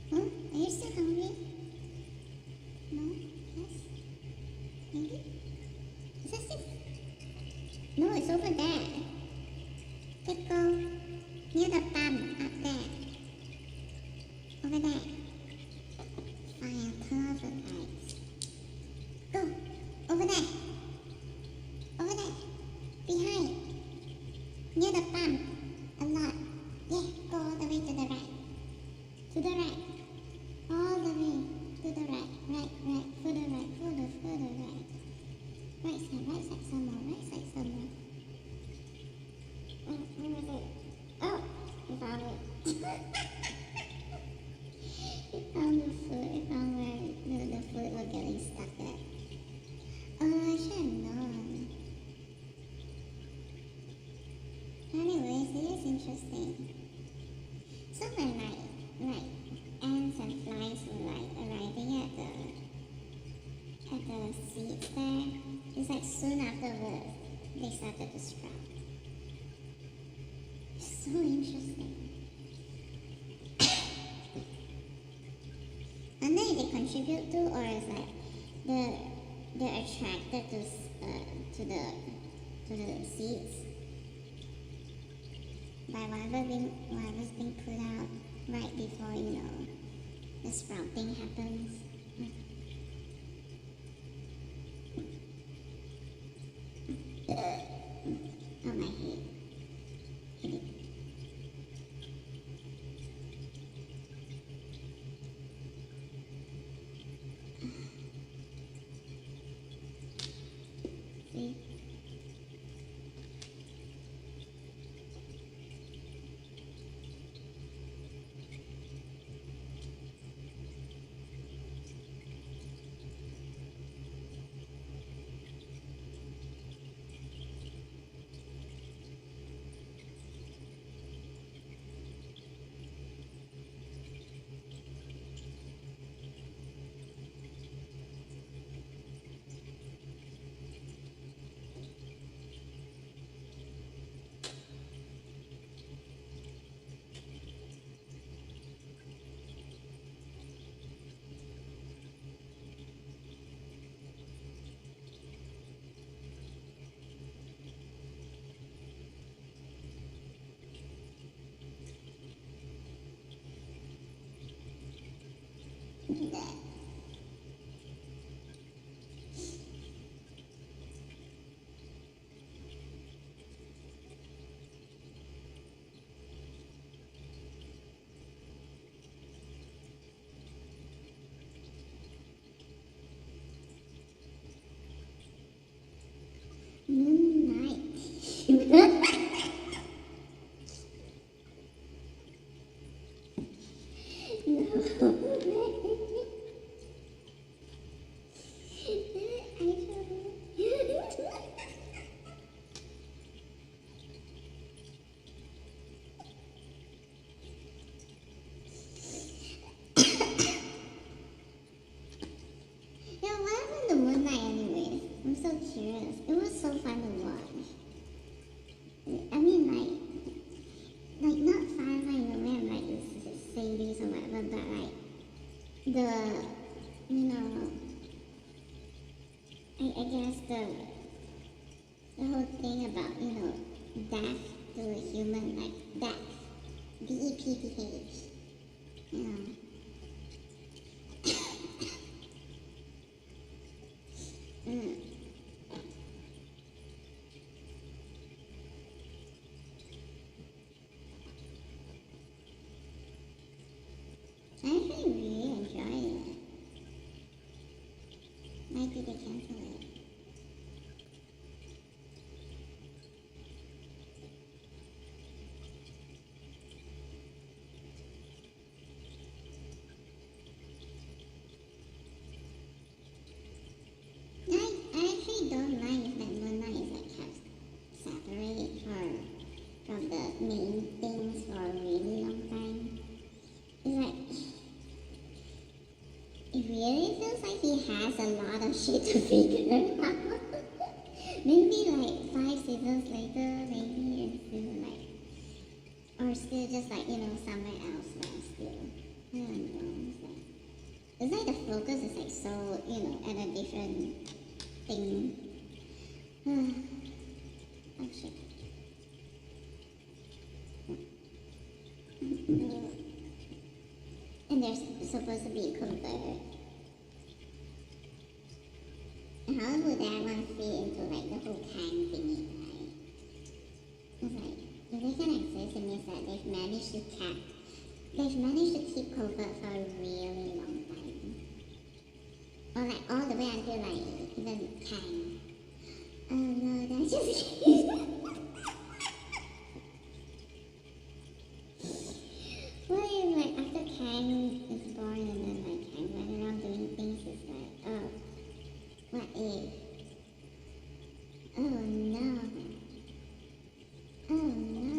Huh? Are you still hungry? No? Yes? Maybe? Is that still? No, it's over there. Let's go near the bum up there. Over there. Fine, perfect. Go. Over there. Over there. Behind. Near the bum. A lot. Yeah, go all the way to the right. To the right. All the way to the right. Right. Further right. Further right. Right side some more. Right side some more. Where was it? Oh, we found it. We found the food. We found where the food was getting stuck at. Oh, I should have known. Anyways, it is interesting. So when like ants and flies were like arriving at the seeds there, it's like soon afterwards they started to sprout. So interesting. I don't know if they contribute to, or is like they're attracted to the seeds by whatever's being put out right before, you know, the sprouting happens. Oh my head. See? serious. It was so fun to watch. I mean, like not Firefly Romance, like it's series or whatever, but like the, you know, I guess the whole thing about, you know, death to a human, like death, DEPTH, you know. Mm. I actually really enjoyed it. Why did they cancel it? I actually don't like that Moon Knight is like kept separate from the main things for a really long time. It's like it really feels like he has a lot of shit to figure out. Maybe like 5 seasons later, maybe it's still like, or still just like, you know, somewhere else where still, I don't know. It's like the focus is like so, you know, at a different thing. Oh shit. And there's supposed to be covert. How would that one fit into like the whole Kang thingy, right? It's like, if they can exist, it means that they've managed to keep covert for a really long time. Or like all the way until like even Kang. Oh no, that's just what if like after Kang is born and then like Kang went around doing things, it's like, oh, what if? Oh no. Oh no.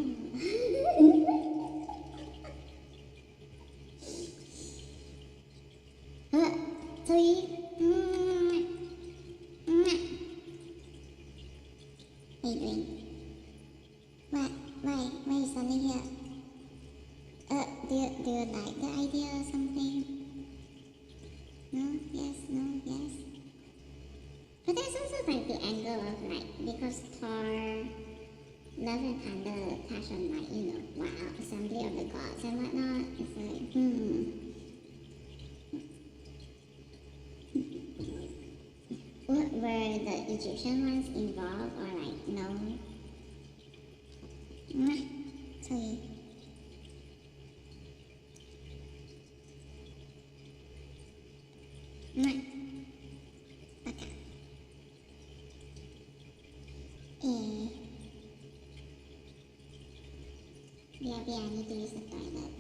So you. What are you doing? What? Why are you standing here? Do you like the idea or something? No? Yes? No? Yes? But there's also like the angle of like, because Thor, Love and Thunder touch on like, you know, wow, assembly of the gods and whatnot. It's like, What, were the Egyptian ones involved or like, no? Sorry. Baka. Eh, biar I need to use the toilet.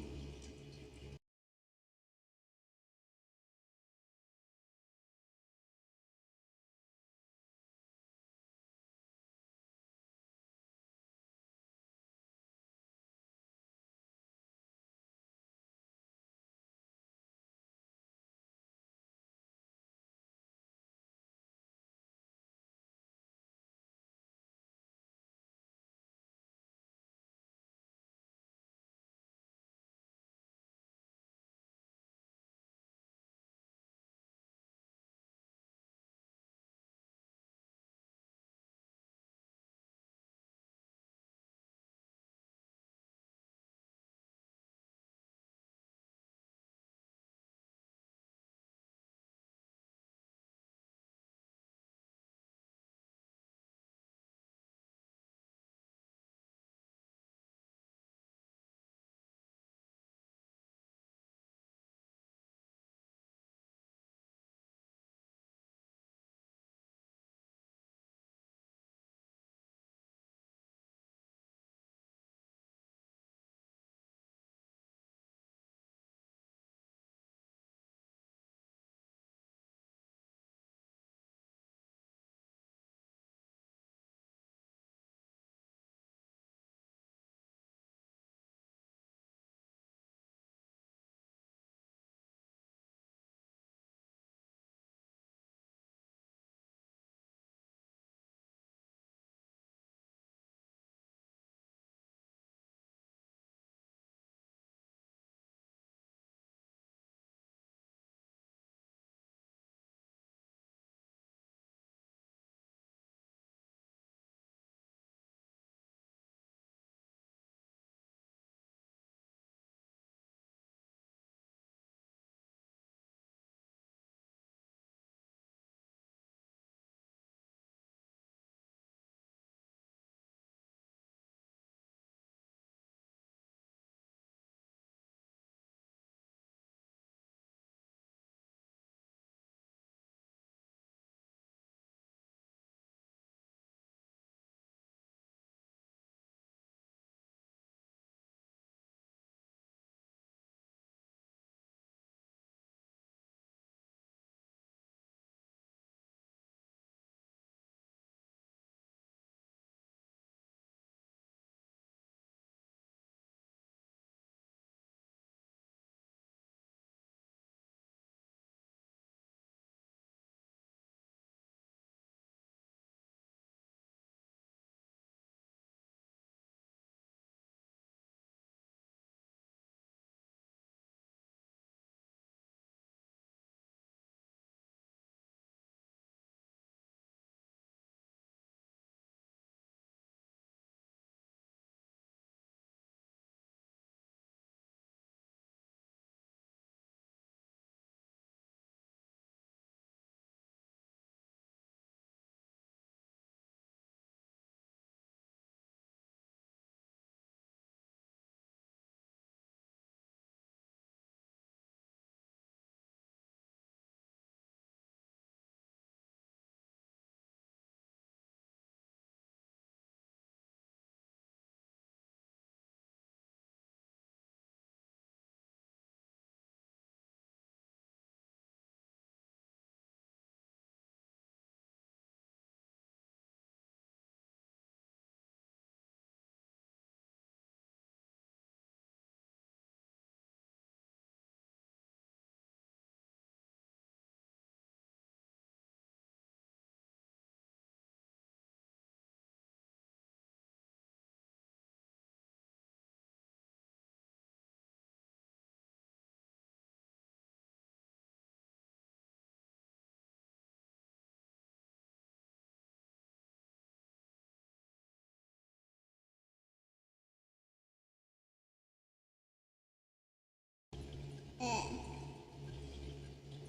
uh,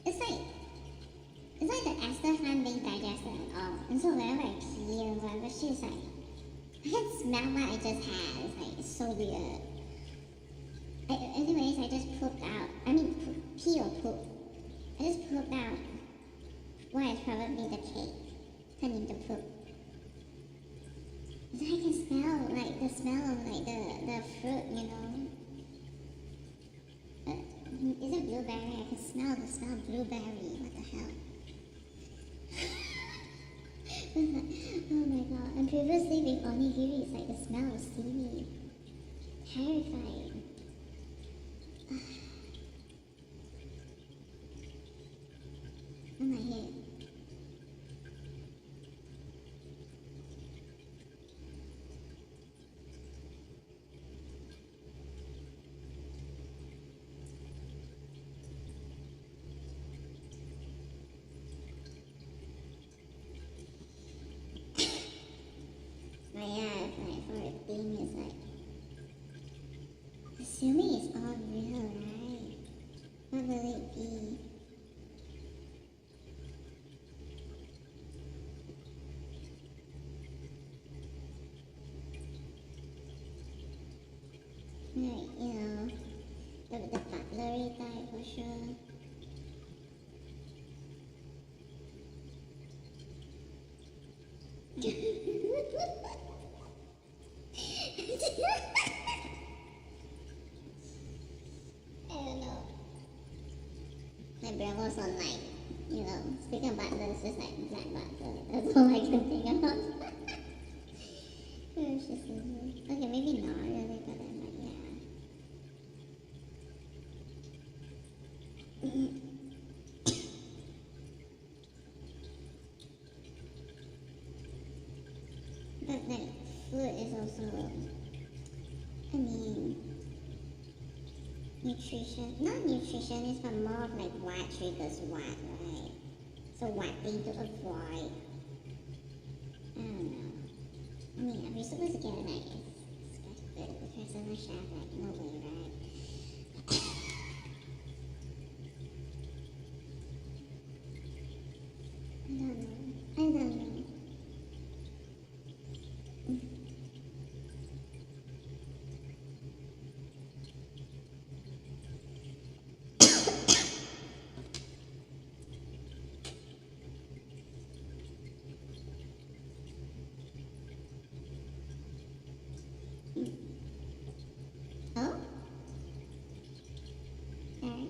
it's like it's like the Astafan being digested and all. And so whenever I pee or whatever, she's like, I can smell what I just had. It's like, it's so weird. Anyways, I just pooped out. I mean, pee or poop. I just pooped out what is probably the cake turned into poop. So I can smell like the smell of like the fruit, you know. Is it blueberry? I can smell the smell of blueberry. What the hell? Oh my god. And previously with onigiri, it's like the smell of seaweed. Terrifying. Oh my head. But yeah, like for a thing is like assuming it's all real, right? What will it be? Like, you know, the butlery type for sure. I don't know. My brain was on like, you know, speaking about this, just like black butter. That's all I can think about. It's just okay, maybe not really, but then like yeah. But like food is also, I mean, nutrition, not nutritionist, but more of like what triggers what, right? So what thing to avoid. I don't know. I mean, are we supposed to get like because I'm a chef? Like, no way, right? I don't know. I don't know. Oh? Alright.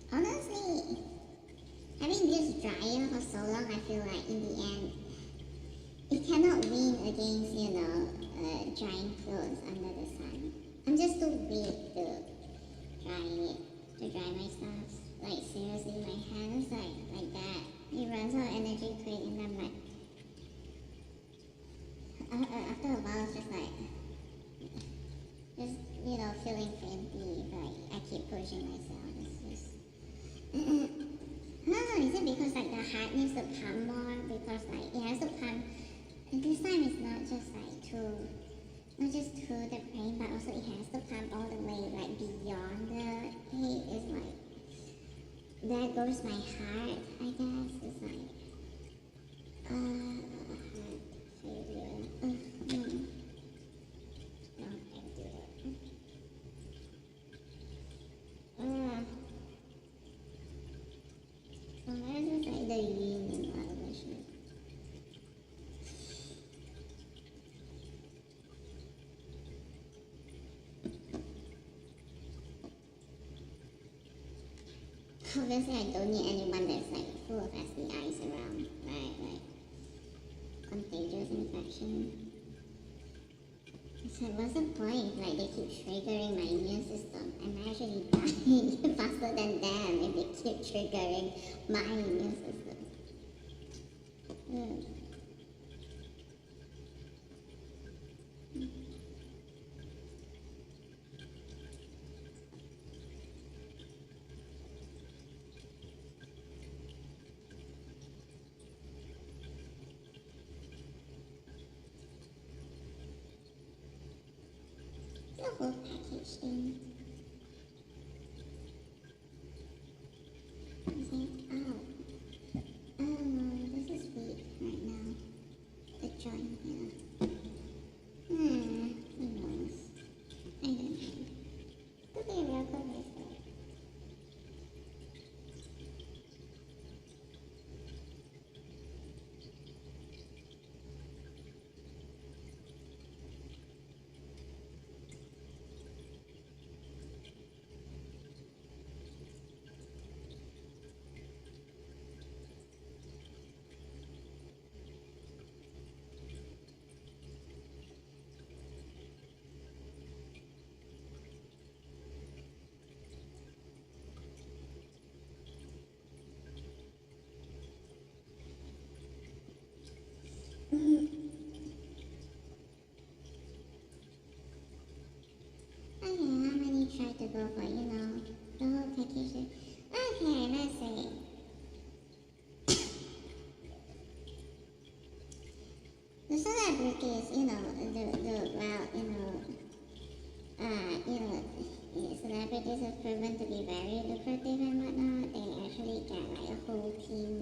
Honestly, having this dryer for so long, I feel like in the end, it cannot win against, you know, drying clothes under the sun. I'm just too weak to dry my stuff. Like seriously, my hands like that. It runs out of energy quick, and I'm like, after a while, it's just like, just you know, feeling fainty. Like I keep pushing myself. It's just. I don't know, is it because like the heart needs to pump more? Because like it has to pump, and this time it's not just to the brain, but also it has to pump all the way like beyond the head. It's like there goes my heart, I guess. It's like heart failure. No, I do that. So where is like the yin and all this shit? Obviously, I don't need anyone that's like full of STIs around, right? Like contagious infection. It's like, what's the point? Like they keep triggering my immune system I'm actually dying faster than them if they keep triggering my immune system. Mm. The whole package thing. I think, this is weak right now. The joint here. Who knows? I don't know. Could be a real good reason. Okay, how many try to go for, the whole package? Okay, let's see. The celebrities, celebrities have proven to be very lucrative and whatnot. They actually get like a whole team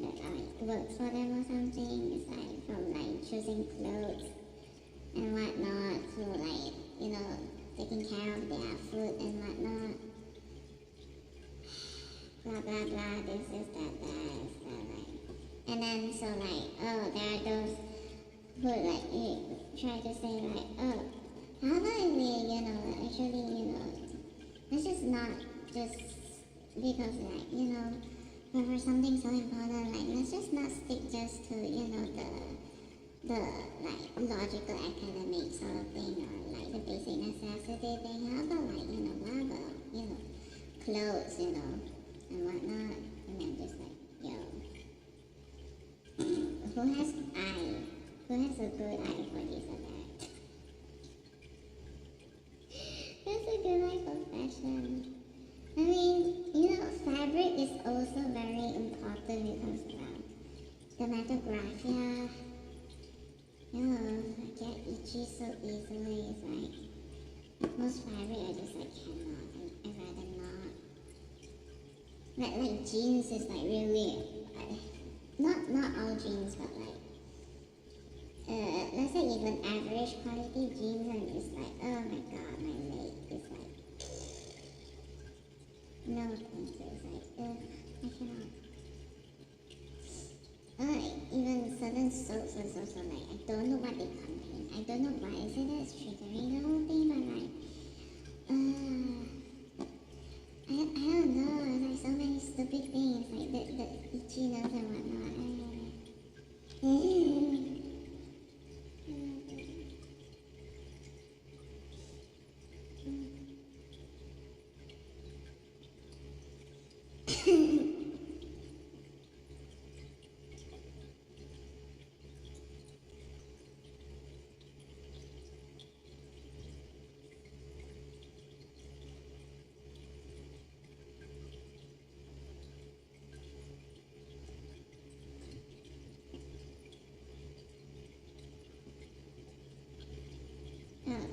that like works for them or something. It's like from like choosing clothes and whatnot to like, taking care of their food and whatnot. Blah blah blah, this is that, so like, and then so like, there are those who like try to say like, how about we, actually, let's just not just because like, for something so important, like let's just not stick just to, the like logical academic sort of thing or like the basic necessity thing. How about like, blah blah, clothes, and whatnot, and I'm just like, yo, who has eye? Who has a good eye for this or that? Who's a good eye for fashion? I mean, fabric is also very important because the metagraphia, I get itchy so easily. It's like most fabric I just like cannot. I'd rather not. Like jeans is like really, not all jeans, but like let's say even average quality jeans, and it's like, oh my god, my leg is like, no thank you. It's like, I cannot. Even certain soaps is also like, I don't know what they contain. I don't know why is it that's triggering the whole thing, but like, I don't know. It's like so many stupid things, like the itchiness and whatnot.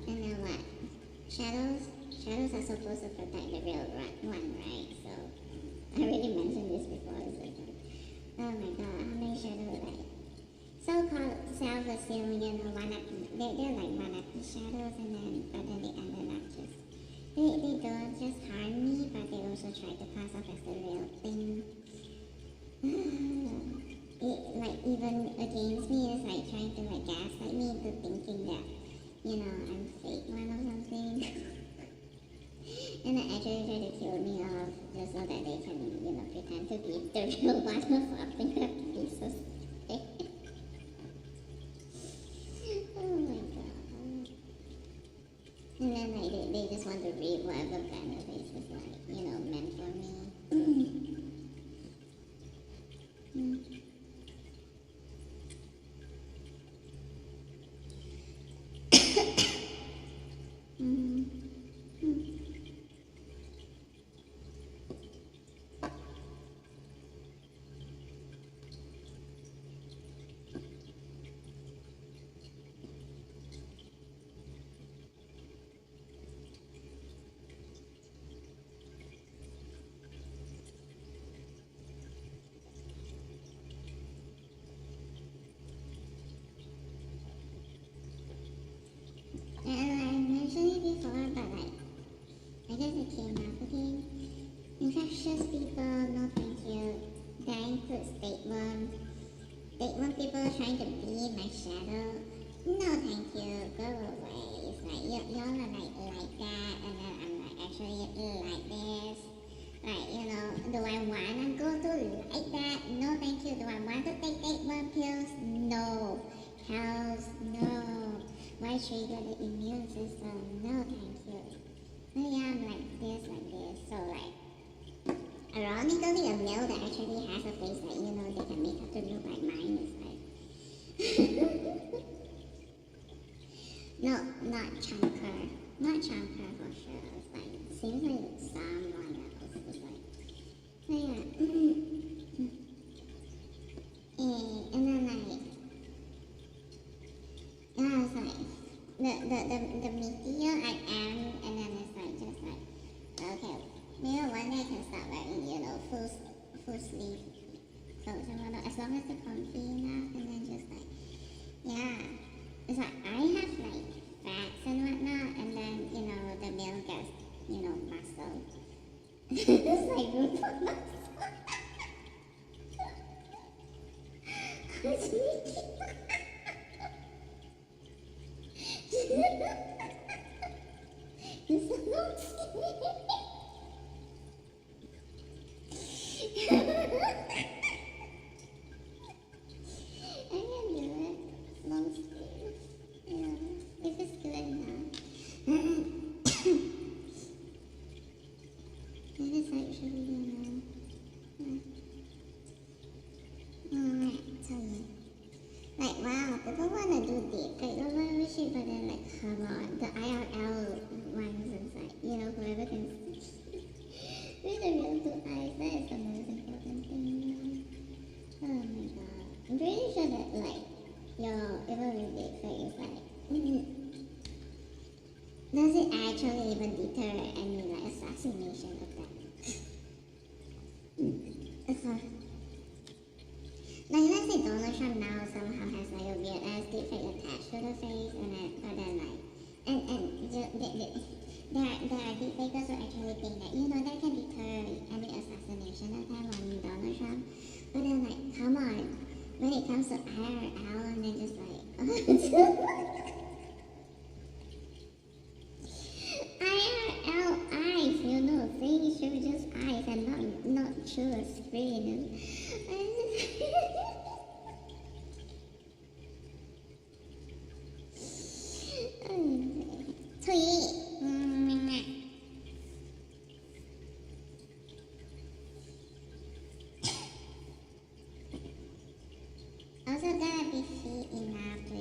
And then what? Shadows? Shadows are supposed to protect the real one, right? So, I already mentioned this before. It's like, oh my god, how many shadows, like, so-called self-esteem, they're like one-up shadows, but then they ended up just, they don't just harm me, but they also try to pass off as the real thing. Like, even against me, it's like trying to like gaslight me into thinking that, I'm fake one or something. And they actually try to kill me off just so that they can, pretend to be the real one or something. That would be so stupid. Oh my god. And then like they just want to read whatever tapeworm. Tapeworm people trying to be in my shadow. No, thank you. Go away. It's like y'all are like that, and then I'm like actually like this. Like, do I wanna go to like that? No, thank you. Do I want to take tapeworm pills? No. Hells, no. Why trigger the immune system? No, thank you. So yeah, I'm like this. So like, ironically, a male that actually has a face that, they can make up to look like mine is like, no, not chunker. Not chunker for sure. It's like, seems like someone else. It's like, so yeah. And then like, yeah, it's like, the meteor I am, and then it's like, just like, okay, maybe one day I can start wearing, full sleeve clothes and whatnot, as long as they're comfy enough, and then just like, yeah, it's like, I have like fats and whatnot, and then, the male gets, muscle. It's like room for muscle. You're so I can do it. Long sleeve. Yeah. If it's good enough. If it's actually, tell you. Like, wow, people wanna do deep fake overreaching, but then, like, come on. The IRL ones is like, whoever can see. With the real two eyes, that is the most important thing, Oh my god. I'm pretty sure that, like, if a real deep fake is like, does it actually even deter any, like, assassination of that? Like, let's say Donald Trump now somehow has like a weird ass deepfake attached to the face, and then like, there are deepfakers who actually think that that can deter any assassination attempt on Donald Trump. But then like, come on, when it comes to IRL, and then just like, IRL eyes, things through just eyes and not through a screen. Tweet. Also gotta be fit enough to,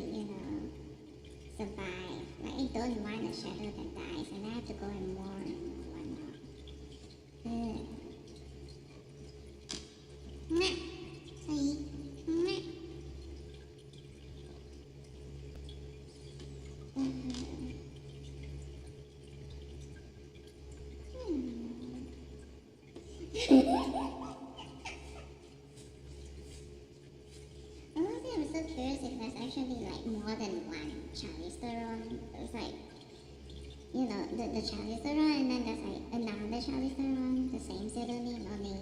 survive. Like, I don't want a shadow that dies, and I have to go in more and whatnot. Tweet. Honestly, I'm so curious if there's actually like more than one Charlize Theron. It's like, the Charlize Theron, and then there's like another Charlize Theron, the same pseudonym, only.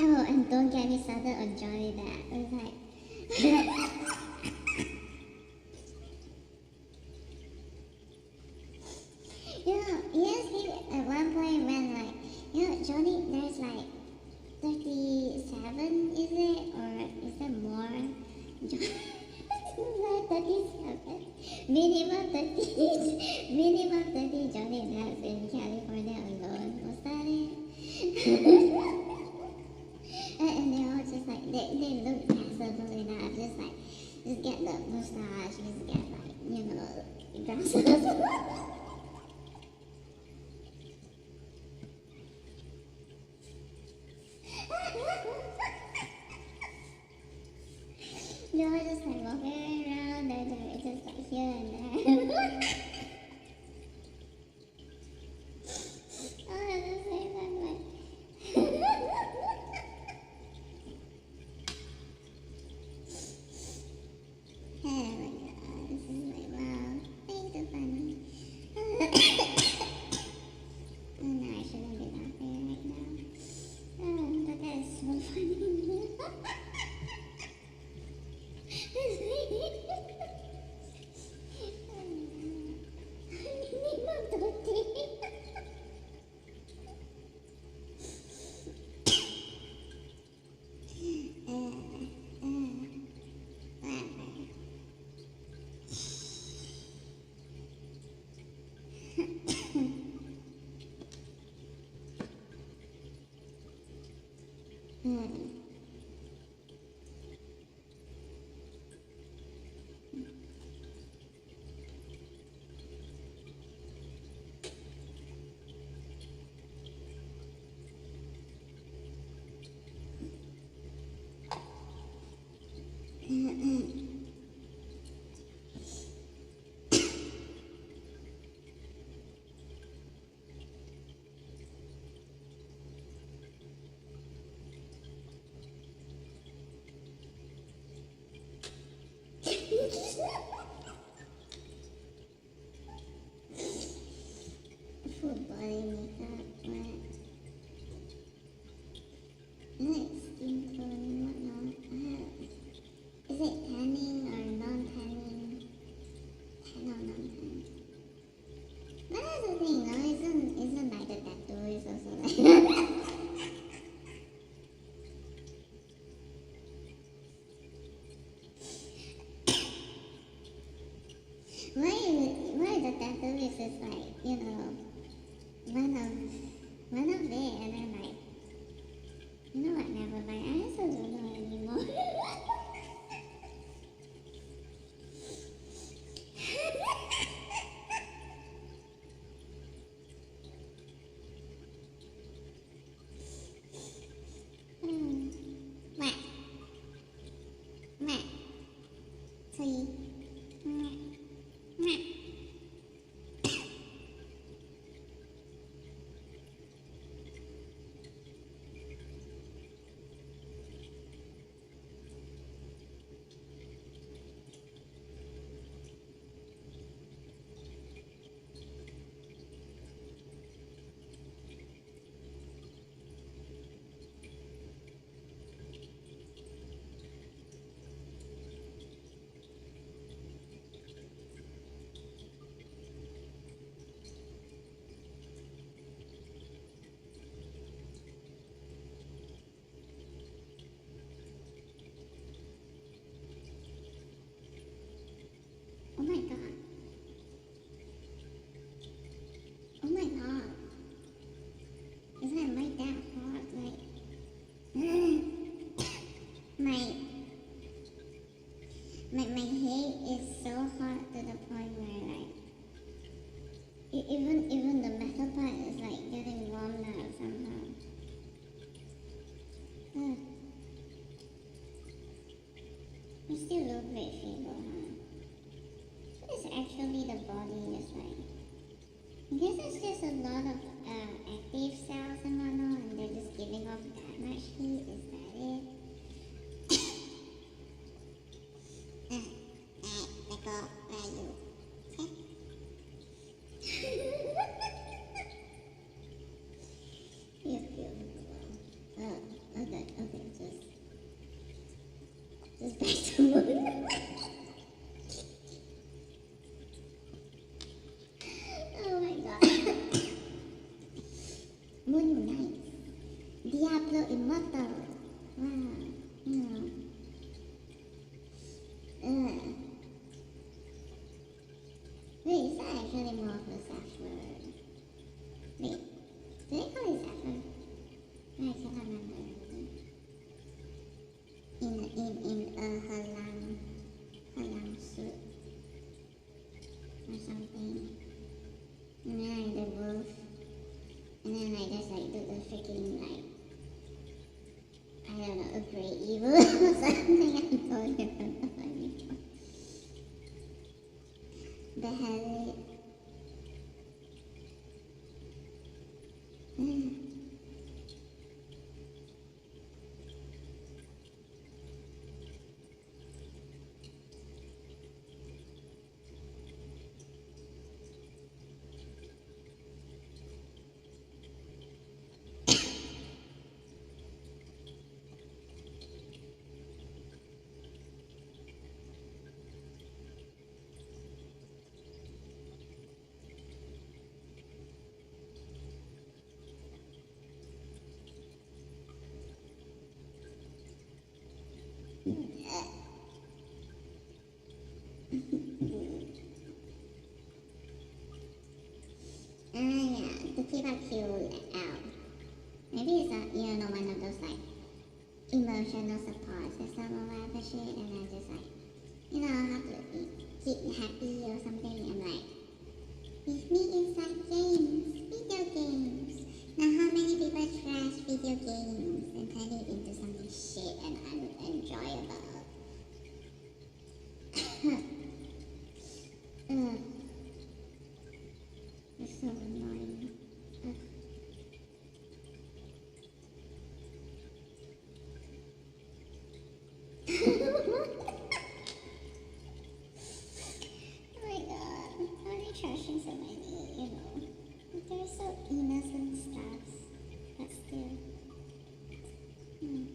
Oh, and don't get me started on Johnny Depp. It's like, yes, he at one point when like, Johnny, there's like 37, is it, or is there more? Like 37, minimum 30 Johnny Depps in California alone. Was that it? And they're all just like, they look passable enough, just get the mustache, just get like, glasses. You're just like walking around, and just like here and there. Oh, that's so fun. Full body makeup, what? Like skin tone and whatnot. Is it tanning or non-tanning? Tan or non-tan? But that's the thing, no? Isn't like the tattoo is also like why the tattoo is just like, you know, one of it, and then like, you know what, never mind, I also don't know anymore. What? What? Sorry. What? Oh my god. Oh my god. Is that like that hot? Like, my head is so hot to the point where like, even the metal part is like getting warm now somehow. You still look great, feeble, huh? So it's actually the body is like, I guess it's just a lot of active cells and whatnot, and they're just giving off that much heat. Is that it? Let go. Where are you? You're beautiful. Okay, just back to moon. Oh my god. Moon Knight. Diablo Immortal. Wow. You know. Wait, is that actually more of a Zephyr? Wait, do they call it Zephyr? I can't remember. In a halang suit or something. And then like the wolf. And then like just like do the freaking like, I don't know, a great evil or something. I don't remember anymore. The Harry. Yeah, the people kill out. Maybe it's a, one of those like emotional supports or some of that shit, and I just like, have to get happy or something. I'm like, with me inside games, video games. Now, how many people trash video games and turn it into something shit and unenjoyable? Ugh, it's so annoying. Ugh. Oh my god, how are they trashing so many, They're so innocent stuff, but still. Hmm.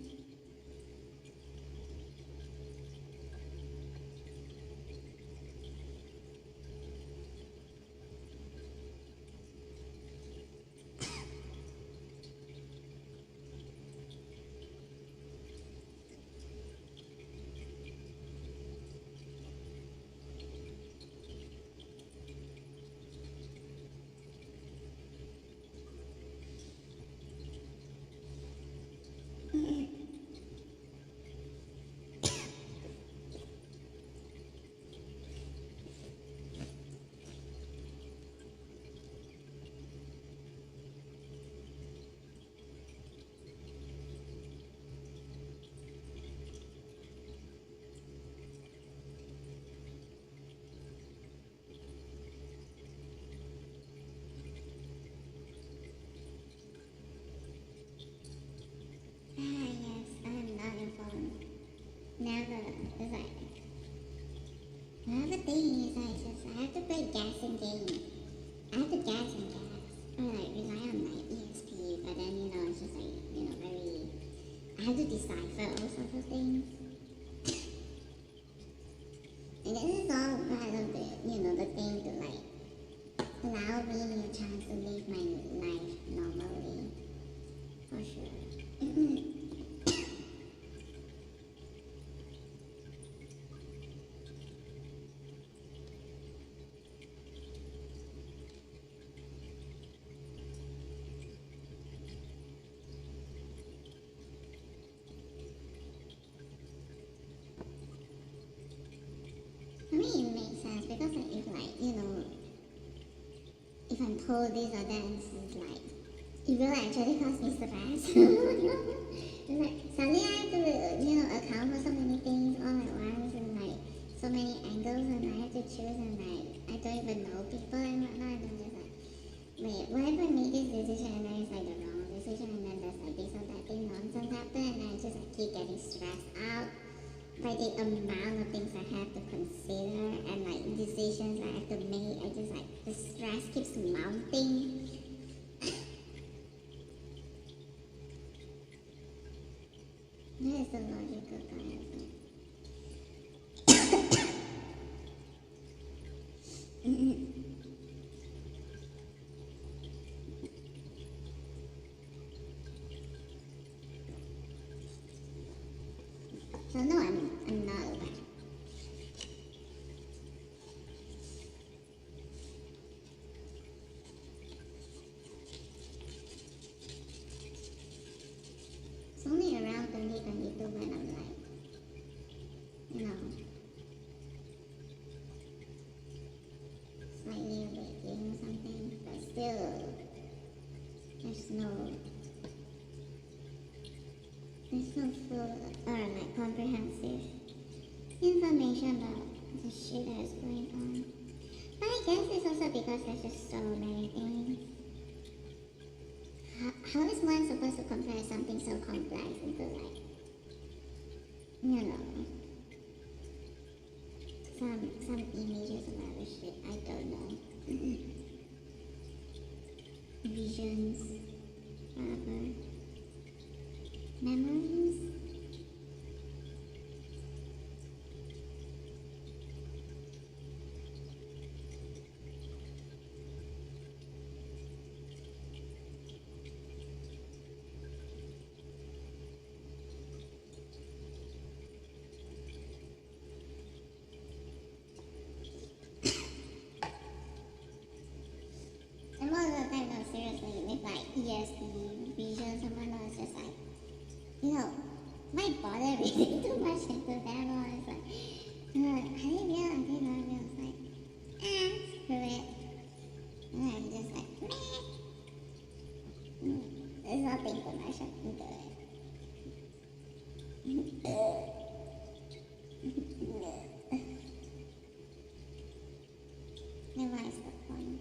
Yes, I am not your phone. Never. It's like, another thing is I have to put gas in game. I have to gas and gas. Or like rely on my ESP, but then, it's just like, very, I have to decipher all sorts of things. And this is all part of the thing to like, allow me a chance to live my life normally. For sure. I mean, it makes sense because if I'm told this or that, it's like, it will actually cause me stress. It's like, suddenly I have to, account for so many things all at once and like, so many angles and I have to choose and like, I don't even know people and whatnot and I'm just like, wait, what if I make this decision and then it's like the wrong decision and then there's like this or that thing nonsense happen and I just like keep getting stressed out by the amount of things I have to consider and like decisions I have to make. I just like the stress keeps mounting. That is the logical guy, I think. So no, I'm not aware. It's only around 2022 when I'm like, slightly awakening or something, but still, there's no full or like comprehensive information about the shit that is going on. But I guess it's also because there's just so many things. How is one supposed to compare something so complex into like, some images of other shit? I don't know. Visions, whatever. Memories. the visions and whatnot. It's just like, might bother reading too much into them. Or it's like, are they real? Are they not real? It's like, screw it. And I'm just like, meh. There's nothing too much into it. Then what is the point?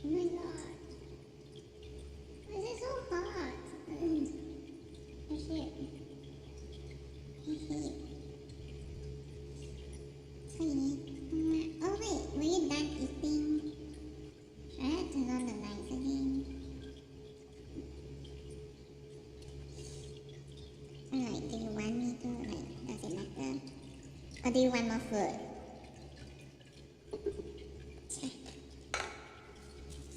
Oh my god. Why is it so hot? I hate. Sweetie. Oh wait, were you done eating? Should I turn on the lights again? Alright, do you want me to, does it matter? Or do you want more food?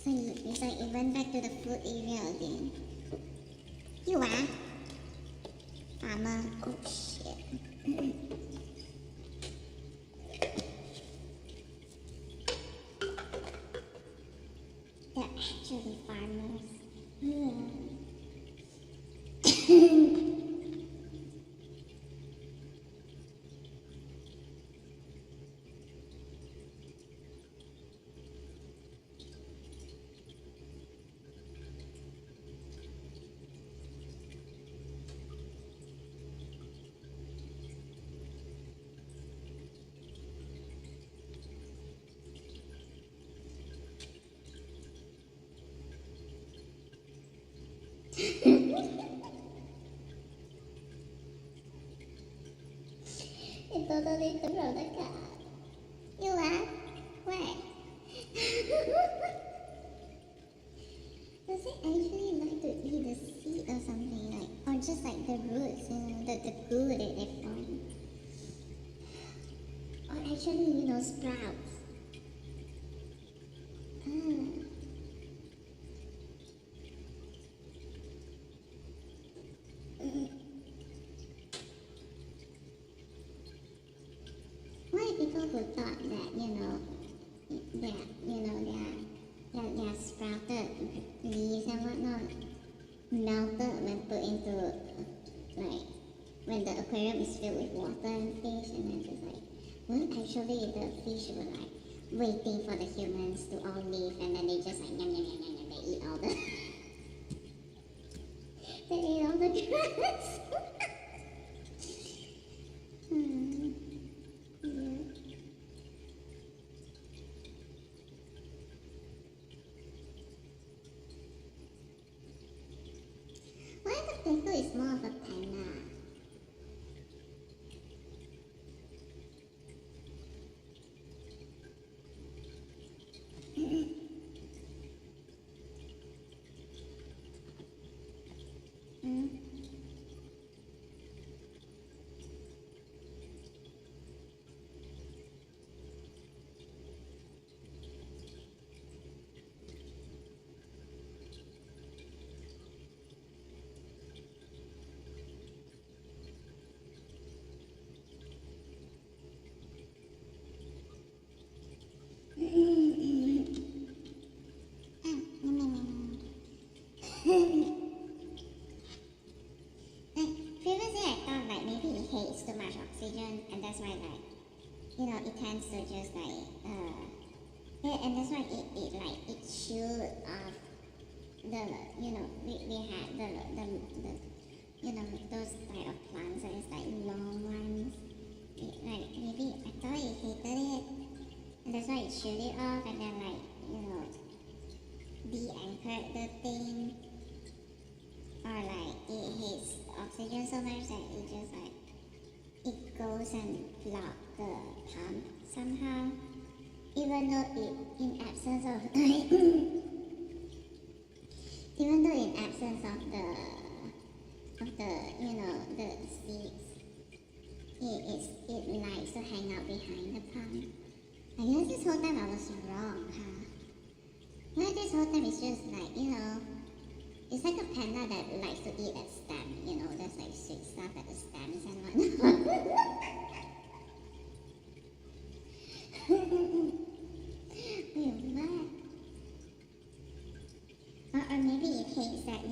So you went back to the food area again. You are? Farmer. Oh shit. They're actually farmers. It totally took from the car. You are? Where? Does it actually like to eat the seed or something or just like the roots, the goo that they form? Or actually, sprouts? Why people who thought that, their sprouted leaves and whatnot melted when put into, when the aquarium is filled with water and fish, and then just actually the fish were waiting for the humans to all leave, and then they just yum yum yum yum yum, they eat all the they eat all the grass. Why the Peko is more of a panda? and that's why like it tends to just like yeah, and that's why it shoot off the we had the those type of plants that is like long ones. Like maybe I thought it hated it, and that's why it shoot it off, and then like de-anchored the thing, or like it hates oxygen so much that it just like it goes and block the pump somehow, even though it in absence of even though in absence of the seeds, it likes to hang out behind the pump. I guess this whole time I was wrong, huh? Well, this whole time it's just like it's like a panda that likes to eat at stem. There's like sweet stuff at the stems and whatnot. Wait, what? Or maybe it hates that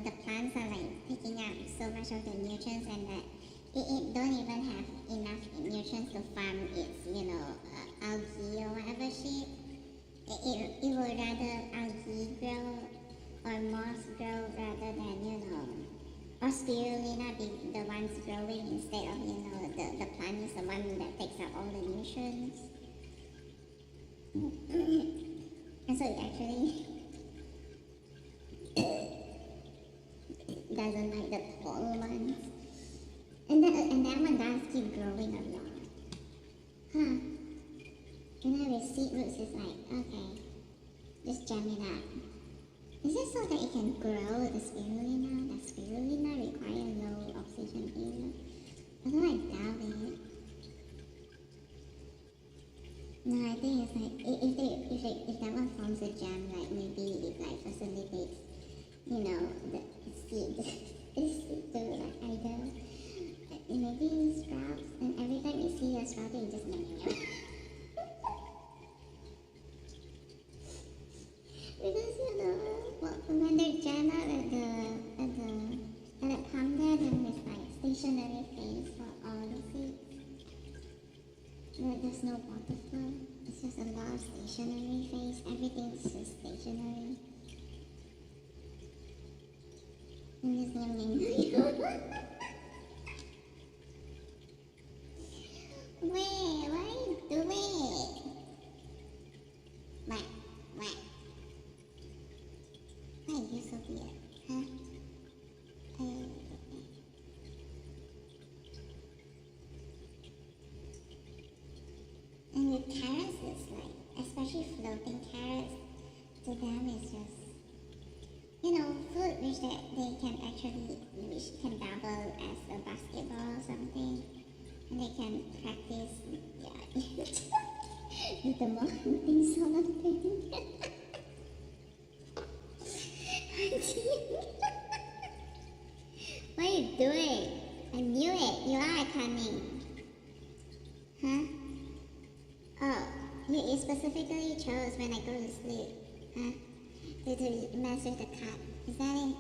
the plants are like picking up so much of the nutrients, and that it don't even have enough nutrients to farm its algae or whatever shit. It would rather algae grow or moss grow rather than or spirulina be the ones growing instead of the plant is the one that takes up all the nutrients. And so it actually doesn't like the tall ones. And that one does keep growing a lot. Huh. And then with seed roots it's like, okay, just jam it up. Is it so that it can grow the spirulina? Does spirulina require low oxygen area? Although I doubt it. No, I think it's like if that one forms a jam, like maybe it like facilitates, the seed to like either maybe sprouts, and every time you see a sprout you just because when they jam out at the pump there, then it's like stationary phase for all the seeds. There's no water flow. It's just a lot of stationary phase. Everything's just stationary. And there's no Wait, what are you doing? What? Why are you so weird? Huh? And with carrots, it's like, especially floating carrots, to them it's just, food which they can actually, which can double as a basketball or something. And they can practice, with the more hunting sort of thing. What are you doing? I knew it. You are cunning. Huh? Oh, you specifically chose when I go to sleep, huh? To mess with the cat. Is that it?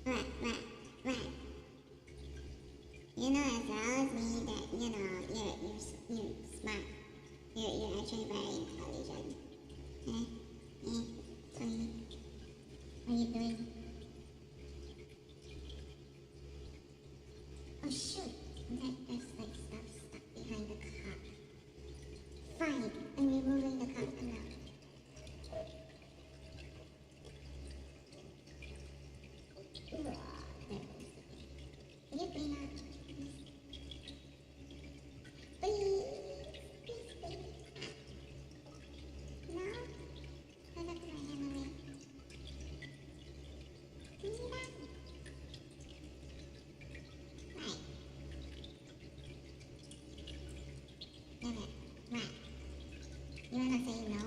What? As well as me that, you're smart. You're actually very intelligent. Huh? So what are you doing? Oh shoot! There's like stuff stuck behind the cup. Fine, I'm removing the cup now. Can you clean up? Please. No? I left my hand away. Clean it up. Right. Right. You wanna say no?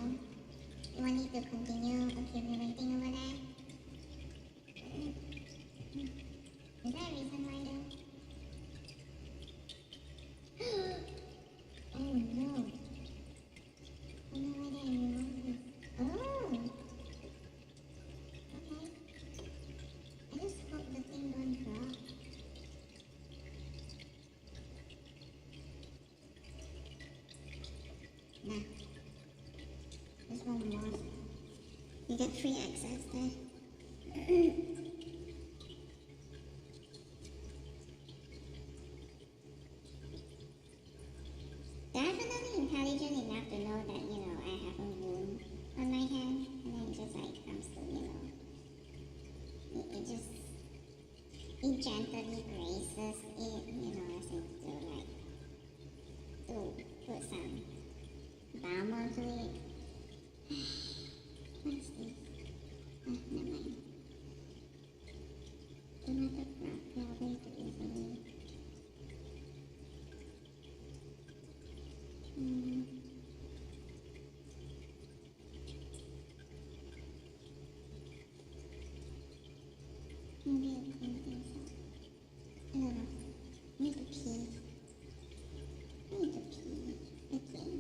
You want me to continue accumulating over there? Is there a reason why though? Oh no. I know why they removed this. Oh! Okay. I just hope the thing don't drop. You get free access there. Definitely intelligent enough to know that, I have a wound on my hand, and then it just like comes to, it gently graces it, as if to like, to put some balm onto it. What is this? Never mind. Do not abrupt way too easily. Maybe I don't think so. I don't know. I need to pee. Again.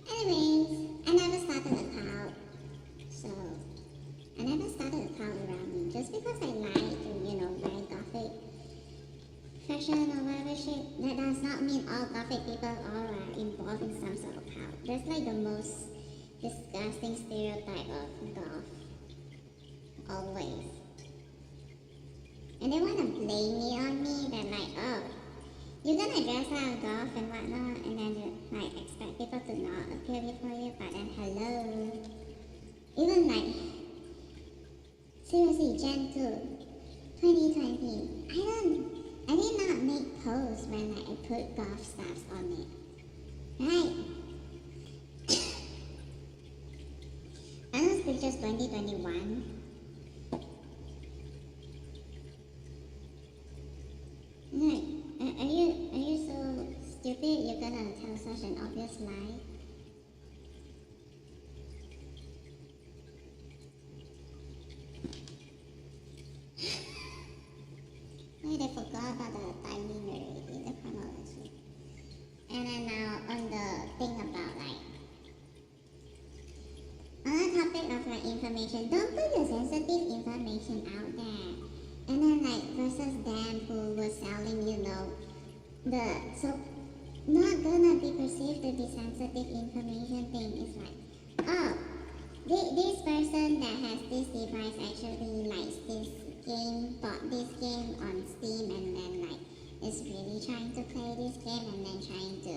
Anyways, I never started a cult. So, I never started a cult around me. Just because I like to, buy gothic fashion or whatever shit, that does not mean all gothic people are involved in some sort of cult. That's like the most disgusting stereotype of goth. Always. And they want to blame me on me that like, oh, you're gonna dress out goth and whatnot, and then you like expect people to not appear before you, but then hello. Even like, seriously, Gen 2, 2020, I did not make posts when like, I put goth stuff on it. Right? Are those pictures 2021? Like, are you so stupid you're gonna tell such an obvious lie? Wait, I forgot about the timing already, the chronology. And then now on the thing about like, on the topic of like information, don't put your sensitive information out there. And then like versus them who was selling, so not gonna be perceived to be sensitive information thing is like, oh, this person that has this device actually likes this game, bought this game on Steam, and then like is really trying to play this game, and then trying to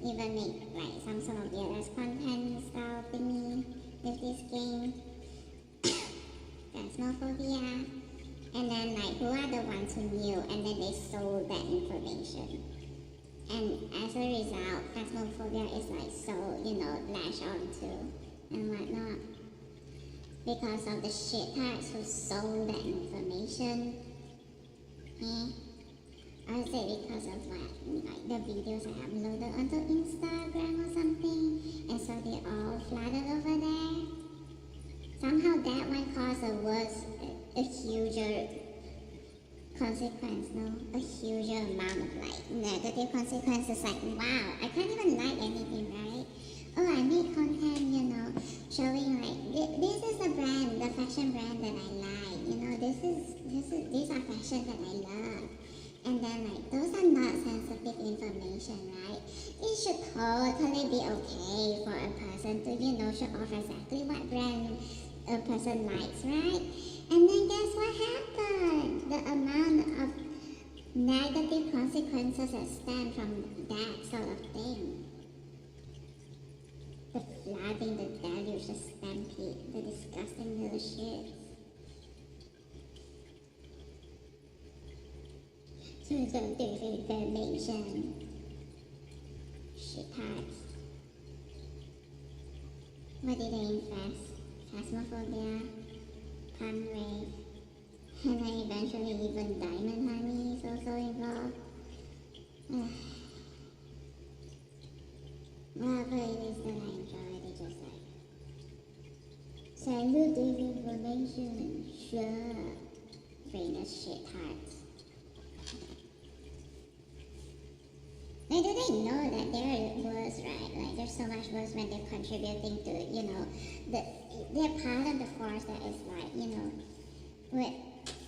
even make like some sort of DLS content style thingy with this game. Phasmophobia. And then like who are the ones who knew, and then they sold that information. And as a result, Phasmophobia is like so, latched onto and whatnot. Because of the shitards who sold that information. I would say because of like the videos I uploaded onto Instagram or something, and so they're all flooded over there. Somehow that one caused a huger consequence, no? A huger amount of like negative consequences. Like, wow, I can't even like anything, right? Oh, I make content, showing like this is a brand, the fashion brand that I like. These are fashion that I love. And then like those are not sensitive information, right? It should totally be okay for a person to, show off exactly what brand a person likes, right? And then guess what happened? The amount of negative consequences that stem from that sort of thing. The flooding, the deluge, the stampede, the disgusting little shit. Some disinformation. Shit hearts. What did they infest? Phasmophobia, pun rave, and then eventually even Diamond Honey is also involved. Whatever it is that I enjoy, they just like salute disinformation, sure, famous shit hearts. Like, do they know that they're worse, right? Like, there's so much worse when they're contributing to, they're part of the force that is like,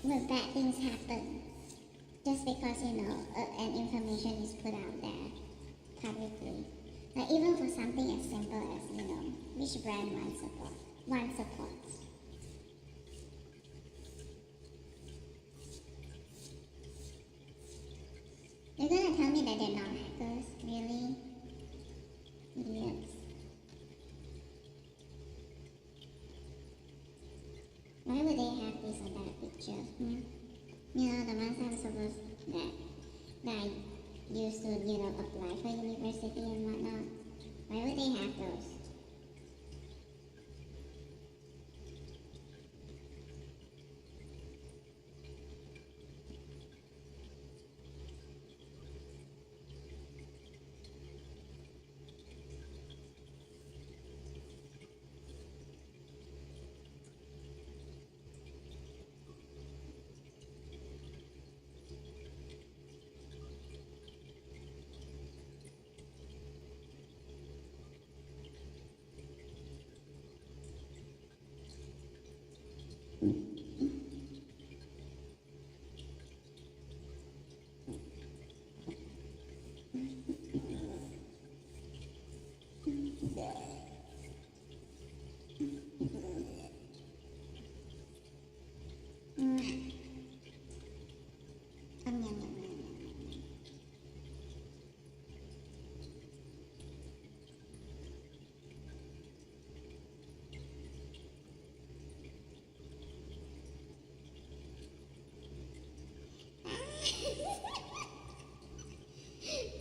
when bad things happen, just because, an information is put out there publicly. Like, even for something as simple as, which brand one supports. You're gonna tell me that they're not hackers? Really? Idiots. Why would they have this or that picture? The ones I'm supposed that I used to, apply for university and whatnot. Why would they have those?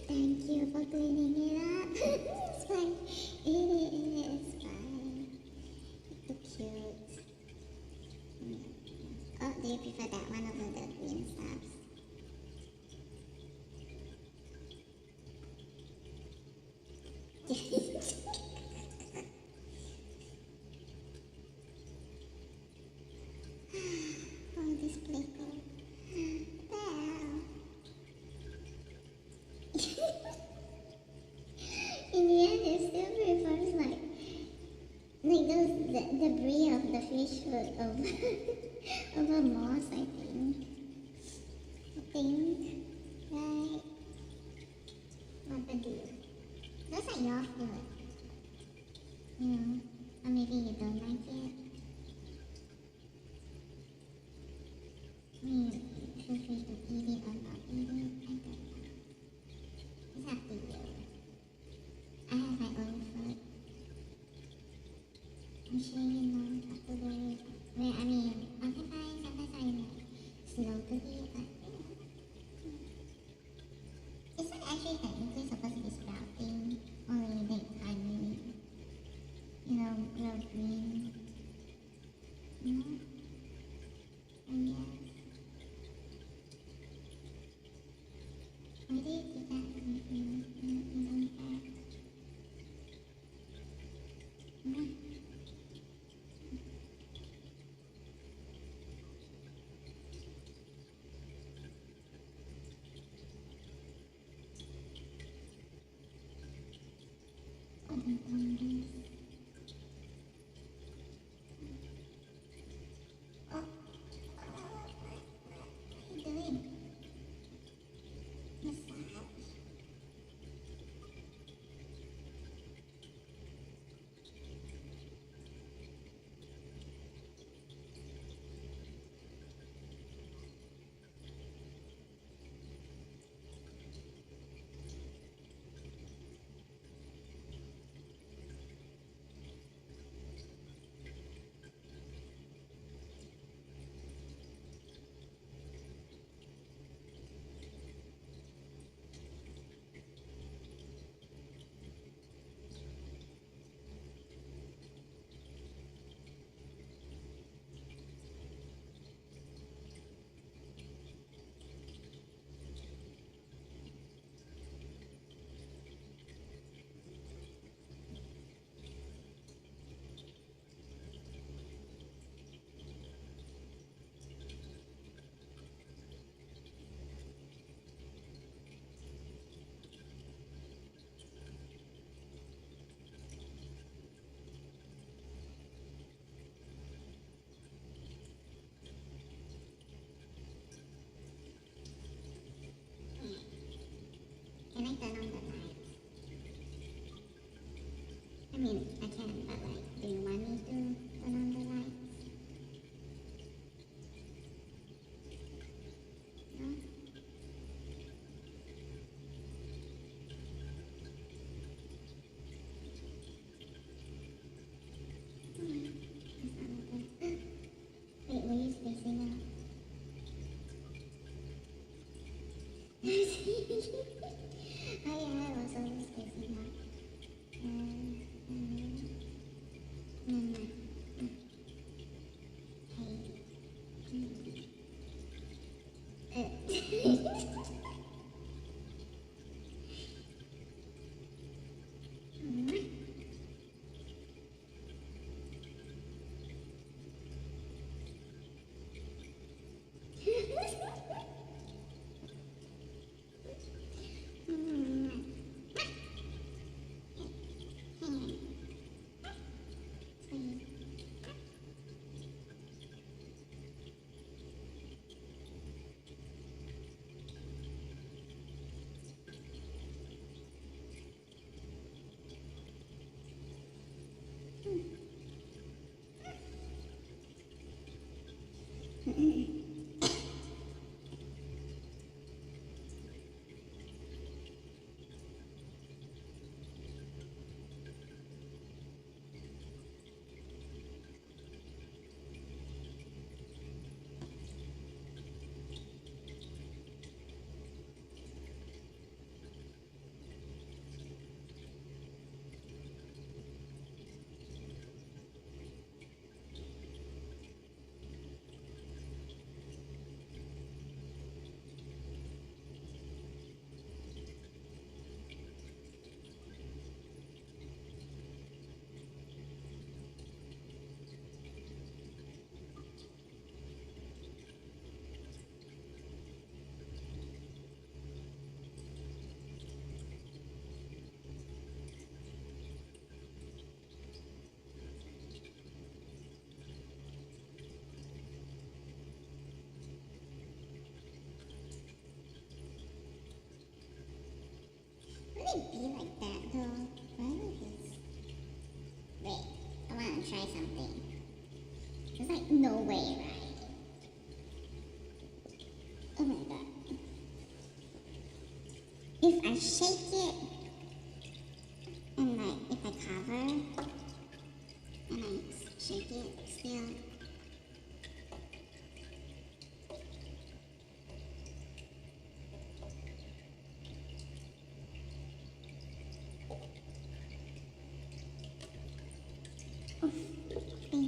Thank you for cleaning it up. It's fine. It's fine. It's cute. Oh, do you prefer that one over the green stuff? Oh, this playful. Well. In the end, it still prefers like those the debris of the fish food over moss. I think, right? What the deal? That's like your food, or maybe you don't like it. Feel free to eat it or not eat it. I don't know. It's up to you. I have my own food. I'm sure up to the sometimes I'm like slow to eat, but it's not actually technically supposed to be sprouting, only like tiny, real green. And yes. you doing? Massage. Can I turn on the light? I mean, I can, but like, do you want me to turn on the light? No? It's not open. Wait, were you spacing out? Oh yeah, I was always spacing out. No, no. Hey. Would it be like that though? Why would this? Wait, I wanna try something. There's like no way, right? Oh my god. If I shake it and like if I cover and I shake it still. Oof, thing.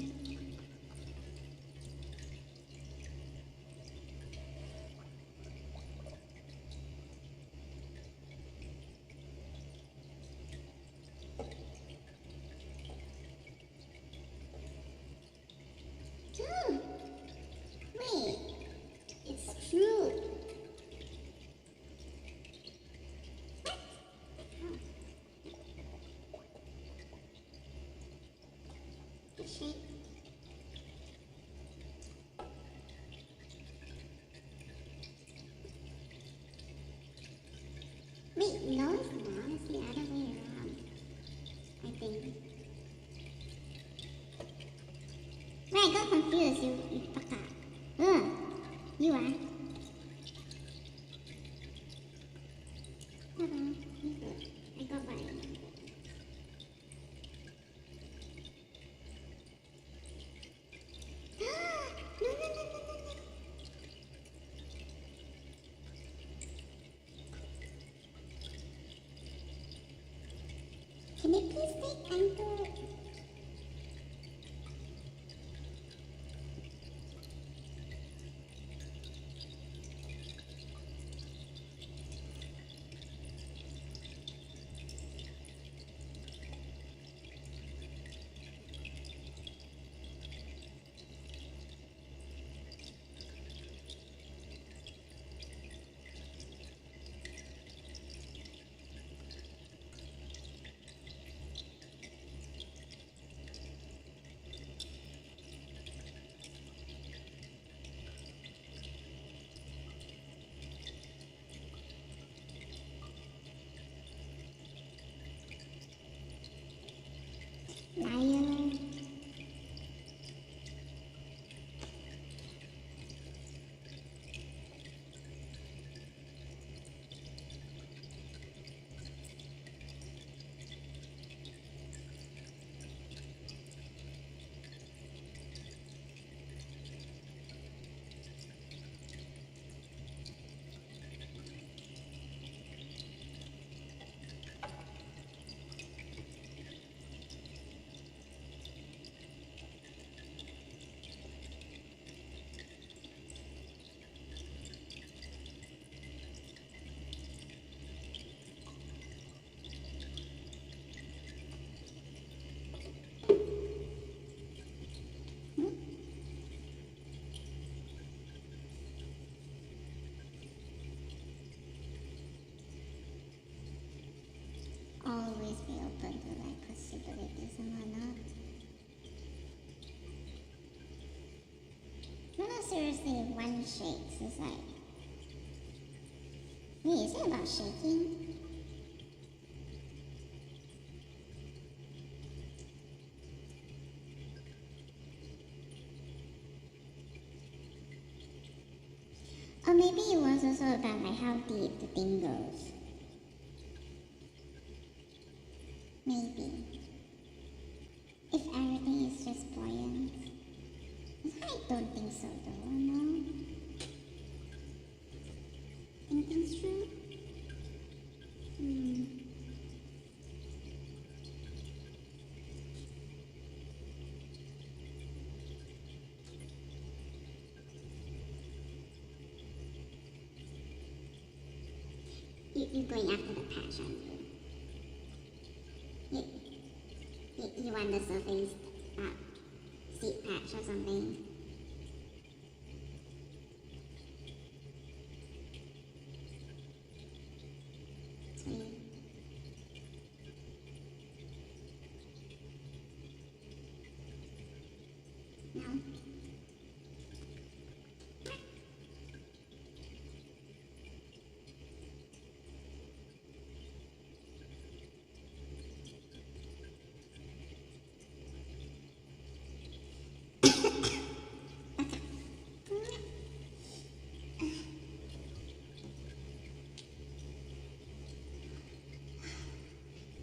I got confused. You baka. Ugh. You are. Hello. I got one. No, no, no, no, no, no. Can you please take Anto? Liar. Always be open to like possibilities and whatnot. No, seriously, one shakes. It's like, wait, is it about shaking? Or maybe it was also about like how deep the thing goes. Maybe. If everything is just buoyant. I don't think so though, no? Anything's true? You're going after the patch, aren't you? You want the surface seed patch or something? Sweet. No?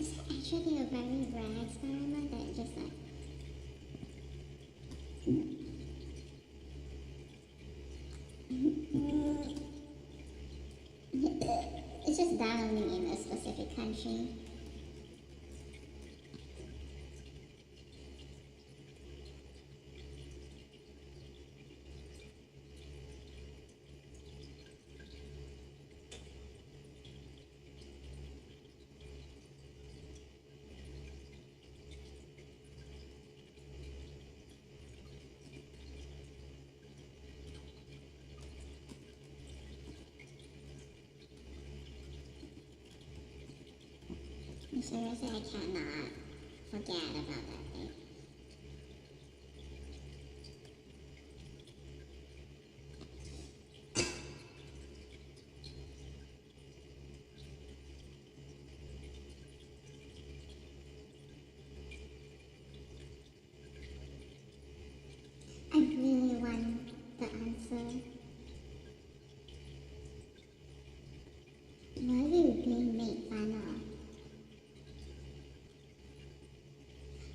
Is that actually a very rare experiment that just like... It's just done only in a specific country. Seriously, I cannot forget about that thing. I really want the answer. Why are we being made fun of?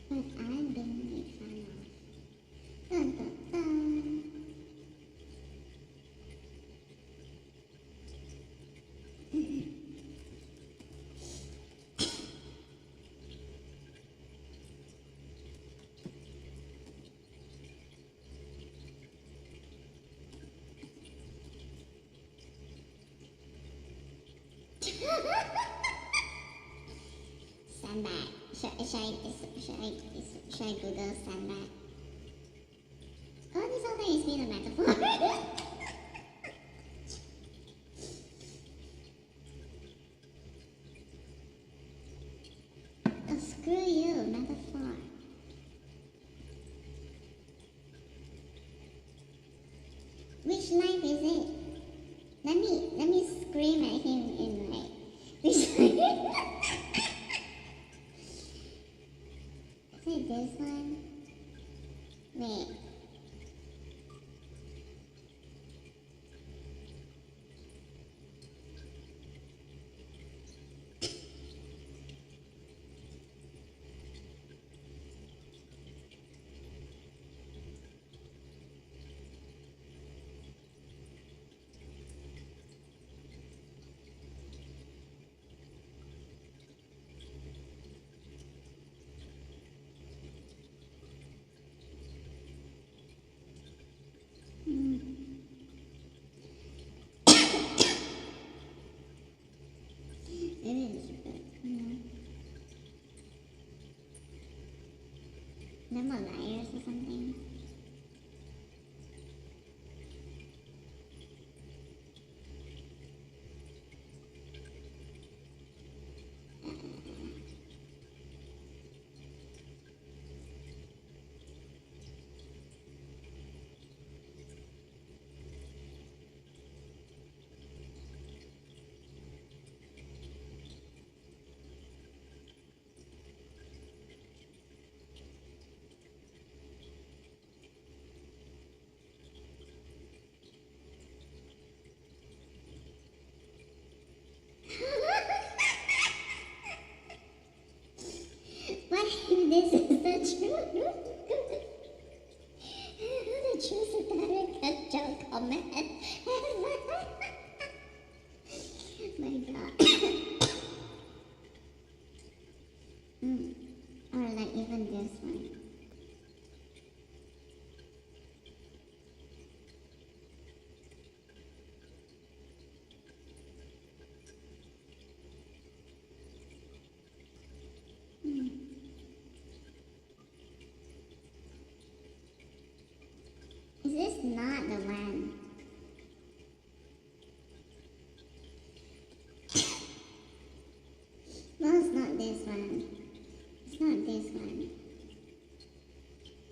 But I'm being made fun of. Dun dun dun. Sandbag. Should I Google sandbag? Oh, this whole thing is being a metaphor. Oh, screw you, metaphor. Which life is it? Let me scream at him in like which life? Is it this one? Wait. Maybe it's they're more liars or something. What if this is the truth? The truth is that a joke comment. My god. Or like even this one. Is this not the one? No, it's not this one. It's not this one.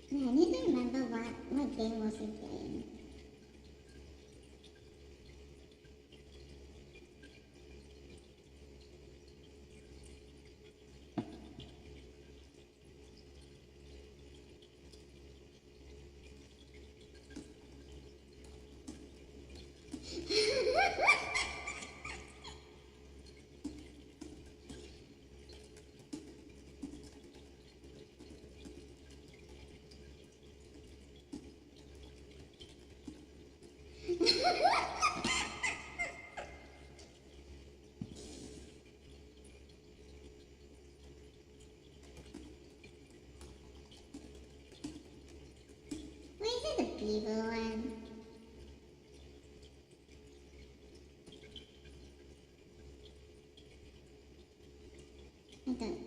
Yeah, I need to remember what game was he playing. Wait, is it the beaver one? I don't.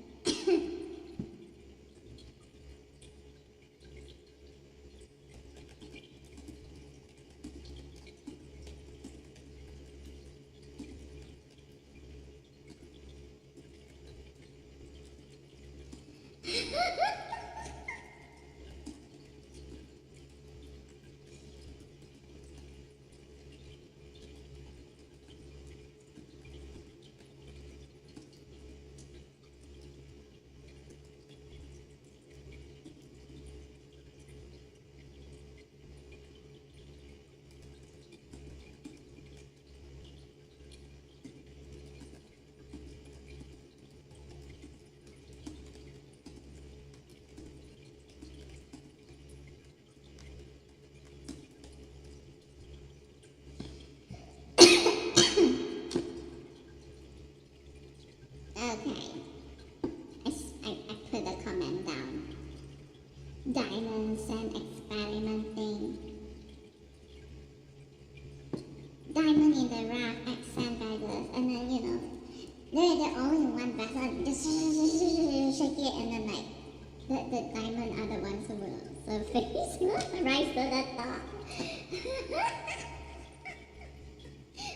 the diamond are the ones who will surface, rise to the top.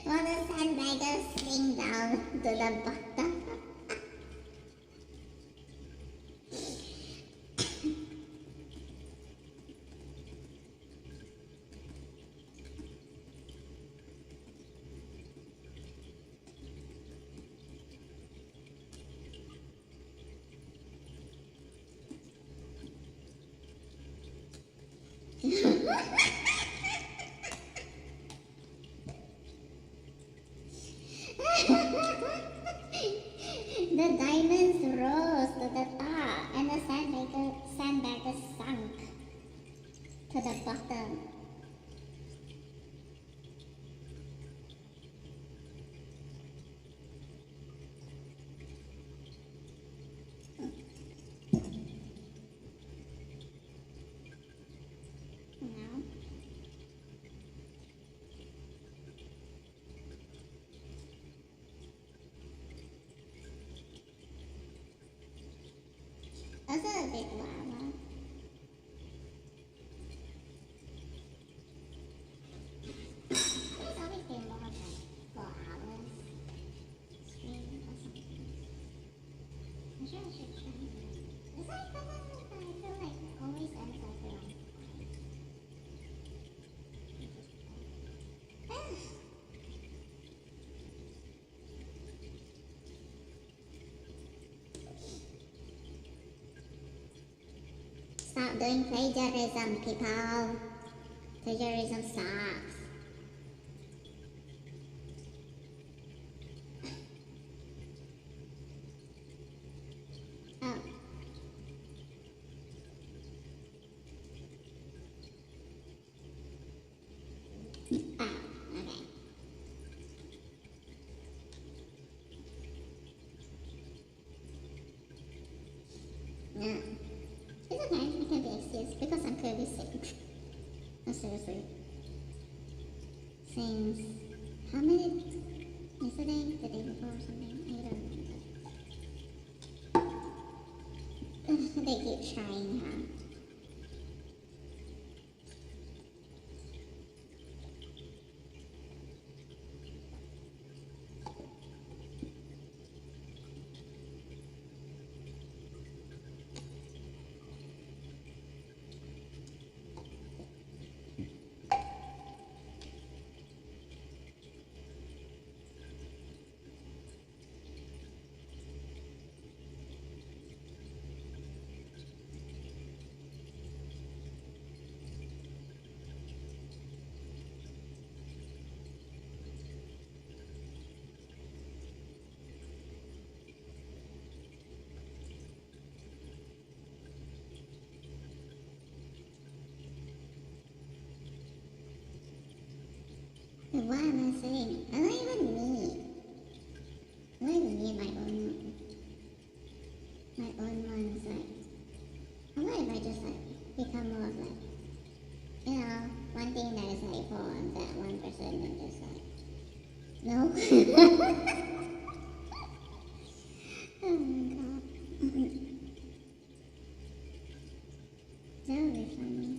While the sandbaggers sink down to the bottom. The diamonds rose to the top and the sandbaggers sunk to the bottom. Now, also a bit lava. There's always been more like 4 hours stream or something. I'm sure I should try. It's like I feel like it always ends up around 5. Stop doing plagiarism, people. Plagiarism sucks. Oh. Oh, okay. No. It's okay, I can be excused because I'm clearly sick. No, seriously. Since how many? Yesterday, the day before, or something? I don't remember. They keep trying, huh? What am I saying? I don't even need. I don't even need my own ones. Like, how about if I just like become more of like, one thing that is like for that one person and just like, no. Oh my god. That would be funny.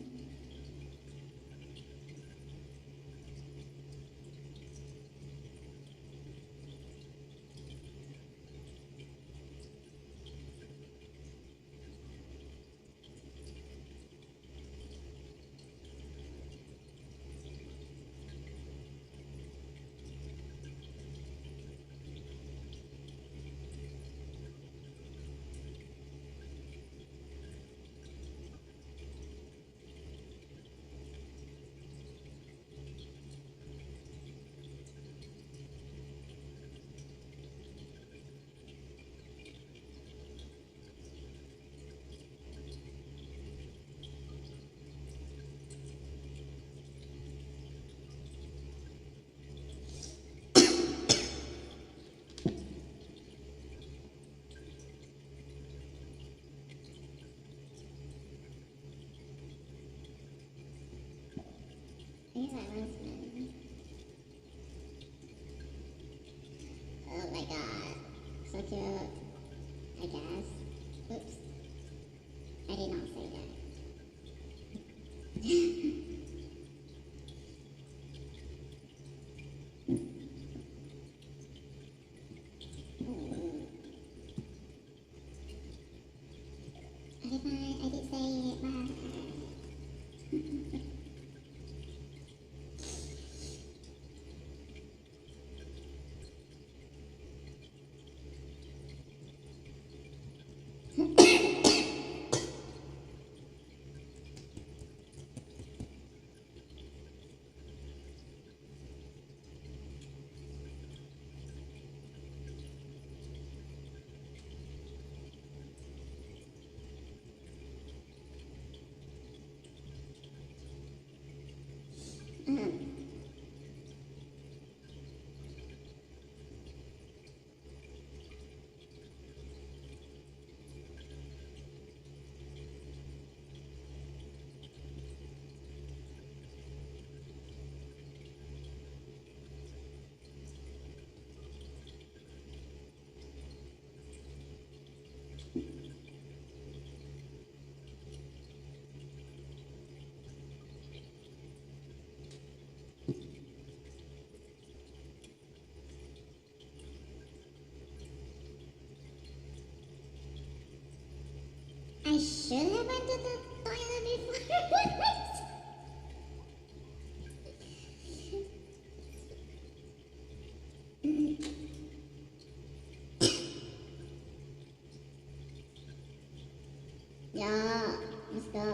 These are Roseman. Oh my god. So cute. I guess. Oops. I did not Okay, fine. I did say it. Bye. I should have went to the toilet before. Yeah, let's go.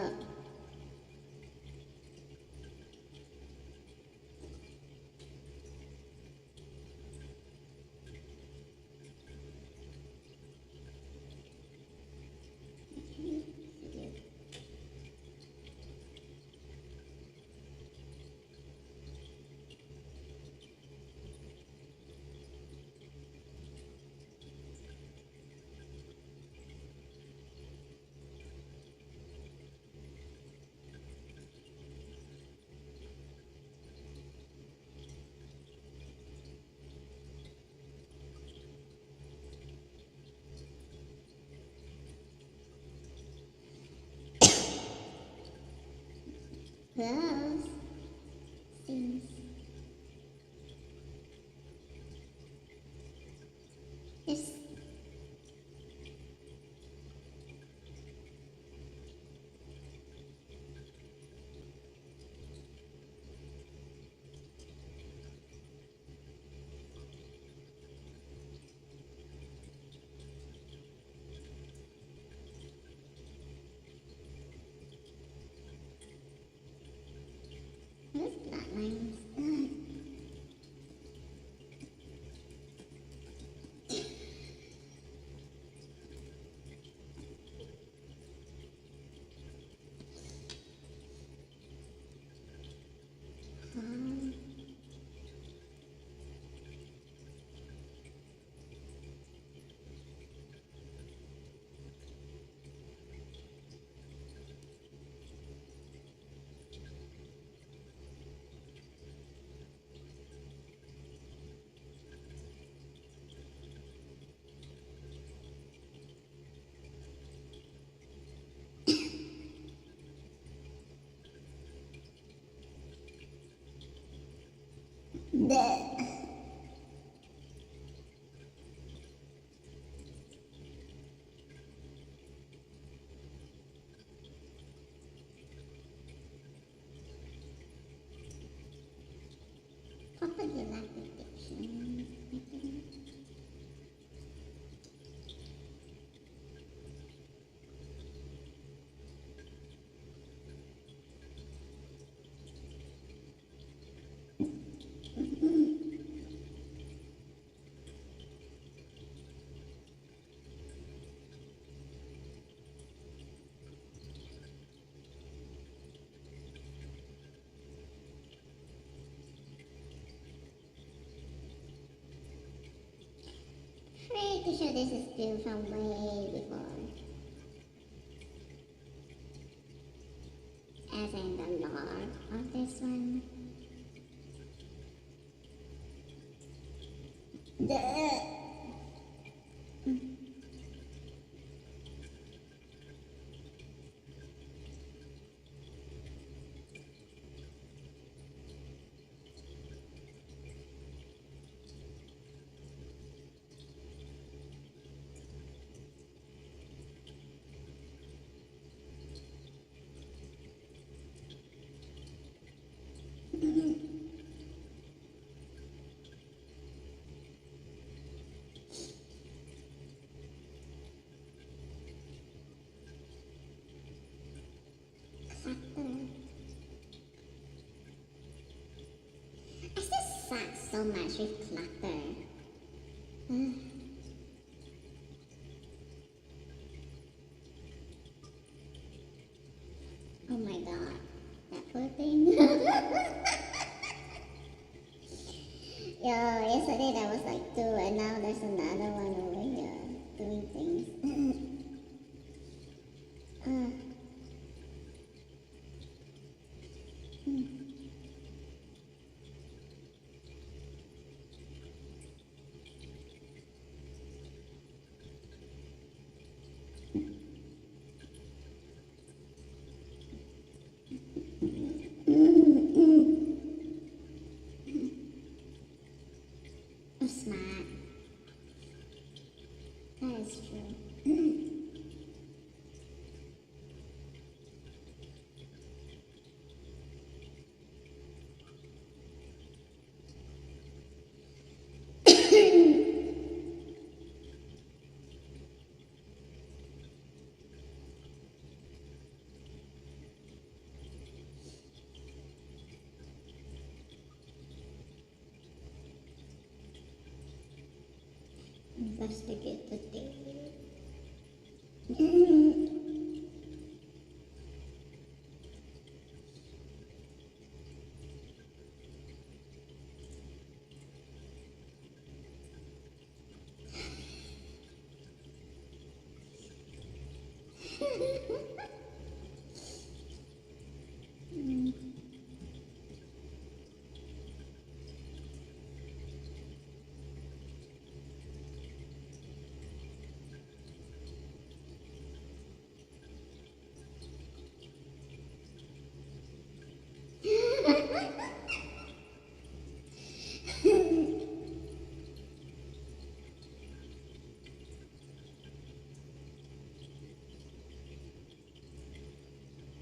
Close. Seems. Yes. Those black lines. Ugh. Bleh. Properly lack addiction. Pretty sure this is still from way before. As in the lore of this one. Bleh. I just suck so much with clutter. Oh my god, that poor thing. Yo, yesterday there was like two, and now there's another one over here doing things. I'm smart. That is true. Investigate the day.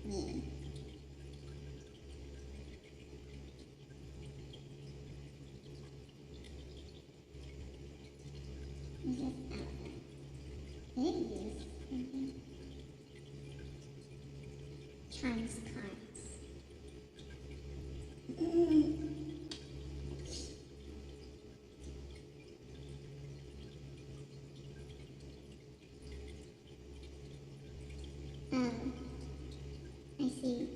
Yeah. Is it out there? It is. Chance cards. Oh, I see.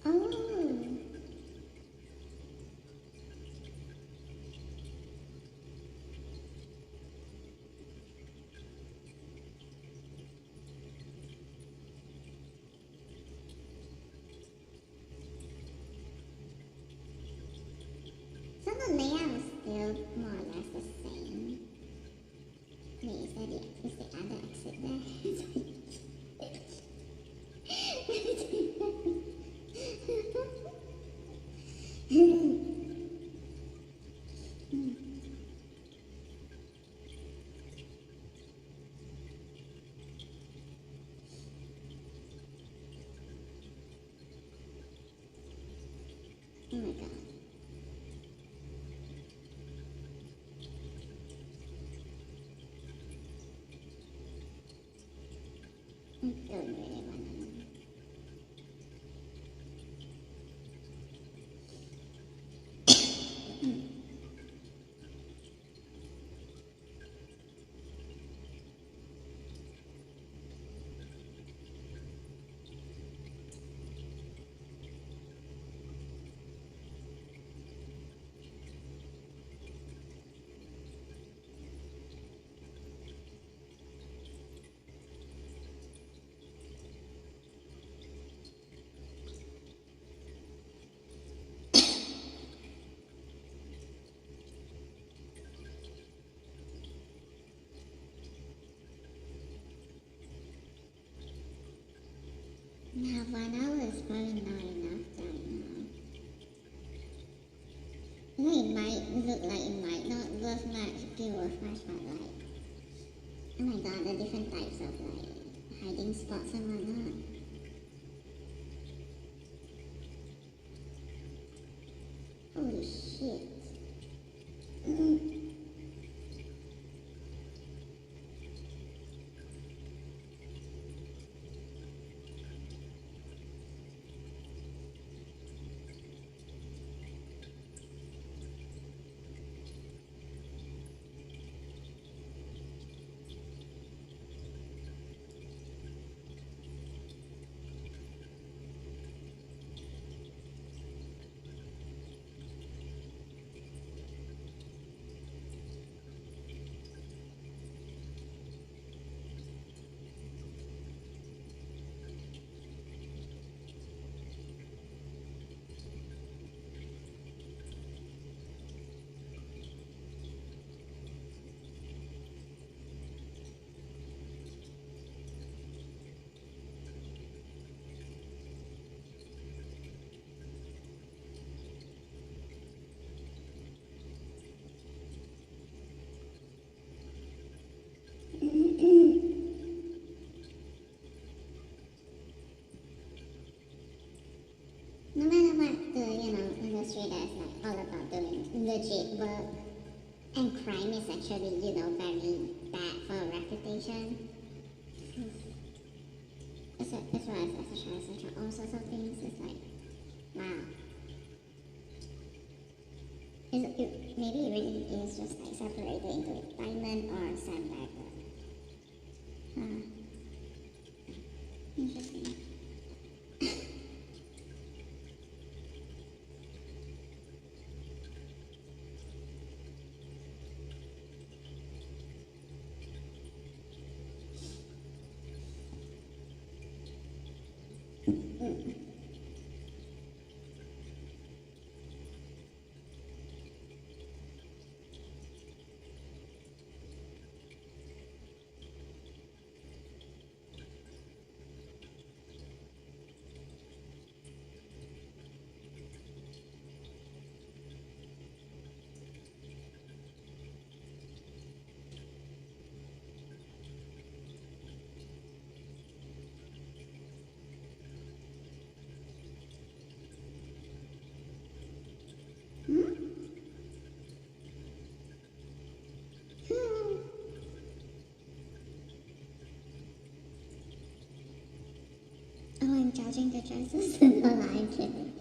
Oh, so the layout is still more or less the same. Wait, is the other exit there? Oh my god. I don't really want to know. Now 1 hour is probably not enough time now. look like it might not worth much, be worth much, but like, oh my god, the different types of like hiding spots and whatnot. Holy shit. No matter what the, industry that's like all about doing legit work, and crime is actually, very bad for a reputation. As well as etc. All sorts of things. It's like, wow. Maybe it really is just like separated into diamond or sandbagger. Huh. Interesting. Oh, I'm judging the dresses. No, I'm kidding.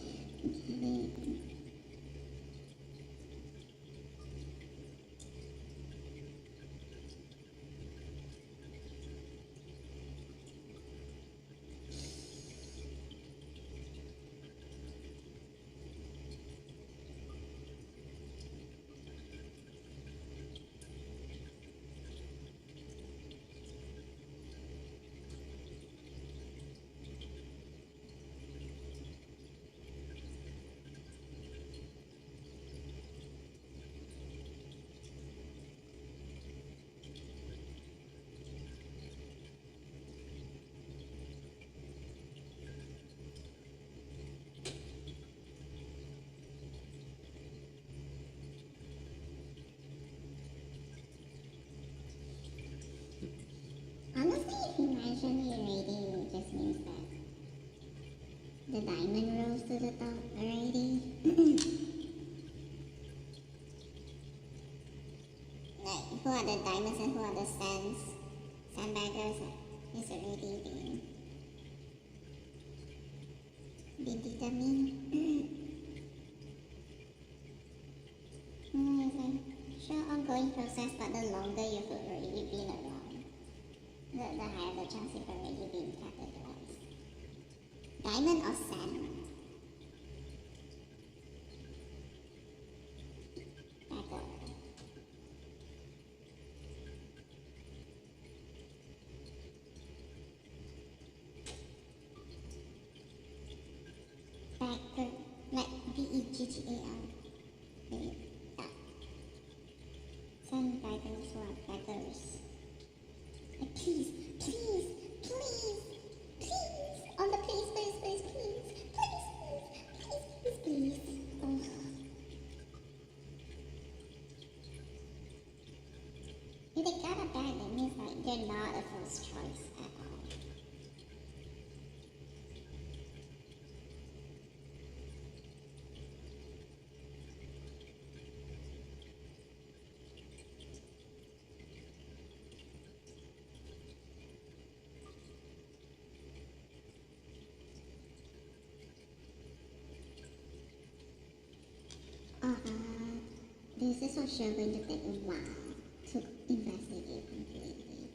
Honestly, if you mention it already, it just means that the diamond rose to the top already. Like, who are the diamonds and who are the sandbaggers is already been determined. It's like, sure, ongoing process, but the longer you've already been around, the higher the chance you've already been categorized. Diamond or sand? Bagger. Bagger. Like Begggar. Yeah. Sandbaggers who are beggars. Like, please, please, please, please, on the please, please, please, please, please, please, please, please, please. Oh. this is for sure going to take a while to investigate completely.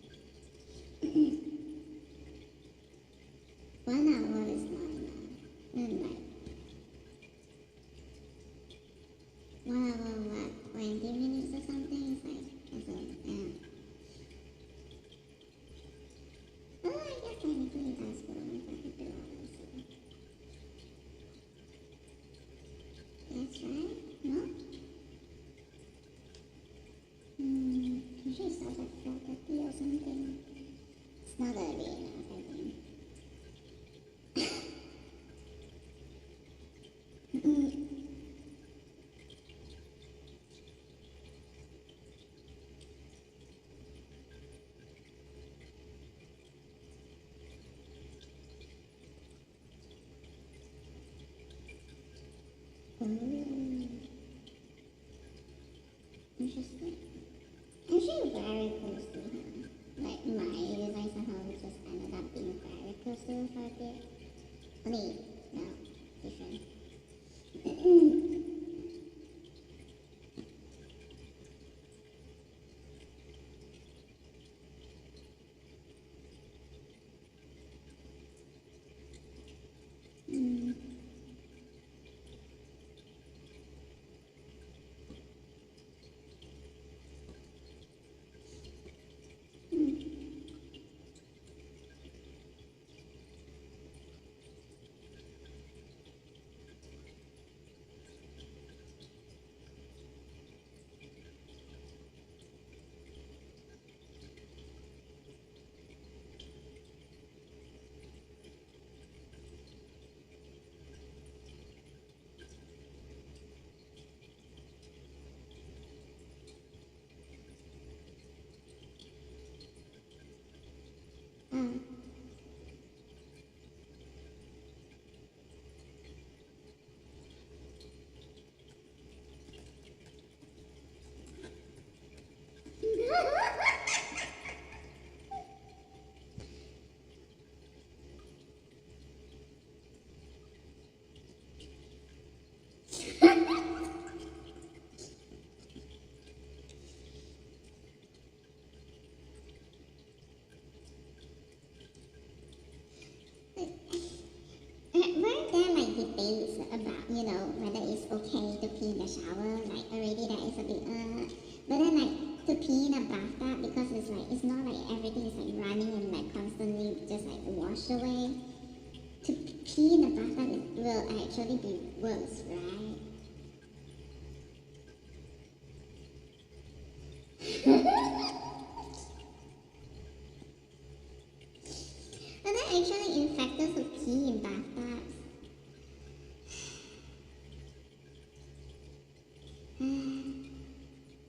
1 hour is not enough. And like 1 hour, what, 20 minutes or something? It's like, that's a, yeah. Oh, I guess technically that's good if I could do all this. That's right? No? Usually it starts at 4:30 or something. It's not early enough, I think. Interesting. Actually, very close to him. Like, my device somehow just ended up being very close to him for a bit. Only, no, different. Weren't there like debates about, whether it's okay to pee in the shower? Like already there is a bit, but then like to pee in a bathtub because it's like, it's not like everything is like running and like constantly just like washed away. To pee in a bathtub will actually be worse, right? Are there actually infected who pee in bathtubs?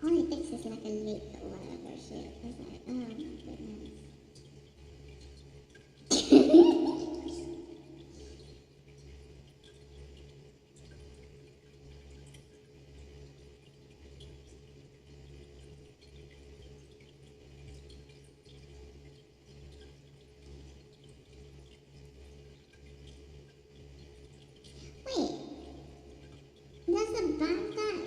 All it takes is like a leak or whatever shit. It's like, oh my goodness. Wait, there's a bathtub.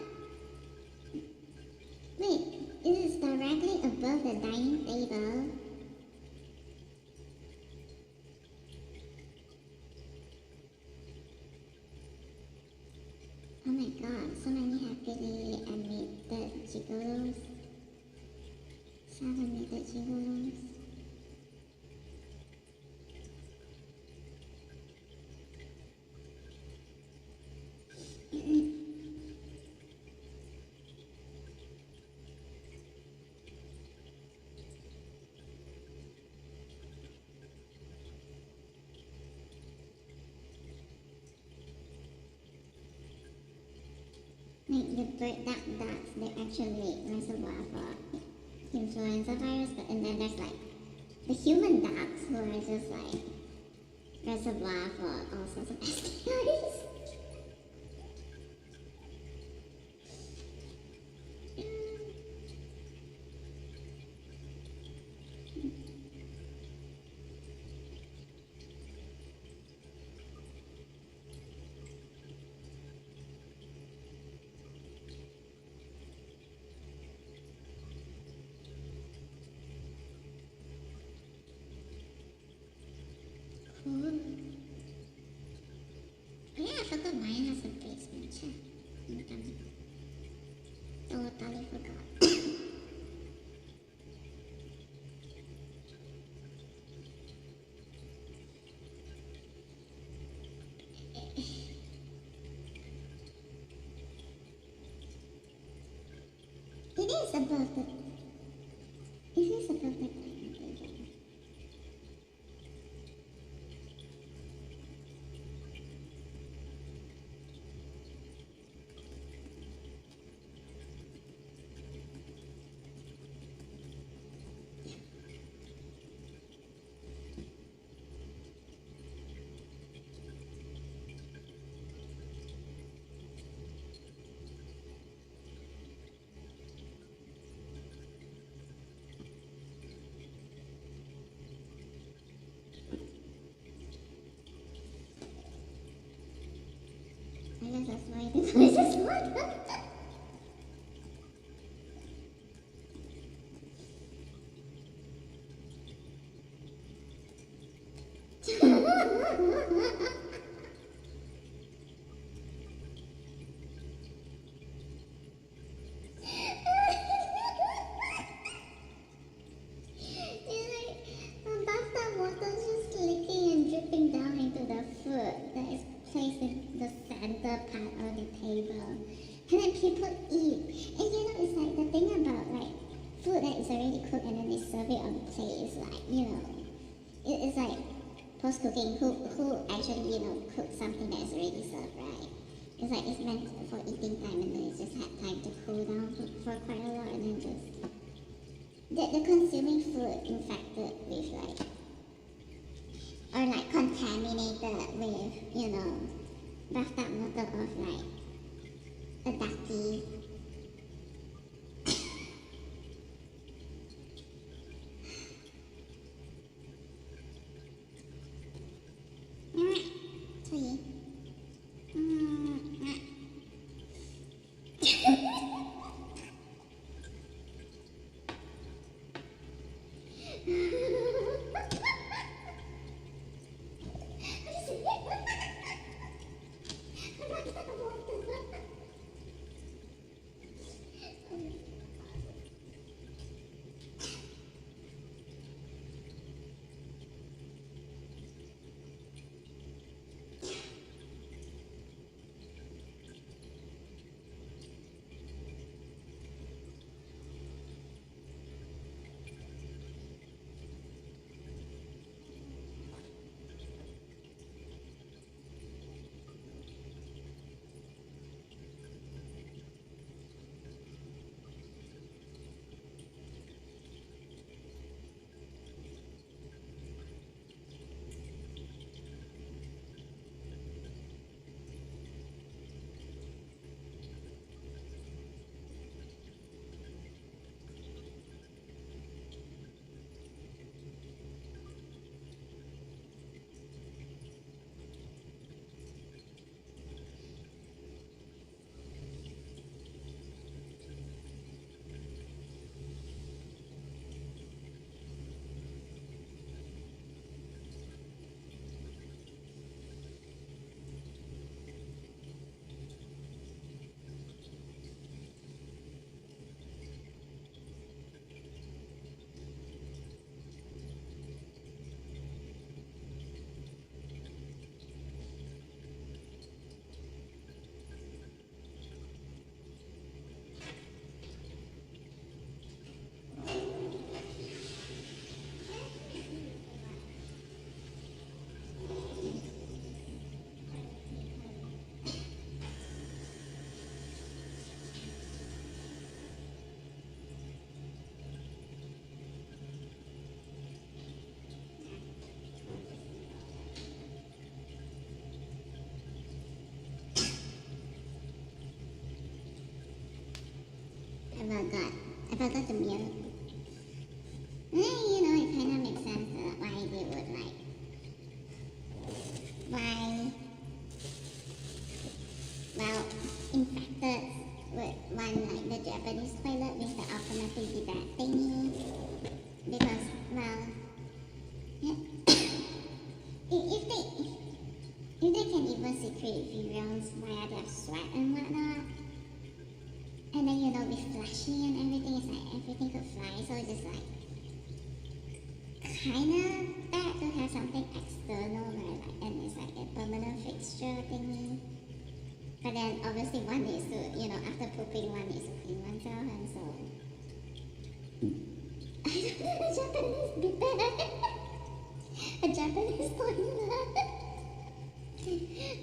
Wait, is it directly above the dining table? Oh my god, so many happily admitted gigolos. Self-admitted gigolos. Like the bird ducks, they're actually reservoir for influenza virus, but and then there's like the human ducks who are just like reservoir for all sorts of STIs. I forgot mine has a basement. Totally forgot. It is above the. It is above the dining table. I guess that's why the noise is loud. Bathtub water just leaking and dripping down into the food that is placed in the center part of the table. And then people eat. And it's like the thing about like food that is already cooked and then they serve it on the plate is like, it's like post-cooking who actually, cook something that is already served, right? It's like it's meant for eating time and then it just had time to cool down for quite a lot and then just the consuming food infected with like or like contaminated with bathtub water of like a ducky. Sweet. I forgot the milk. It kind of makes sense why they would infected would want the Japanese toilet with the automatic debate thingy because if they can even secrete viral why I have sweat and whatnot. And then, with flashing and everything, it's like everything could fly, so it's just like kind of bad to have something external, right? Like, and it's like a permanent fixture thingy. But then obviously one needs to, after pooping, one needs to clean oneself, and so I don't know, Japanese bidet. A Japanese toilet.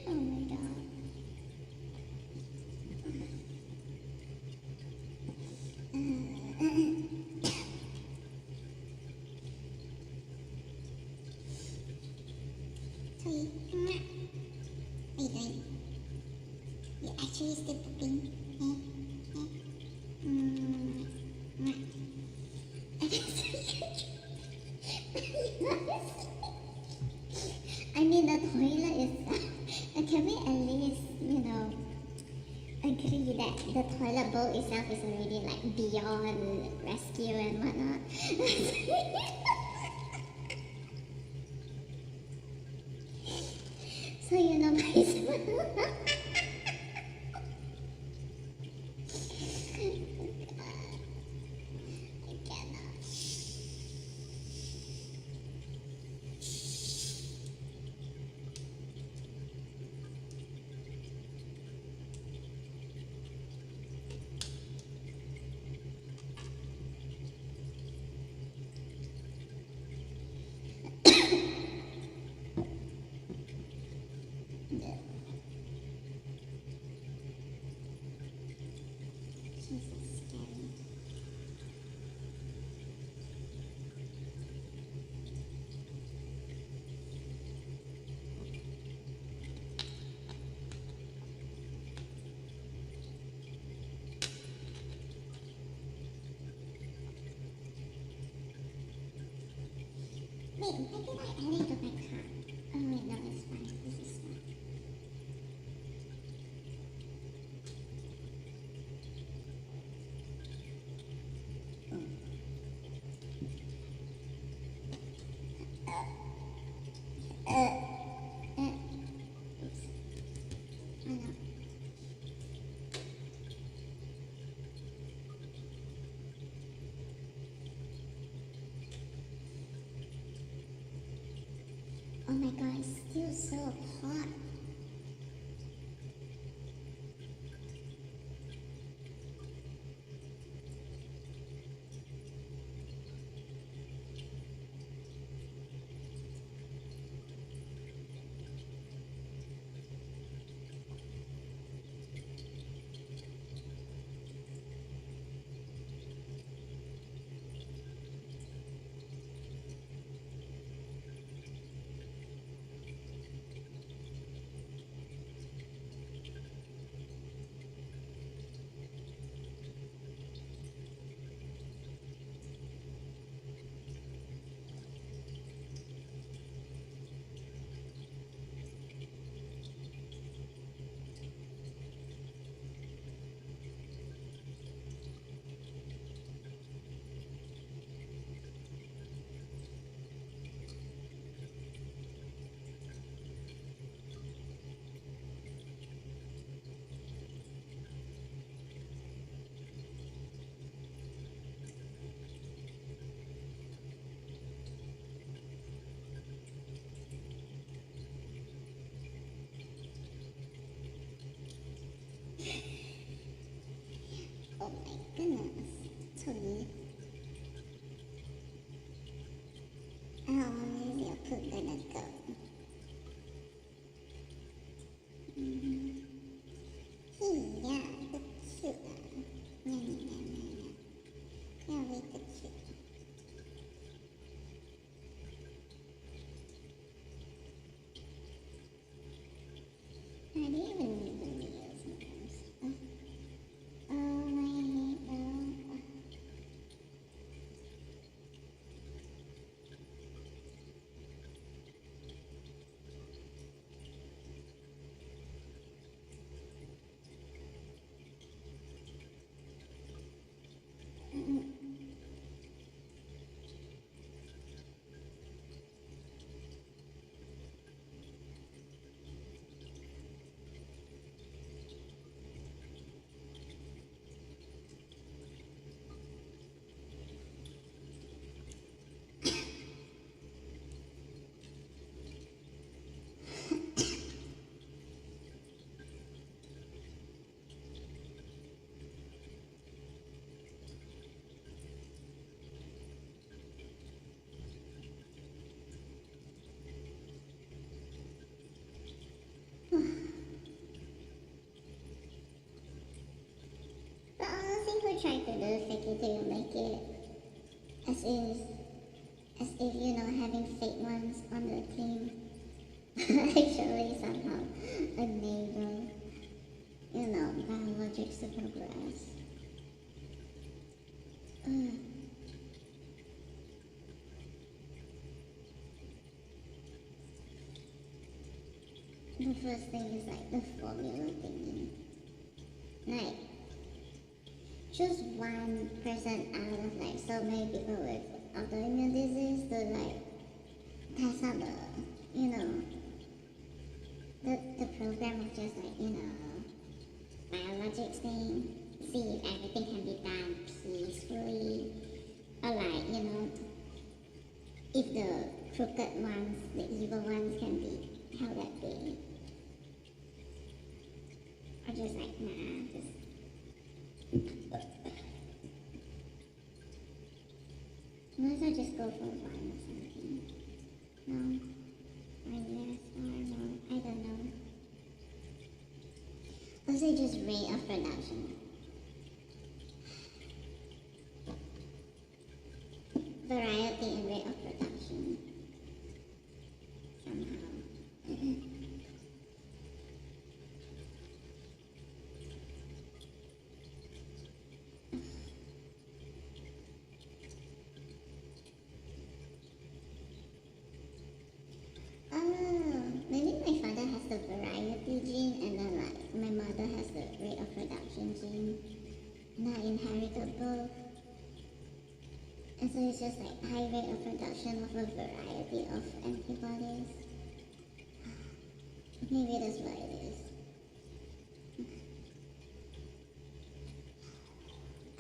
Oh my god. So what are you doing? You're actually still pooping. I mean, the toilet is. Can we at least, agree that the toilet bowl itself is already like beyond rescue and whatnot? So, please. I cannot. Jesus, scary. Wait, why did I add it to my cart? Oh wait, no, it's fine. This is fine. Oops. Oh no. Oh my god, it's still so hot. try to do fake it till you make it, as is, as if you know having fake ones on the team actually somehow enable, you know, biologics to progress. The first thing is like the formula thingy. Like, choose one person out of like so many people with autoimmune disease to like test out the, you know, the program of just like, you know, biologics thing. See if everything can be done peacefully. Or like, you know, if the crooked ones, the evil ones can be held at bay. Or just like, nah, just... Unless I just go for one or something. No? Or yes, or no, I don't know. Also just rate of production. Variety and rate of production. Somehow. Maybe my father has the variety gene and then like my mother has the rate of production gene. And I inherited both. And so it's just like high rate of production of a variety of antibodies. Maybe that's what it is.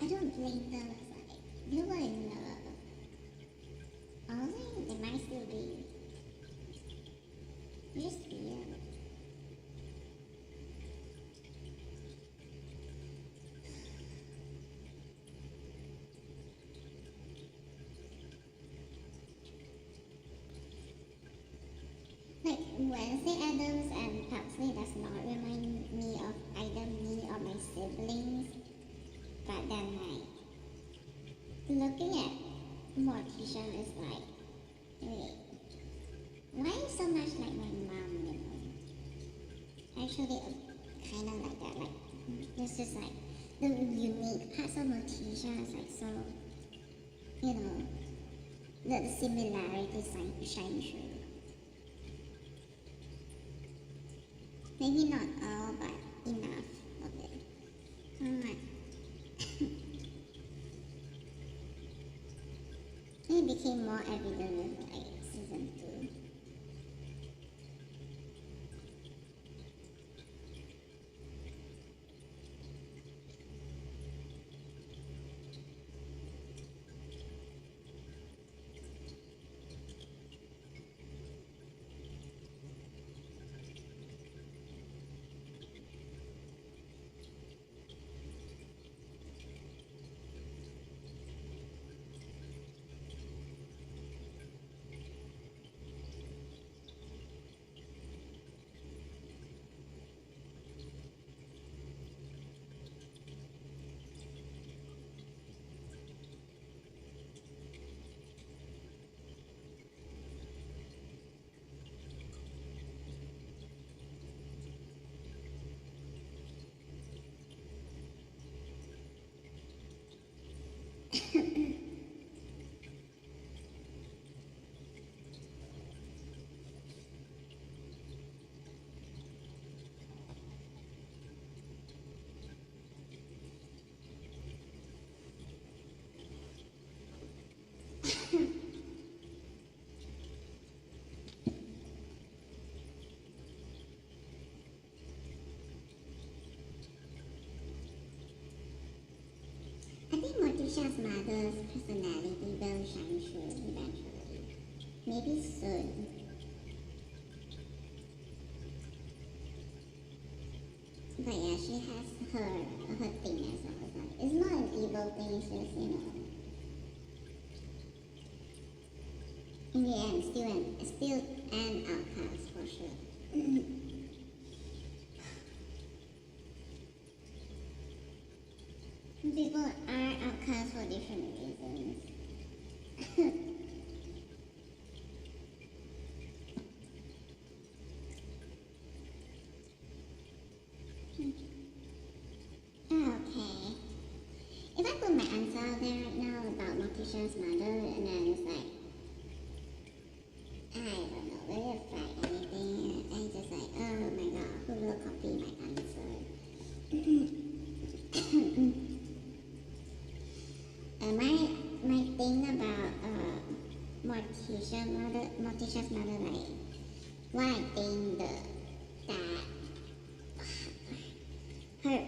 I don't blame them as like people in love. Honestly, they might still be. Just weird. Like Wednesday Addams and Huxley does not remind me of either me or my siblings. But then like looking at Morticia is like, wait, why so much like my mom, you know? Actually kind of like that, like this is like the unique parts of Morticia is like so, you know, the similarities shine through. Maybe not all, but enough of it. It became more evident with like season 2. I think Morticia's mother's personality will shine through eventually. Maybe soon. But yeah, she has her thing as well. It's not an evil thing, it's just, you know. In the end, still an outcast for sure. People are outcasts for different reasons. Okay. If I put my answer out there right now about Morticia's mother, and then it's like, I don't know, will it affect anything? I just like, oh my god, who will copy my answer? My thing about Morticia's mother, like, what I think that her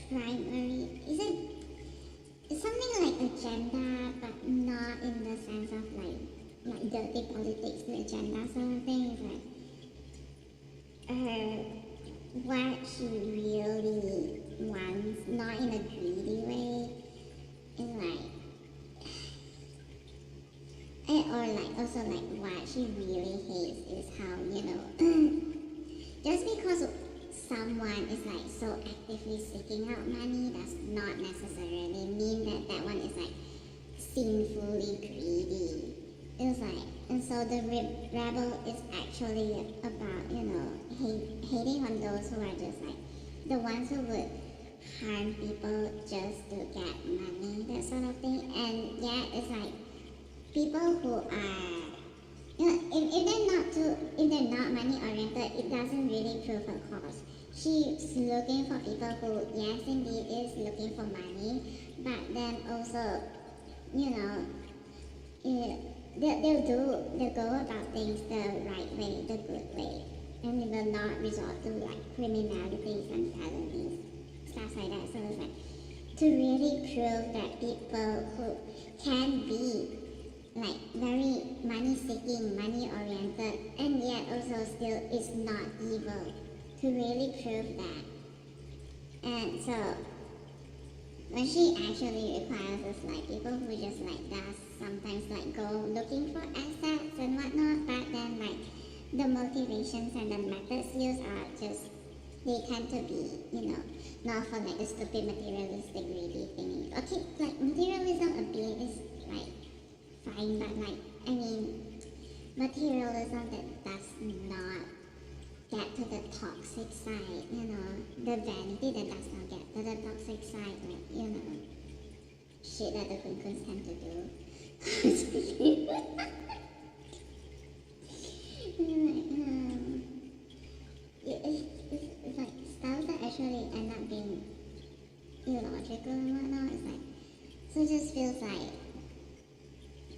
primary is it it's something like agenda, but not in the sense of like dirty politics, the agenda sort of thing. Is like what she really wants, not in a greedy way, is like, or like also like what she really hates is how, just because someone is like so actively seeking out money does not necessarily mean that that one is like sinfully greedy. It's like, and so the rebel is actually about, hating on those who are just like the ones who would harm people just to get money, that sort of thing. And yeah, it's like people who are, if they're not money oriented, it doesn't really prove her cause. She's looking for people who, yes, indeed, is looking for money, but then also, they'll go about things the right way, the good way, and they will not resort to like criminalities and felonies, stuff like that. So it's like to really prove that people who can be like very money seeking, money oriented, and yet also still is not evil, to really prove that. And so when she actually requires us like people who just like does sometimes like go looking for assets and whatnot, but then like the motivations and the methods used are just, they tend to be, not for like the stupid materialistic greedy thing. Okay, like materialism a bit is like fine, but like, I mean, materialism that does not get to the toxic side, the vanity that does not get to the toxic side, like, shit that the Kun tend to do. It's like stuff that actually end up being illogical and whatnot. It's like, so it just feels like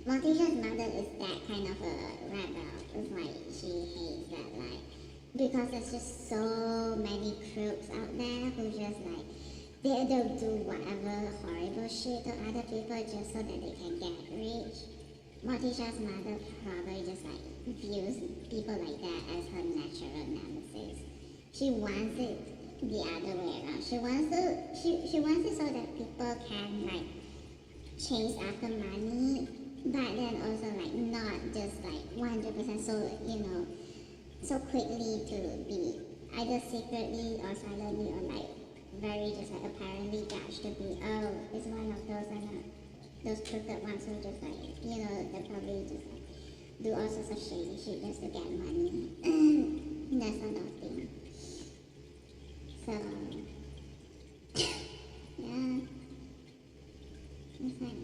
Morticia's mother is that kind of a rebel. It's like she hates that, like, because there's just so many crooks out there who just like, they'll do whatever horrible shit to other people just so that they can get rich. Morticia's mother probably just like views people like that as her natural nemesis. She wants it the other way around. She wants it so that people can like chase after money, but then also like not just like 100% so quickly to be either secretly or silently or like very just like apparently judged to be, oh, it's one of those crooked ones who just like, they probably just like do all sorts of shady shit just to get money. That sort of thing. So yeah, it's like,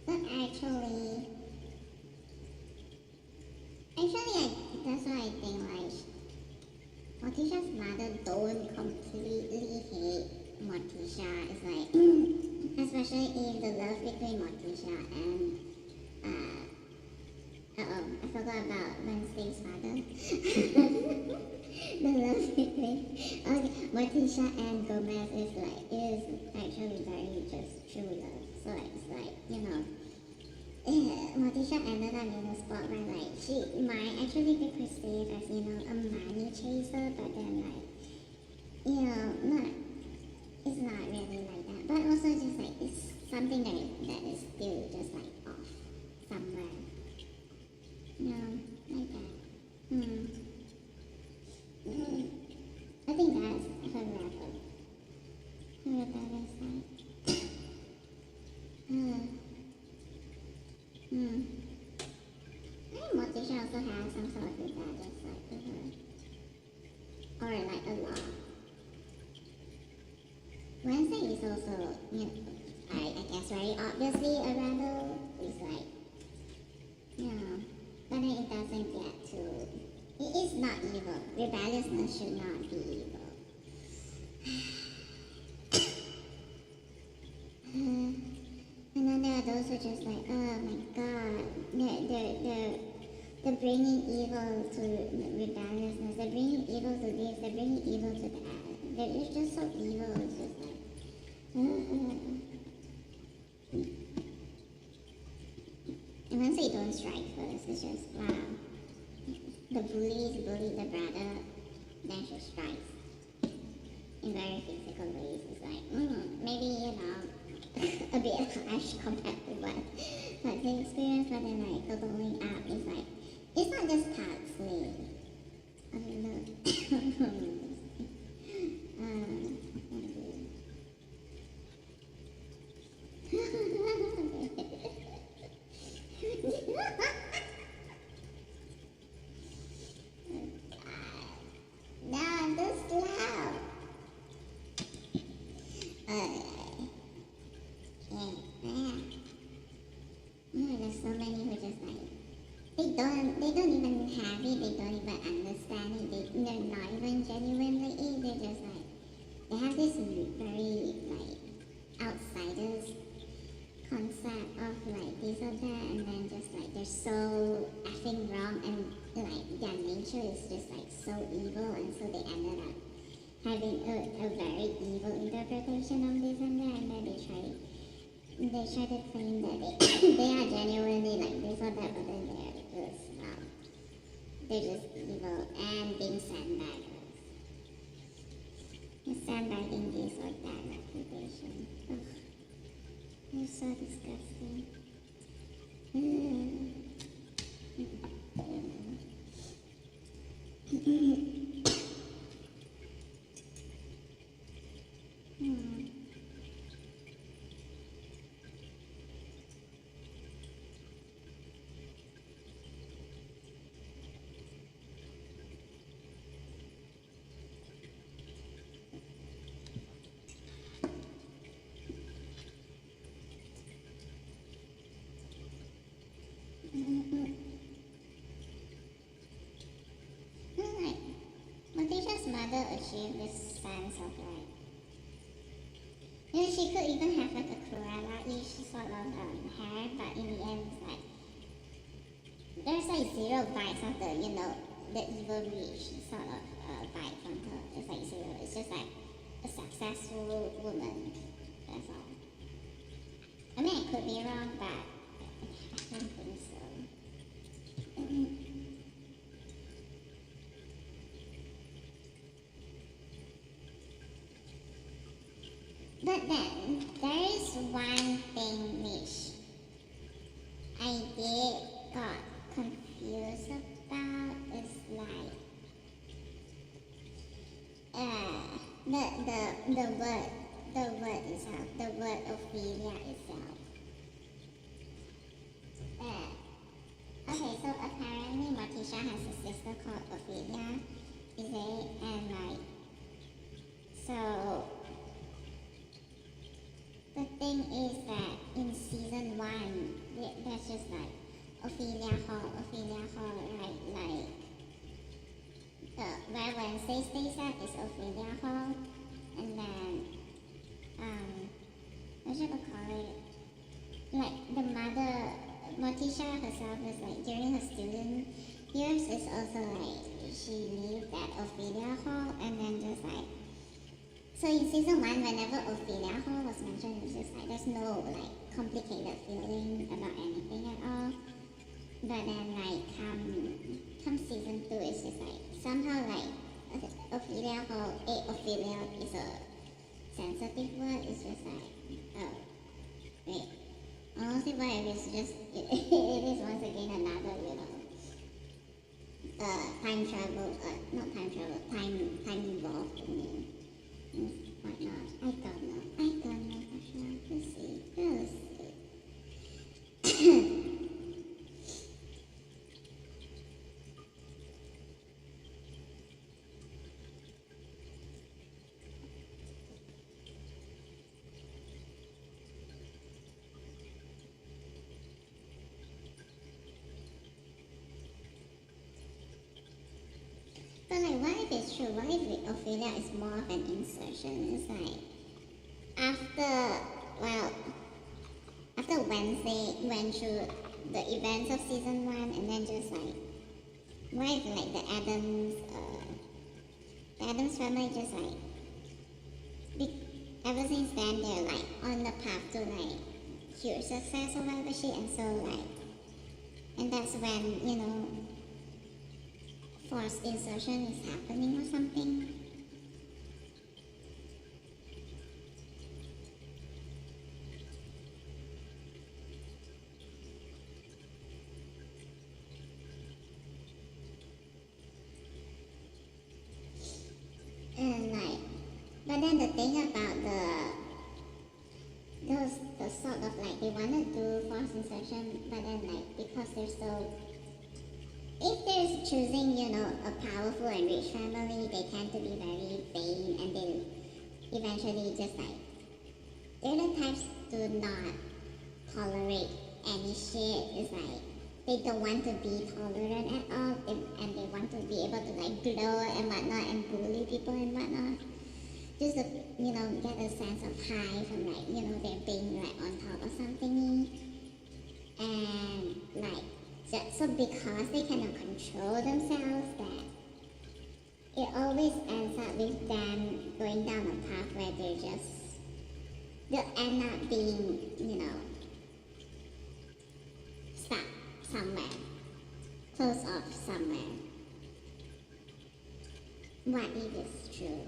but actually, that's why I think like Morticia's mother don't completely hate Morticia. It's like, especially if the love between Morticia and I forgot about Wednesday's father. The love between Morticia and Gomez is actually very just true love. So it's like, Morticia ended up in a spot where like she might actually be perceived as, a money chaser, but then like, not, it's not really like that. But also just like it's something that is still just like off somewhere. Like that. I think that's her rebel. rebellious side. Hmm. Hmm. I think Morticia also has some sort of rebellious side to her. Or like a lot. Wednesday is also, you know, I guess very obviously a rebel. It's like, you know, but then it doesn't get to, it is not evil. Rebelliousness should not be evil. And then there are those who are just like, oh my god, they're bringing evil to rebelliousness, they're bringing evil to this, they're bringing evil to that. They're just so evil, it's just like, and once they don't strike first, it's just, wow. The bullies bully the brother, then she strikes in very physical ways. It's like, maybe, you know, a bit harsh compared to what they experience, but then like the blowing up is like, it's not just Parsley. I don't know. No, I'm just loud. There's so many who just like they don't even have it, they don't even understand it, they're not even genuinely it, they're just like they have this very like outsiders concept of like this or that, and then just like they're so effing wrong, and like their nature is just like so evil, and so they ended up having a very evil interpretation of this and that, and then they try to claim that they are genuinely like this or that, but then they're just evil and being sandbaggers. They're sandbagging this or that reputation. Ugh. They're so disgusting. Like, Morticia's mother achieved this sense of like, you know, she could even have like a Cruella-ish sort of hair, but in the end, it's like, there's like zero vibes of the, you know, the evil rich sort of vibe from her. It's like zero. It's just like a successful woman. That's all. I mean, I could be wrong, but I don't think so. But then, there is one thing which I got confused about, is like, the word itself, the word Ophelia itself. Okay, so apparently Morticia has a sister called Ophelia, is it? And like, so the thing is that in season 1, there's just like Ophelia Hall, right? Like, where Wednesday stays at is Ophelia Hall, and then, what should I call it? Like, the mother, Morticia herself is like, during her student years, is also like, she lived at Ophelia Hall, and then just like, so in season 1, whenever Ophelia Hall was mentioned, it's just like, there's no like complicated feeling about anything at all. But then like, come season 2, it's just like, somehow like, Ophelia Hall, Ophelia is a sensitive word, it's just like, oh, wait. Honestly, what if it's just, it is once again another, you know, time travel, not time travel, time involved in it. Whatnot. I don't know. if it's true. What if Ophelia is more of an insertion? It's like after, well, after Wednesday went through the events of season 1, and then just like, what if like the Adams family just like, ever since then they're like on the path to like huge success or whatever shit, and so like, and that's when, you know, forced insertion is happening or something. And like, but then the thing about the sort of like, they wanna do forced insertion, but then like, because they're so, if they're choosing, you know, a powerful and rich family, they tend to be very vain, and they eventually just like, they're the types to not tolerate any shit. It's like, they don't want to be tolerant at all, and they want to be able to like glow and whatnot and bully people and whatnot. Just to, you know, get a sense of high from like, you know, they're being like on top of something. And like, just so because they cannot control themselves, that it always ends up with them going down a path where they'll end up being, you know, stuck somewhere, close off somewhere. What if it's true?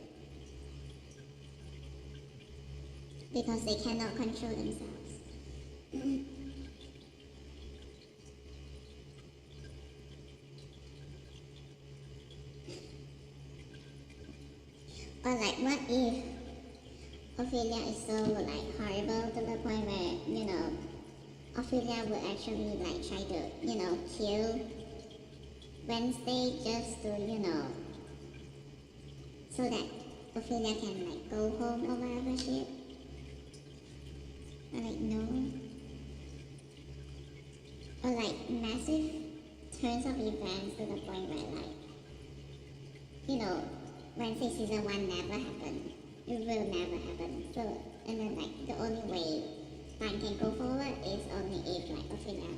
Because they cannot control themselves. Or like, what if Ophelia is so like horrible to the point where, you know, Ophelia would actually like try to, you know, kill Wednesday just to, you know, so that Ophelia can like go home or whatever shit. Or like, no. Or like massive turns of events to the point where like, you know, Wednesday season 1 never happened. It will never happen. So, and then like, the only way time can go forward is only if like Ophelia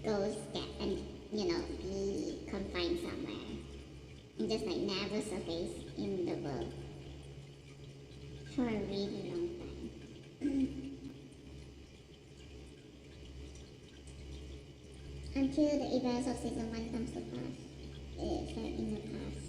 goes get and, you know, be confined somewhere and just like never surface in the world for a really long time. Until the events of season 1 comes to pass. It's like in the past.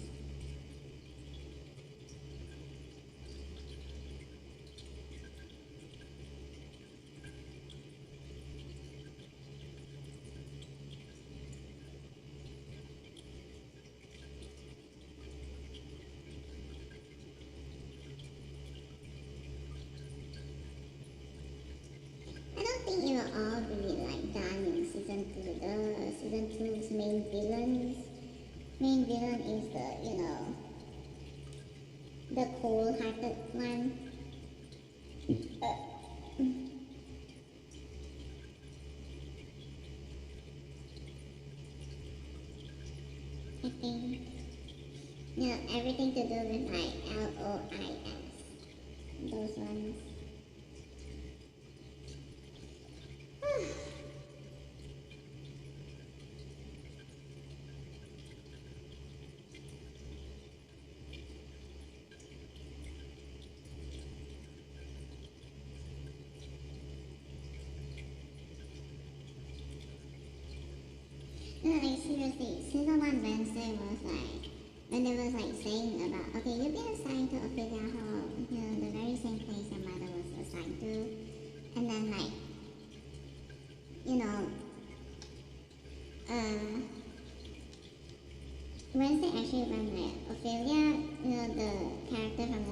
I don't think it will all be like done in season 2. The season 2's main villain is the, you know, the cold-hearted one. I think, you know, everything to do with like LOIS. Those ones. No, like seriously, season 1 Wednesday was like, when they was like saying about, okay, you've been assigned to Ophelia Hall, you know, the very same place your mother was assigned to, and then like, you know, Wednesday actually went like, Ophelia, you know, the character from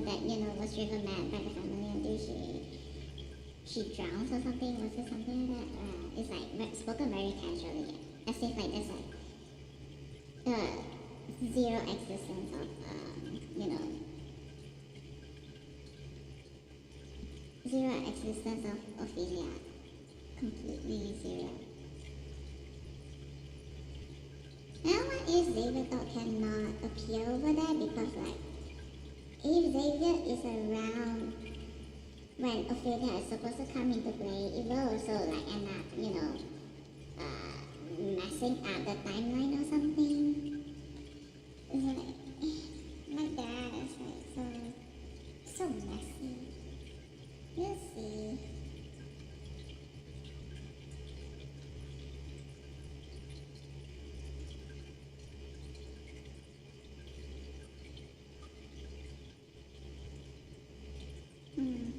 that, you know, was driven mad by the family until she drowns or something, was it something like that? It's like spoken very casually, as if like there's like zero existence of, you know, zero existence of Ophelia, completely zero. And if Xavier Dog cannot appear over there? Because like, if Xavier is around when Ophelia is supposed to come into play, it will also like end up, messing up the timeline or something. It's like that. It's like so messy. We'll see. Hmm.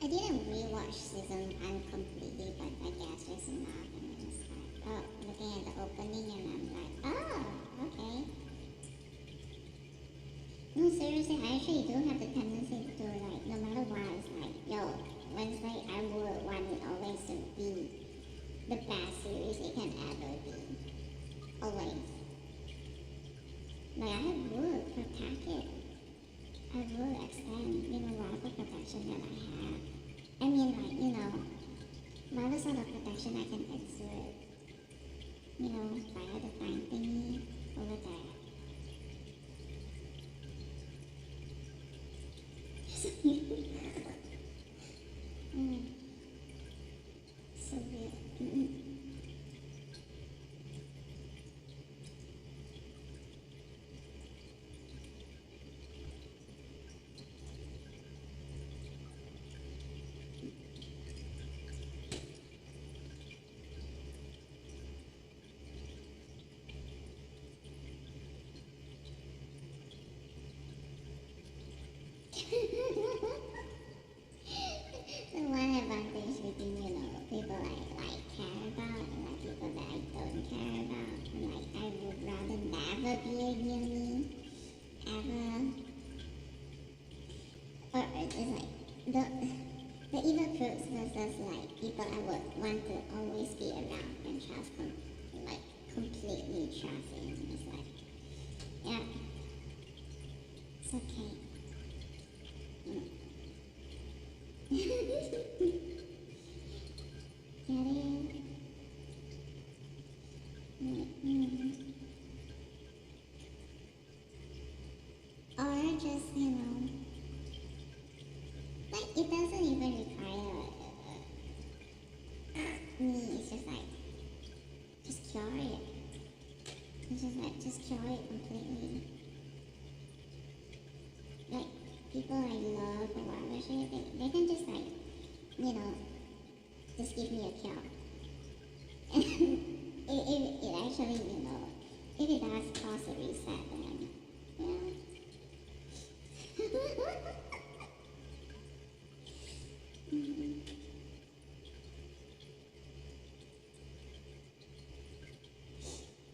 I didn't rewatch season 1 completely, but I guess it's enough. And I'm just like, oh, looking at the opening, and I'm like, oh, okay. No, seriously, I actually do have the tendency to like, no matter what, it's like, yo, Wednesday, I would want it always to be the best series it can ever be. Always. Like, I would protect it. I would extend, whatever protection that I have. I mean, like, whatever sort of protection I can exert, via the time thingy over there. So weird. The one advantage between, people I care about and like people that I don't care about. Like I would rather never be near me. Ever. Or it's like the evil crooks versus like people I would want to always be around and trust completely trust in. It's like yeah. It's okay. Get it? Or just, like it doesn't even require me. It's just like, just cure it. It's just like, just cure it completely. Like, people I love or whatever shit, they can just like, just give me a cure. And it actually, if it does cause a reset, then,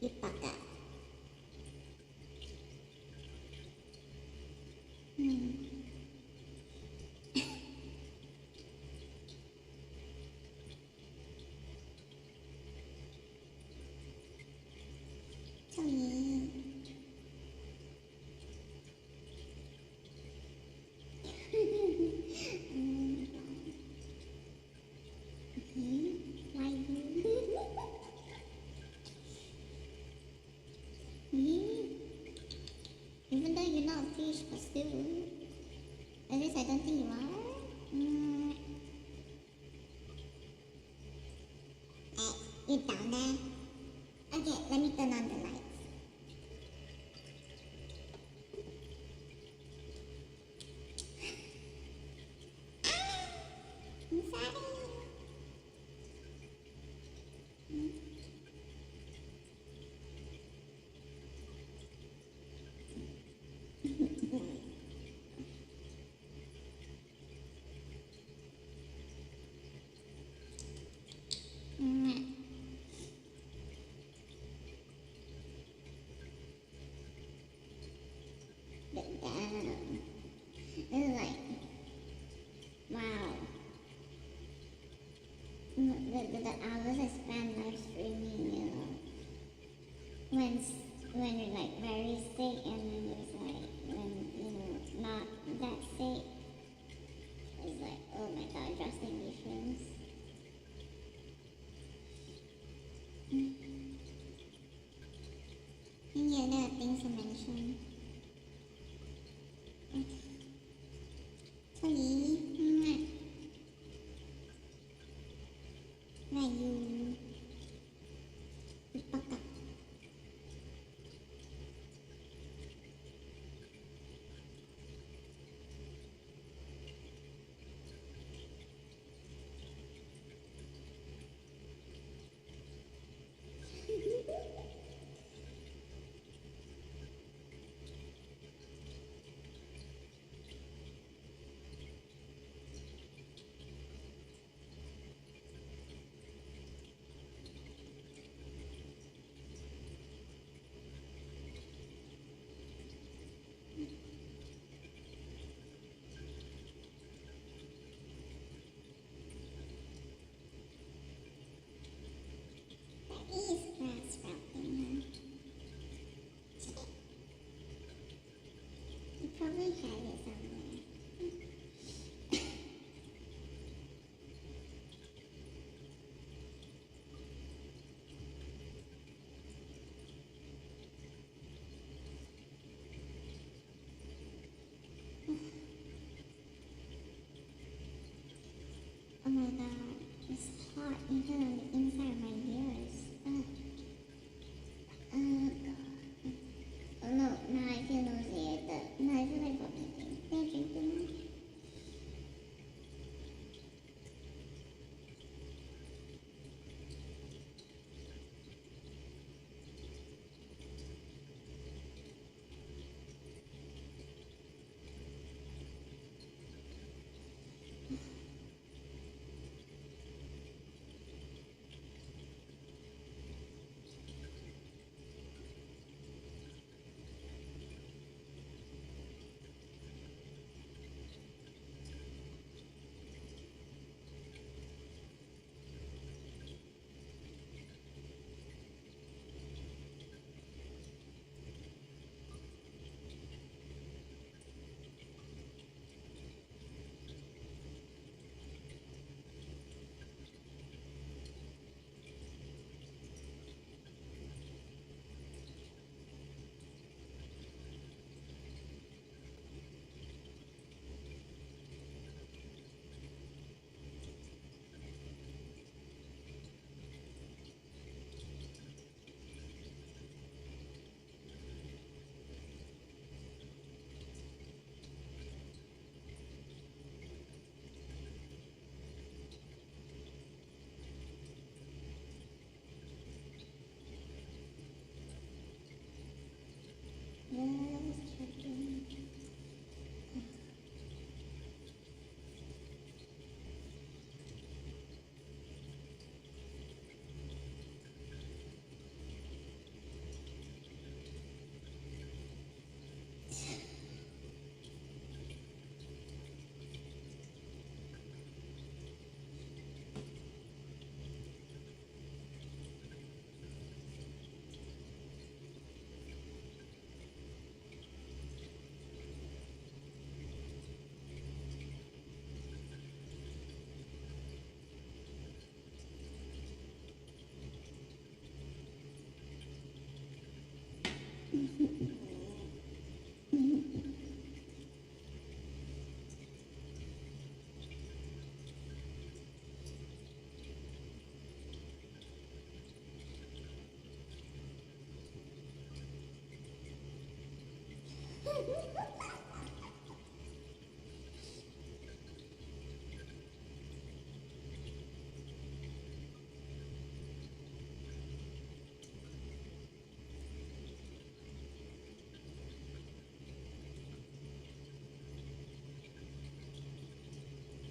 you fuck up. So yeah. Why you? Even though you're not a fish, but still. At least I don't think you are. You down there? Okay, let me turn on the lights. I'm sorry. the hours I spend live streaming, when you're like very sick, and then there's like when not that sick, it's like, oh my god, drastic difference. And yeah, there are things to mention. Sorry. Rayu. Ipaka. That is grass sprouting, huh? You probably had it somewhere. Oh my god, it's hot even on the inside of my ears. Oh no, now I feel nauseated. No, I feel like vomiting. Did I drink too much? Yeah, I was checking.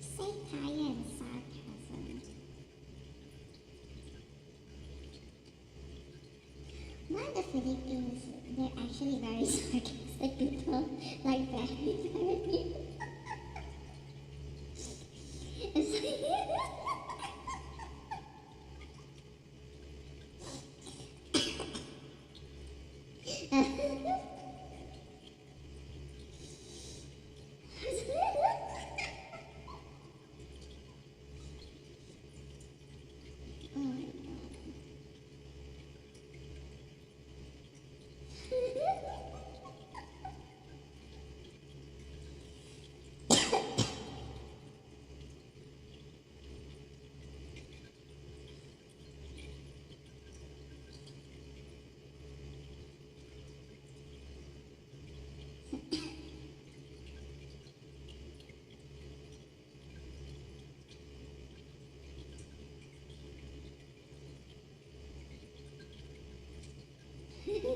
Satire and sarcasm. One of the Philippines, they're actually very sarcastic people, like very, very. It's like And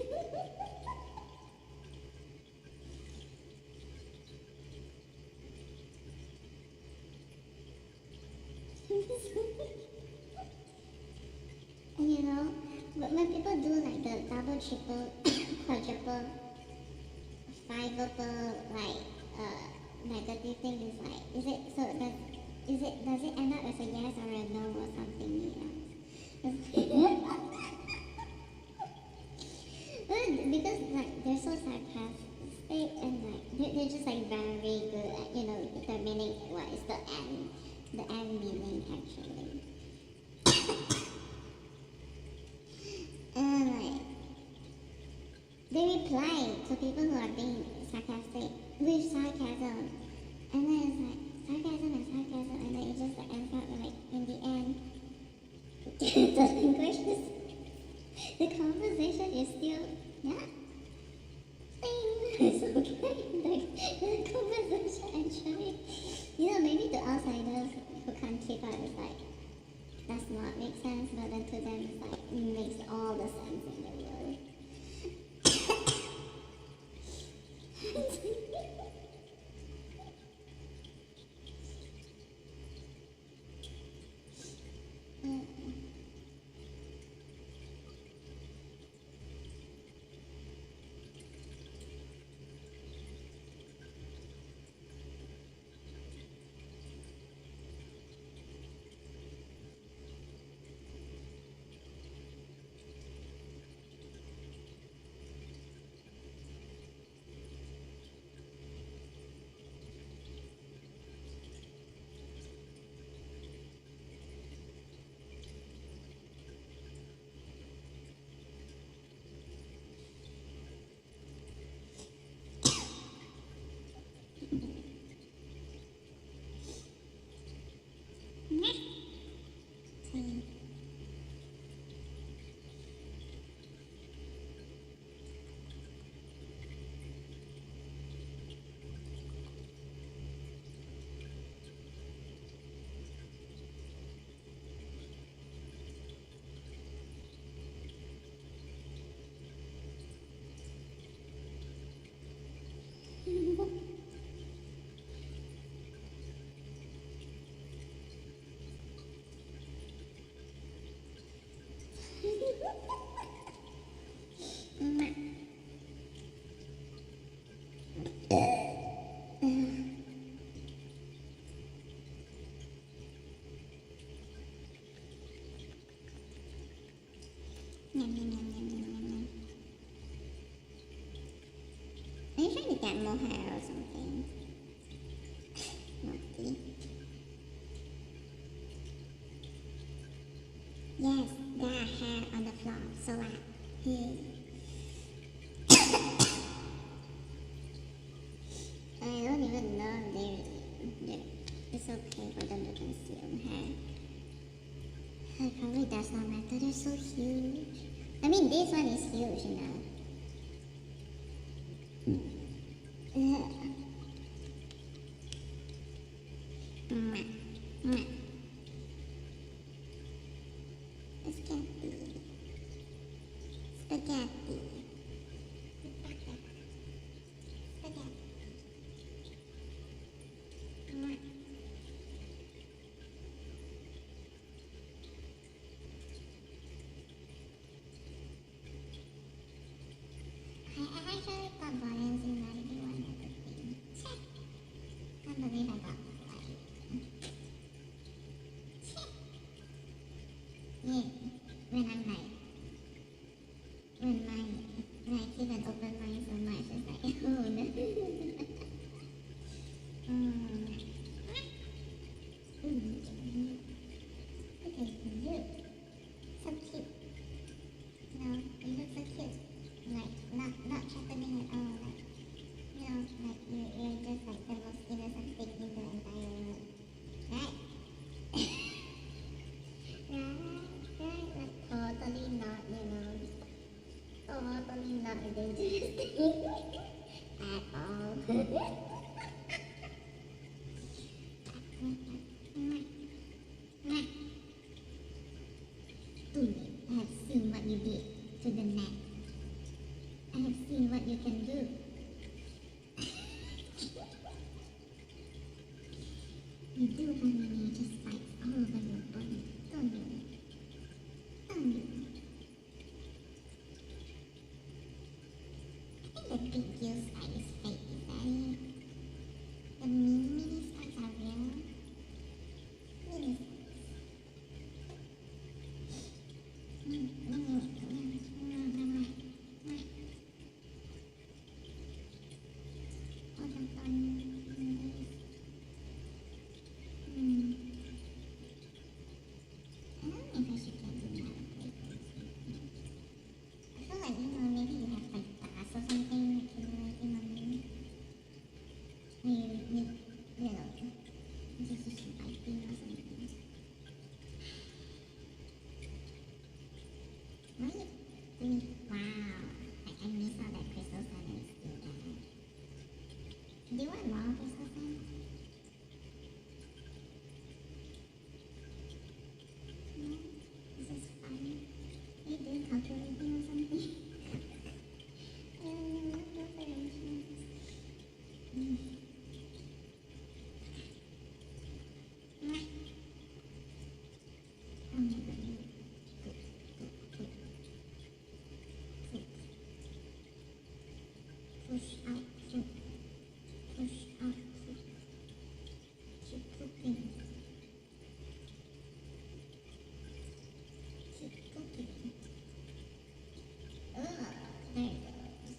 but when people do like the double, triple, quadruple, fiveable, like negative thing is like, does it end up as a yes or a no or something? Because like they're so sarcastic and like they're just like very good at determining what is the end meaning actually. And like they reply to people who are being sarcastic with sarcasm, and then it's like sarcasm and sarcasm, and then it just like ends up like in the end the language is the conversation is still it's okay. Like the conversation actually, maybe to outsiders who can't keep up, it's like does not make sense, but then to them it's like it makes all the sense in the world. Yum, yum, yum, yum, yum, yum, yum. Are you trying to get more hair or something? Naughty. Yes, there are hair on the floor, so what? I don't even know it's okay for them to conceal hair. It probably does not matter, they're so huge. I mean, this one is huge, Spaghetti. Spaghetti. I actually got buttons in 91 and everything. Check. Can't believe I got like. Check. Yeah. When I'm like, when my keep an open mind so much, it's like, oh no. Look at you. So cute. You look so cute. Like, not happening at all. Like, like you're just like the most innocent thing in the entire world. Right? Right? Like, totally not, totally not a dangerous thing at all. I have seen what you did to the neck. I have seen what you can do. You do have miniature spikes all over your body, don't you? Don't you? I think the big gill spike is fake, is that it? The mini spikes are real? Mini spikes. Wow, I miss all that crystal sun and steel guy. Do you want more crystal sun? No? This is fun. Are you doing calculating or something? I don't know what operations. Oh my god. Push out, push out, keep cooking, keep cooking. Oh, there it goes.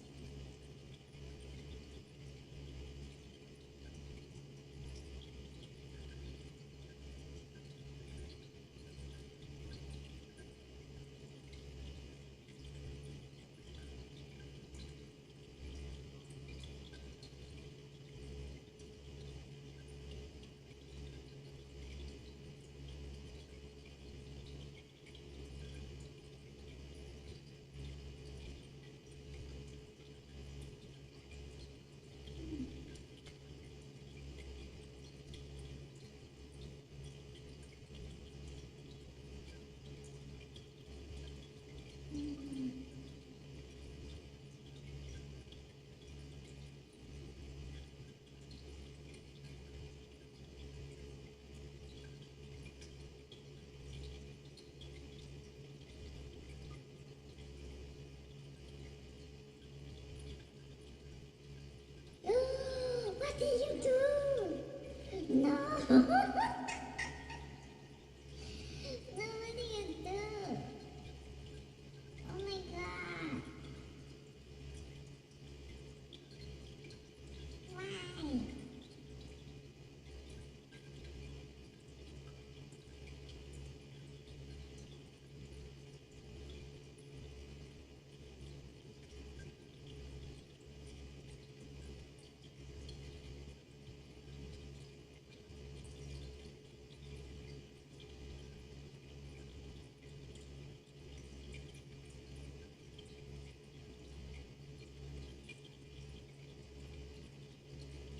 What did you do? No! No, what did you do? Oh my god! Why?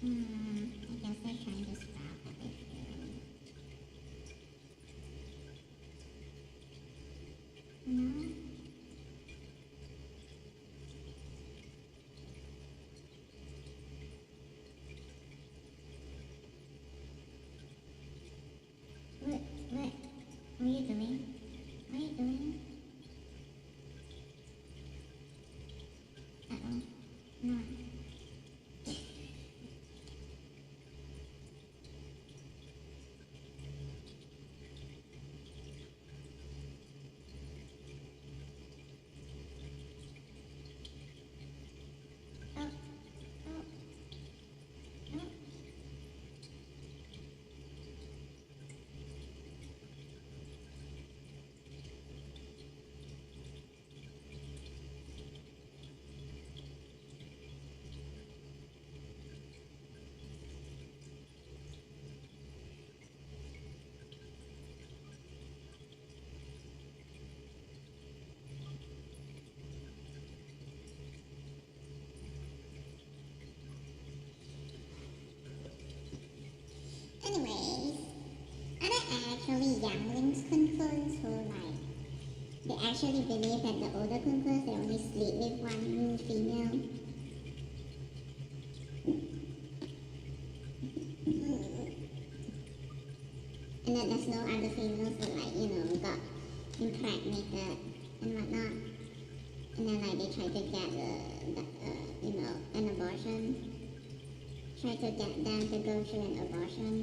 I guess they're trying to stop everything. No? What are you doing? What are you doing? Uh-oh. No. Oh. Oh. Oh. Anyways, are there actually younglings confirmed who like the they actually believe that the older Kunkus, they only sleep with one female. And that there's no other females that got impregnated and whatnot. And then they try to get an abortion. Try to get them to go through an abortion.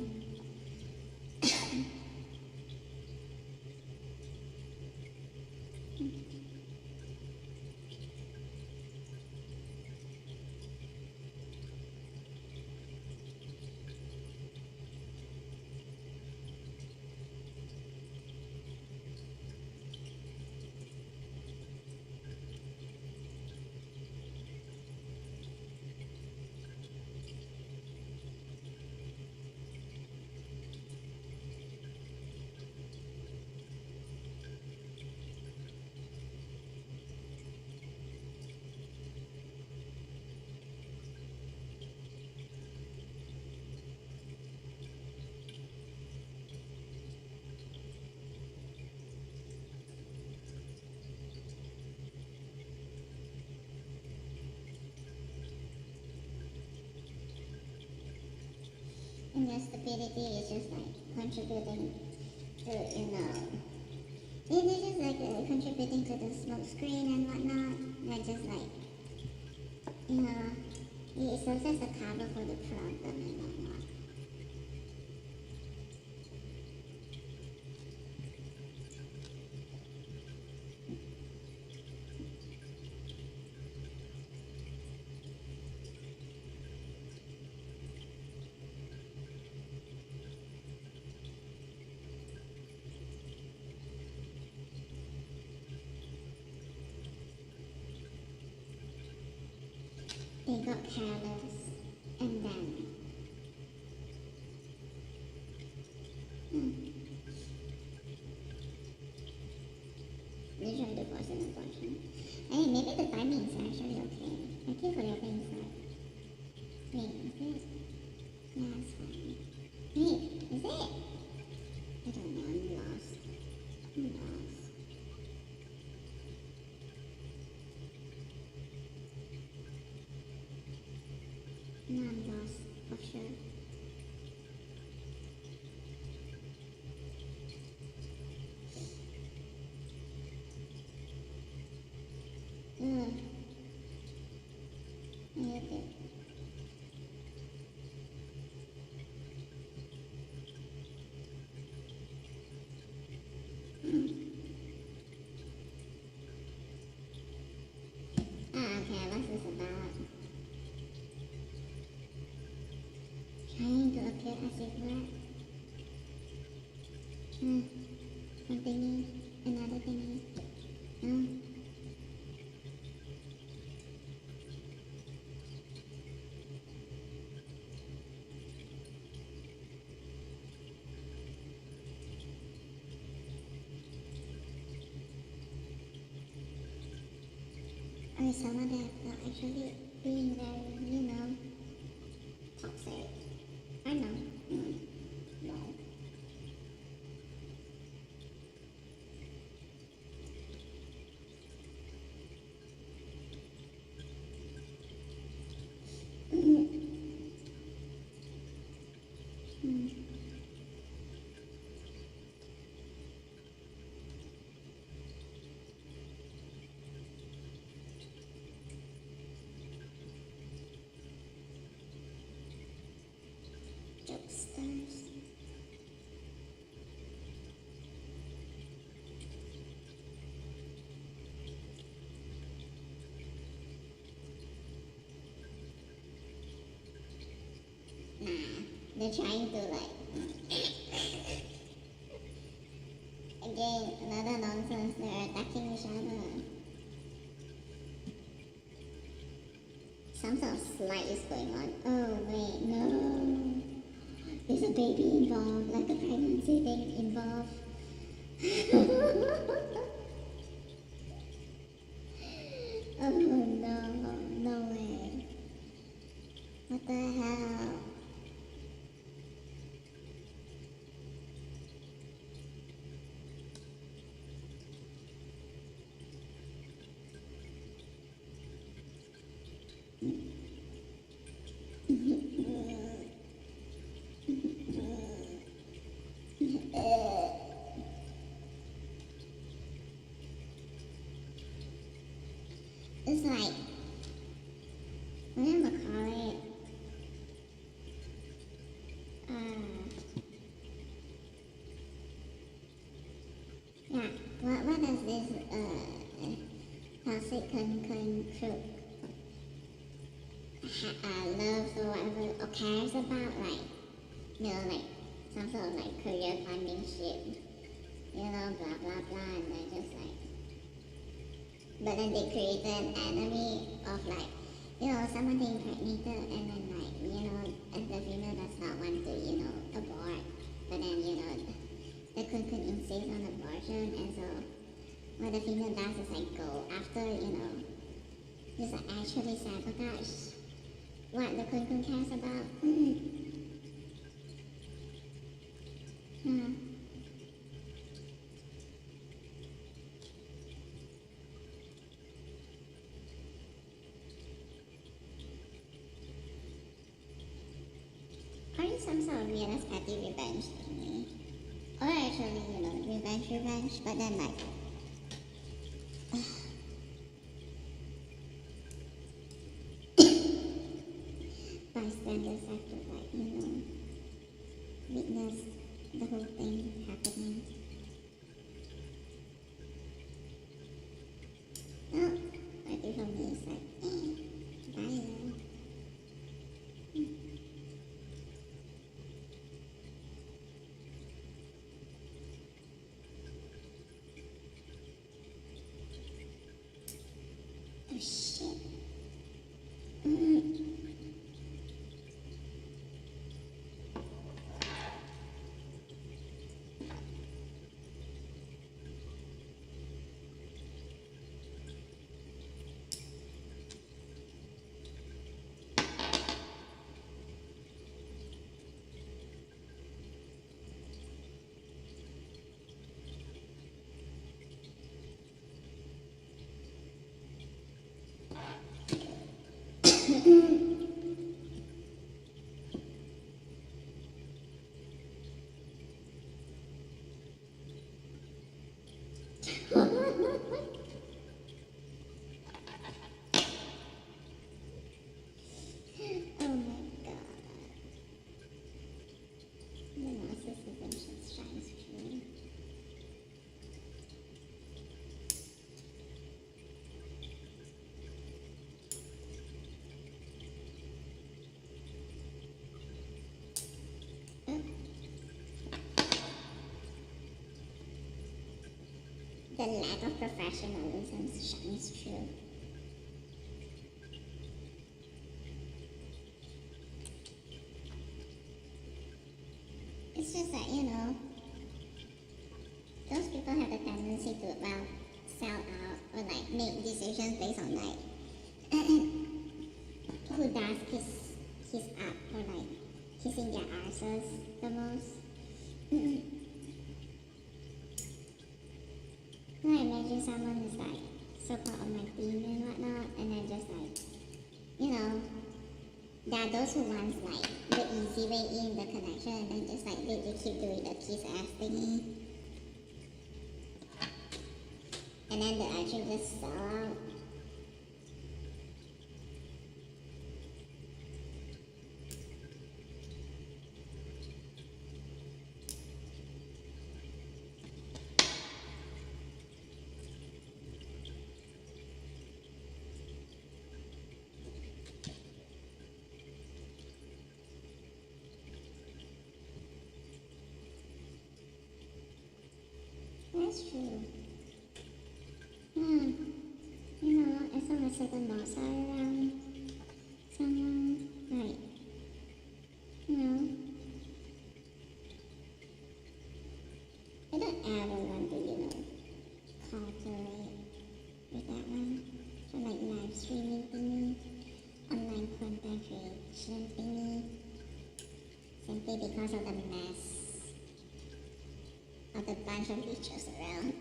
And their stupidity is just contributing to, they're just contributing to the smoke screen and whatnot. They're just it serves as a cover for the problem and whatnot. They got careless and then they tried to force an abortion. Hey, maybe the timing is actually okay. Thank you for your insight. Wait, is it? Yeah, it's fine. Wait, is it? I don't know, I'm lost. I'm lost. No, I'm lost, for sure. Ugh. I hate it. Okay, what's this about? Trying to appear as if what? One thingy, another thingy. No? Or some of them are actually being very, toxic. I know. No. Jokesters. Nah, they're trying to again, another nonsense, they're attacking each other. Some sort of slide is going on. Oh wait, no. There's a baby involved, like a pregnancy thing involved. Oh no, no way. What the hell? It's like, what am I call it? Yeah, what does this toxic cook loves or whatever or cares about? Like, like some sort of like career funding shit, blah blah blah, and they're just like, but then they created an enemy of like, someone being impregnated and then like, and the female does not want to, abort, but then, the could insist on abortion, and so what the female does is like go after, just like actually sabotage what the kun cares about. Hmm. Or some sort of weird petty revenge thingy. Or actually, revenge, but then like, bystanders have to like, witness the whole thing happening. Oh, I think for me it's like, bye. Oh shit. Oh my god. The narcissism just shines through. The lack of professionalism shines through. It's just that, those people have a tendency to, well, sell out or like make decisions based on like who does kiss up or like kissing their asses the most. I imagine someone is like so part of my team and whatnot, and then just like, there are those who want like the easy way in, the connection, and then just like they keep doing the kiss ass thingy, and then they actually just sell out. That's true. As long as certain laws are around someone, like, I don't ever want to, cooperate with that one. For like live streaming thingy, online content creation thingy, simply because of the mess of the bunch of leeches around.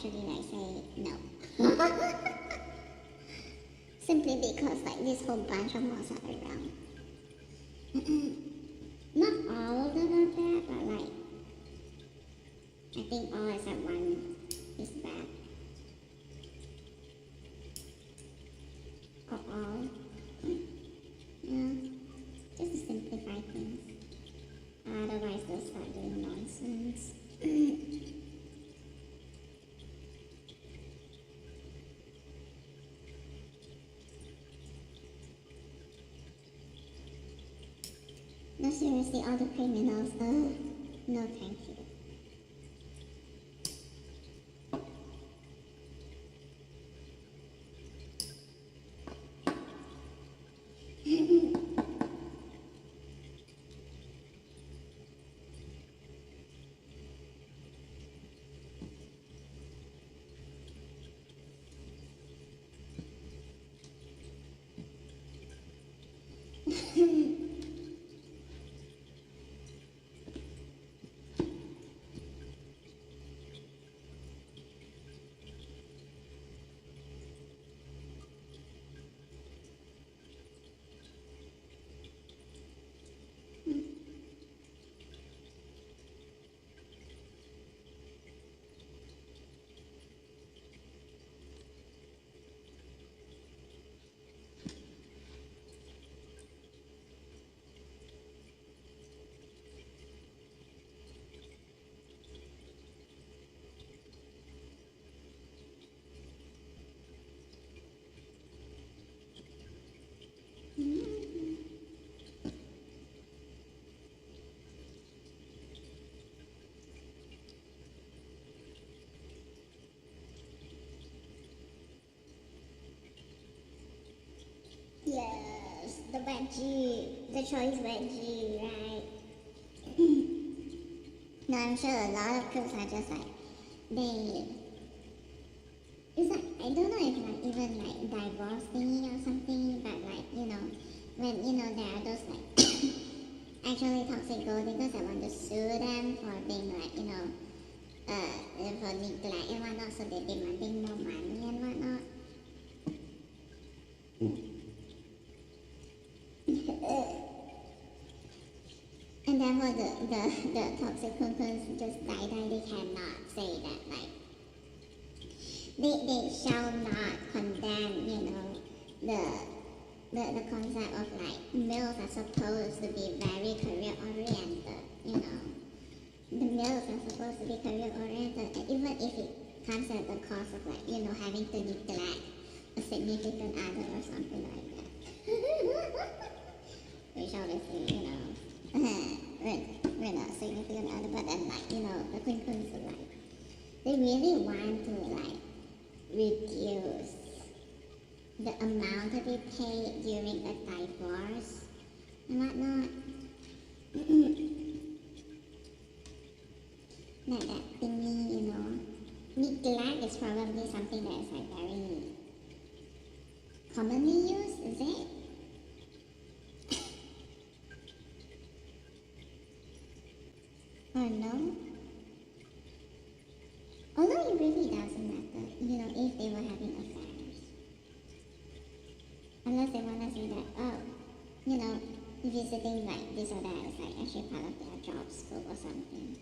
actually like say no. Simply because like this whole bunch of moths are around. Not all of them are bad, but like I think all except one is bad. Or all. Yeah. Just to simplify things. Otherwise they'll start doing nonsense. No, seriously, all the criminals, no thank you. Yes, the veggie, the choice veggie, right? No, I'm sure a lot of cooks are just like, it's like, I don't know if like even like divorce thingy or something, but like, when, there are those like actually toxic gold diggers that want to sue them for being like, for neglect and whatnot, so they're demanding more money and whatnot. And therefore the toxic couples just die, they cannot say that like they shall not condemn, the concept of like males are supposed to be very career oriented, The males are supposed to be career oriented, and even if it comes at the cost of like, having to neglect a significant other or something like that. Which obviously, we're not significant other, but then like, the queens are like, they really want to like reduce the amount that they pay during a divorce and whatnot. that thingy, neglect is probably something that is like very commonly used, is it? Or no? Although it really doesn't matter, if they were having affairs. Unless they want to say that, visiting like this or that is like actually part of their job scope or something.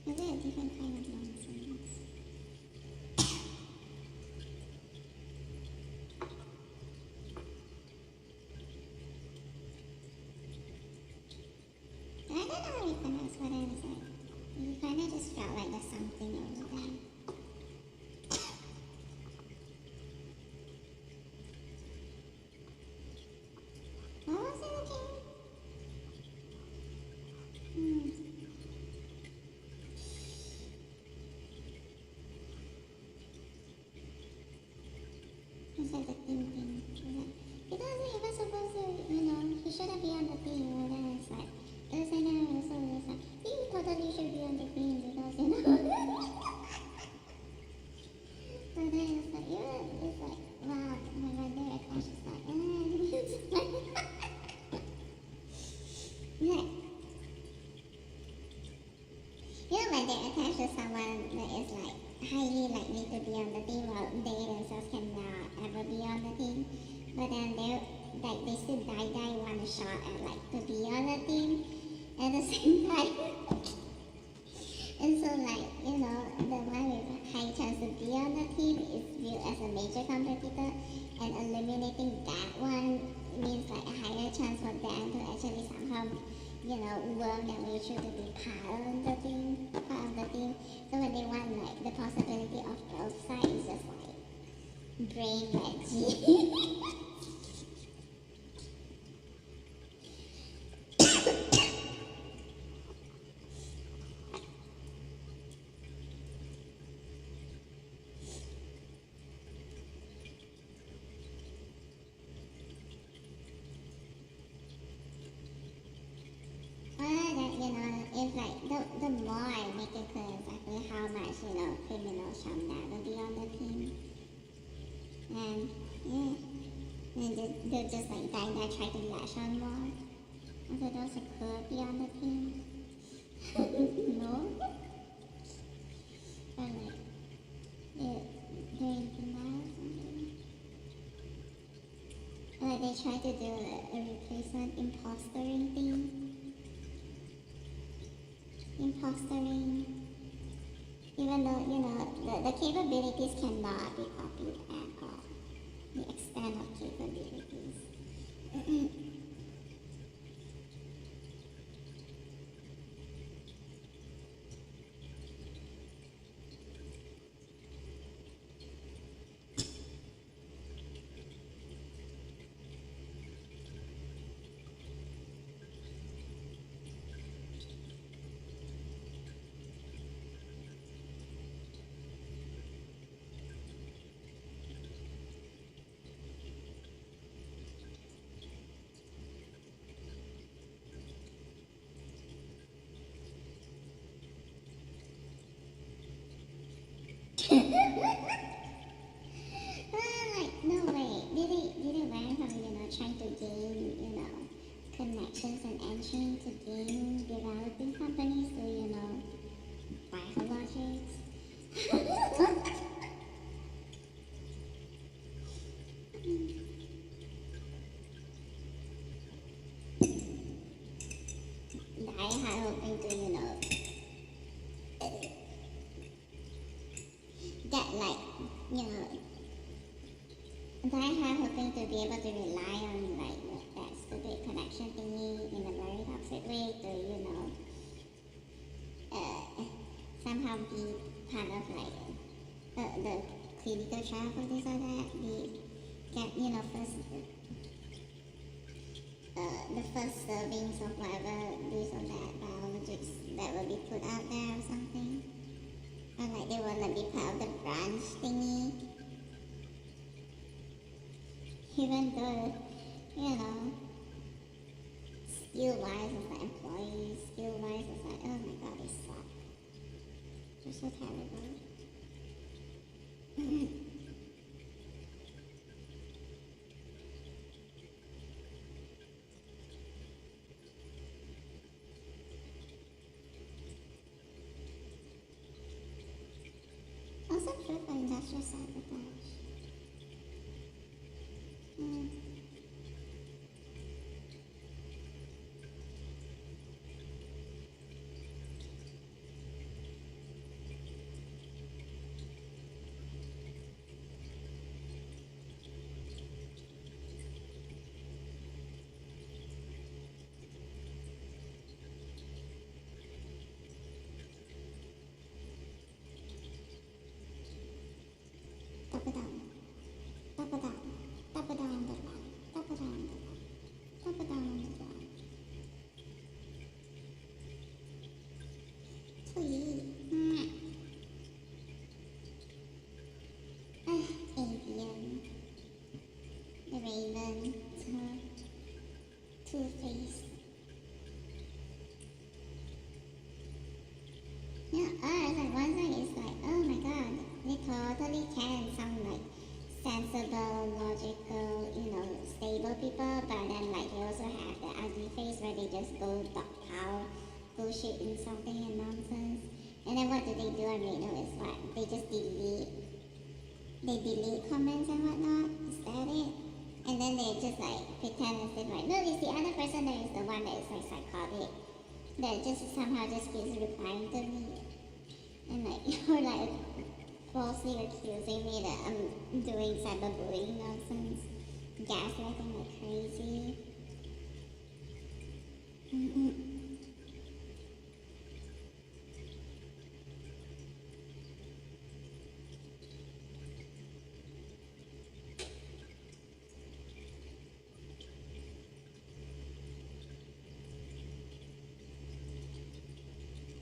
Is it a different kind of nonsense? I don't know if that's what I was like. You kind of just felt like there's something over there. What was it again? Is that the thing? He wasn't even supposed to, he shouldn't be on the thing. one that is like highly likely to be on the team, while they themselves cannot ever be on the team. But then they still die one shot at like to be on the team at the same time. And so like, the one with high chance to be on the team is viewed as a major competitor, and eliminating that one means like a higher chance for them to actually somehow, worm their way through to be part of the team. So when they want like the possibility of both sides is just like brain veggie. If like the more I make it clear exactly how much, criminals shall never be on the team. And yeah. And they'll just like try to latch on more. And so those could be on the team. No? Or like they're anything else or something. Or like they try to do a replacement impostering thing. Impostering, even though, the capabilities cannot be copied at all. The extent of capabilities. Like, no way. Did it learn from, trying to gain, connections and entry to game developing companies through, biologics? I had hoping to, get like, I had hoping to be able to rely on like that stupid connection thingy in a very toxic way to, somehow be part of like the clinical trial for this or that, get, first the first servings of whatever this or that biologics that will be put out there or something. Or like they wanna be part of the branch thingy. Even though, skill-wise as like employees, skill-wise as like, oh my god, they suck. They're so terrible. Also true for industrial sabotage. Tapa down. Tapa down. Tapa down on the ground. Tapa down on the ground. Tapa down on the ground. Tweet. Avian. The Raven. Two-Face. Yeah, like one thing is like, oh my god, they totally can sound like sensible, logical, stable people, but then like they also have the ugly face where they just go dog cow bullshit insulting and nonsense. And then what do they do on Reno is what? They just delete comments and whatnot. Is that it? And then they just like pretend as if like, no, it's the other person that is the one that is like psychotic. That just somehow just keeps replying to me. And like, you're like falsely accusing me that I'm doing cyberbullying nonsense. Gaslighting like crazy.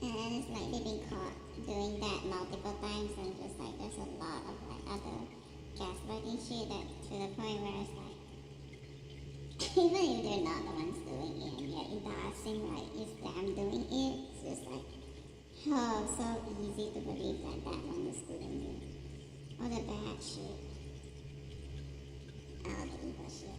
And it's like they've been caught doing that multiple times, and just like there's a lot of like other gaslighting shit that to the point where it's like even if they're not the ones doing it and you're endorsing like it's them doing it, it's just like oh so easy to believe that that one is doing it. All the bad shit. All the evil shit.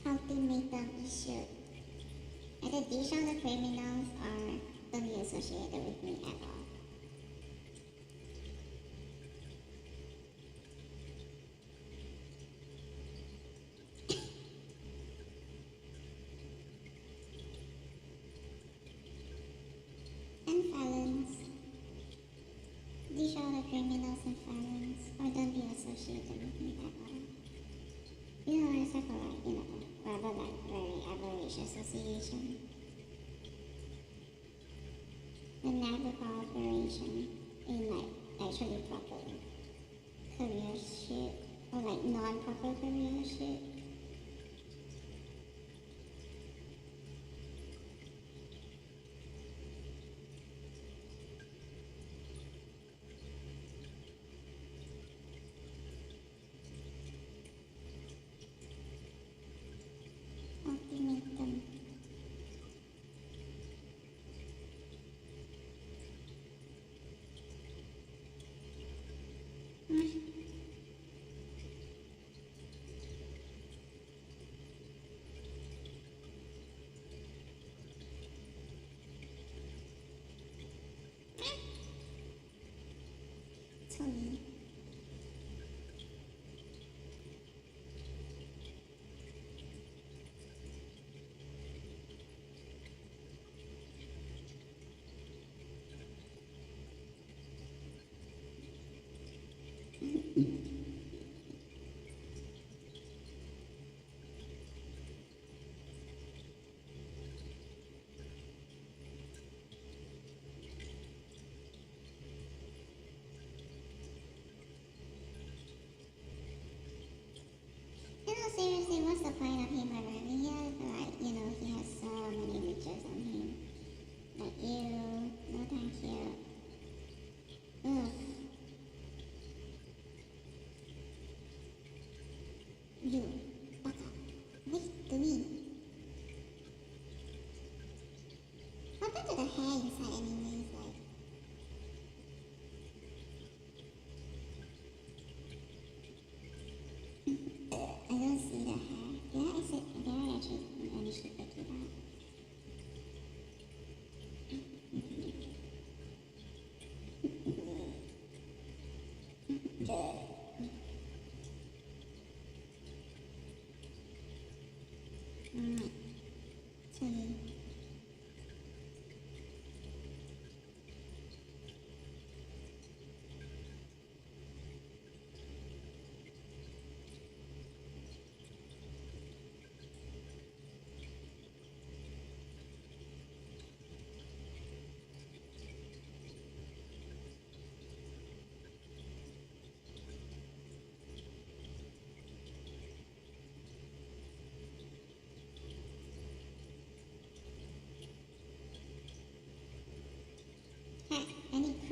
Ultimatum issued. Either these are the criminals or don't be associated with me at all. And felons. These are the criminals and felons or don't be associated with me at all. You know, it's like a like, you know, rather like very average association. The never cooperation in like actually proper career shit or like non-proper career shit. Ultimatum. Tony. You know, seriously, what's the point of him arriving here? Like, you know, he has so many riches on him. Like, ew, no thank you. Ugh. You, back up. Wait to me. What happened to the hair inside anyways? Like, I don't see the hair. Did I actually manage to pick it up?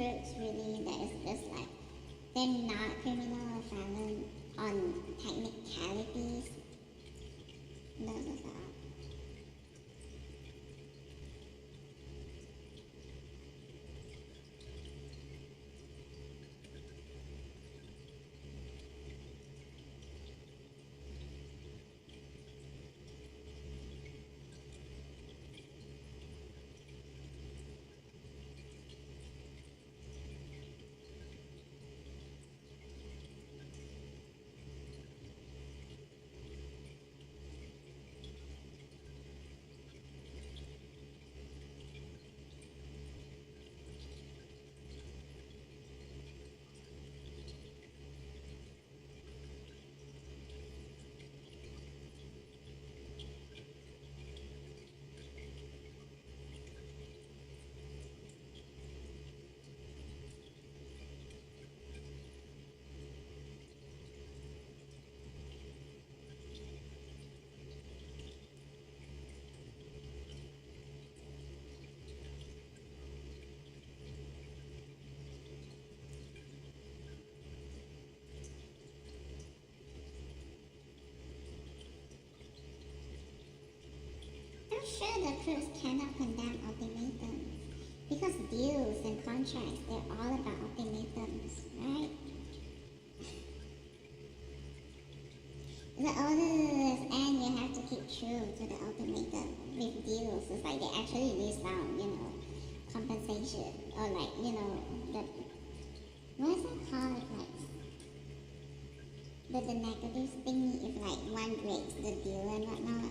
crooks really that is just like they're not criminal or violent on technicalities. Those are all. I'm sure the crooks cannot condemn ultimatums because deals and contracts they're all about ultimatums, right? The orders and you have to keep true to the ultimatum with deals. It's like they actually list down, compensation or like, the what is it called? Like the negative thingy if like one breaks the deal and whatnot.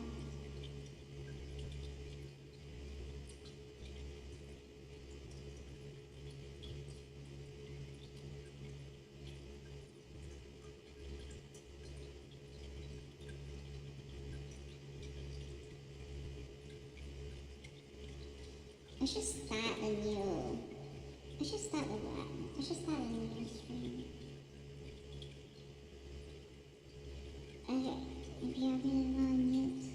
I should start a new. I should start a what? I should start a new stream. Okay, if you're being on mute.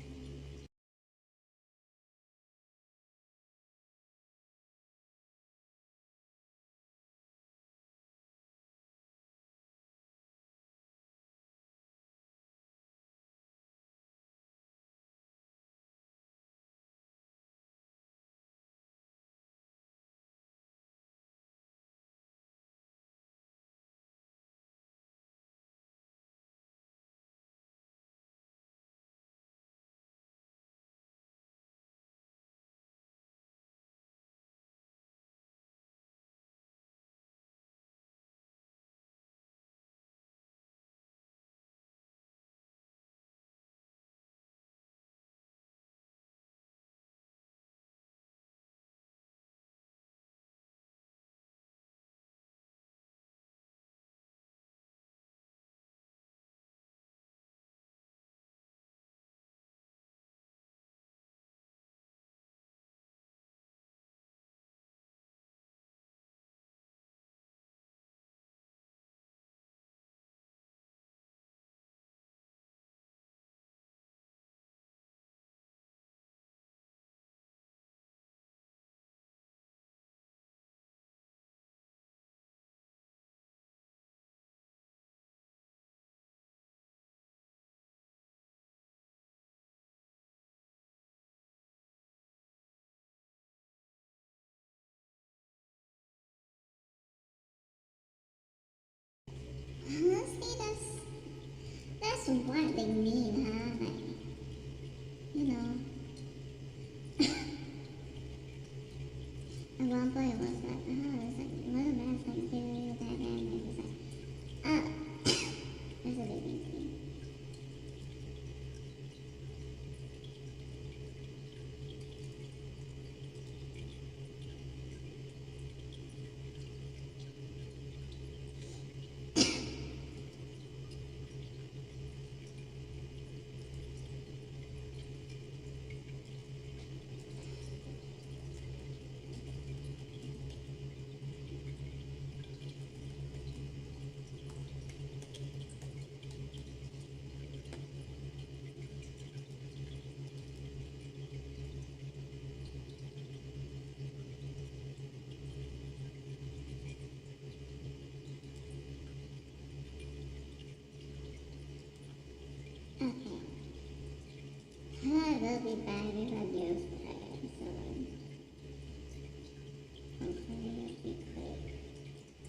Honestly, that's what they mean, huh? Like, you know, at one point it was like, it's like, what a man's like, serious, that man, and it's like, oh, that's a big thing. will be back with a new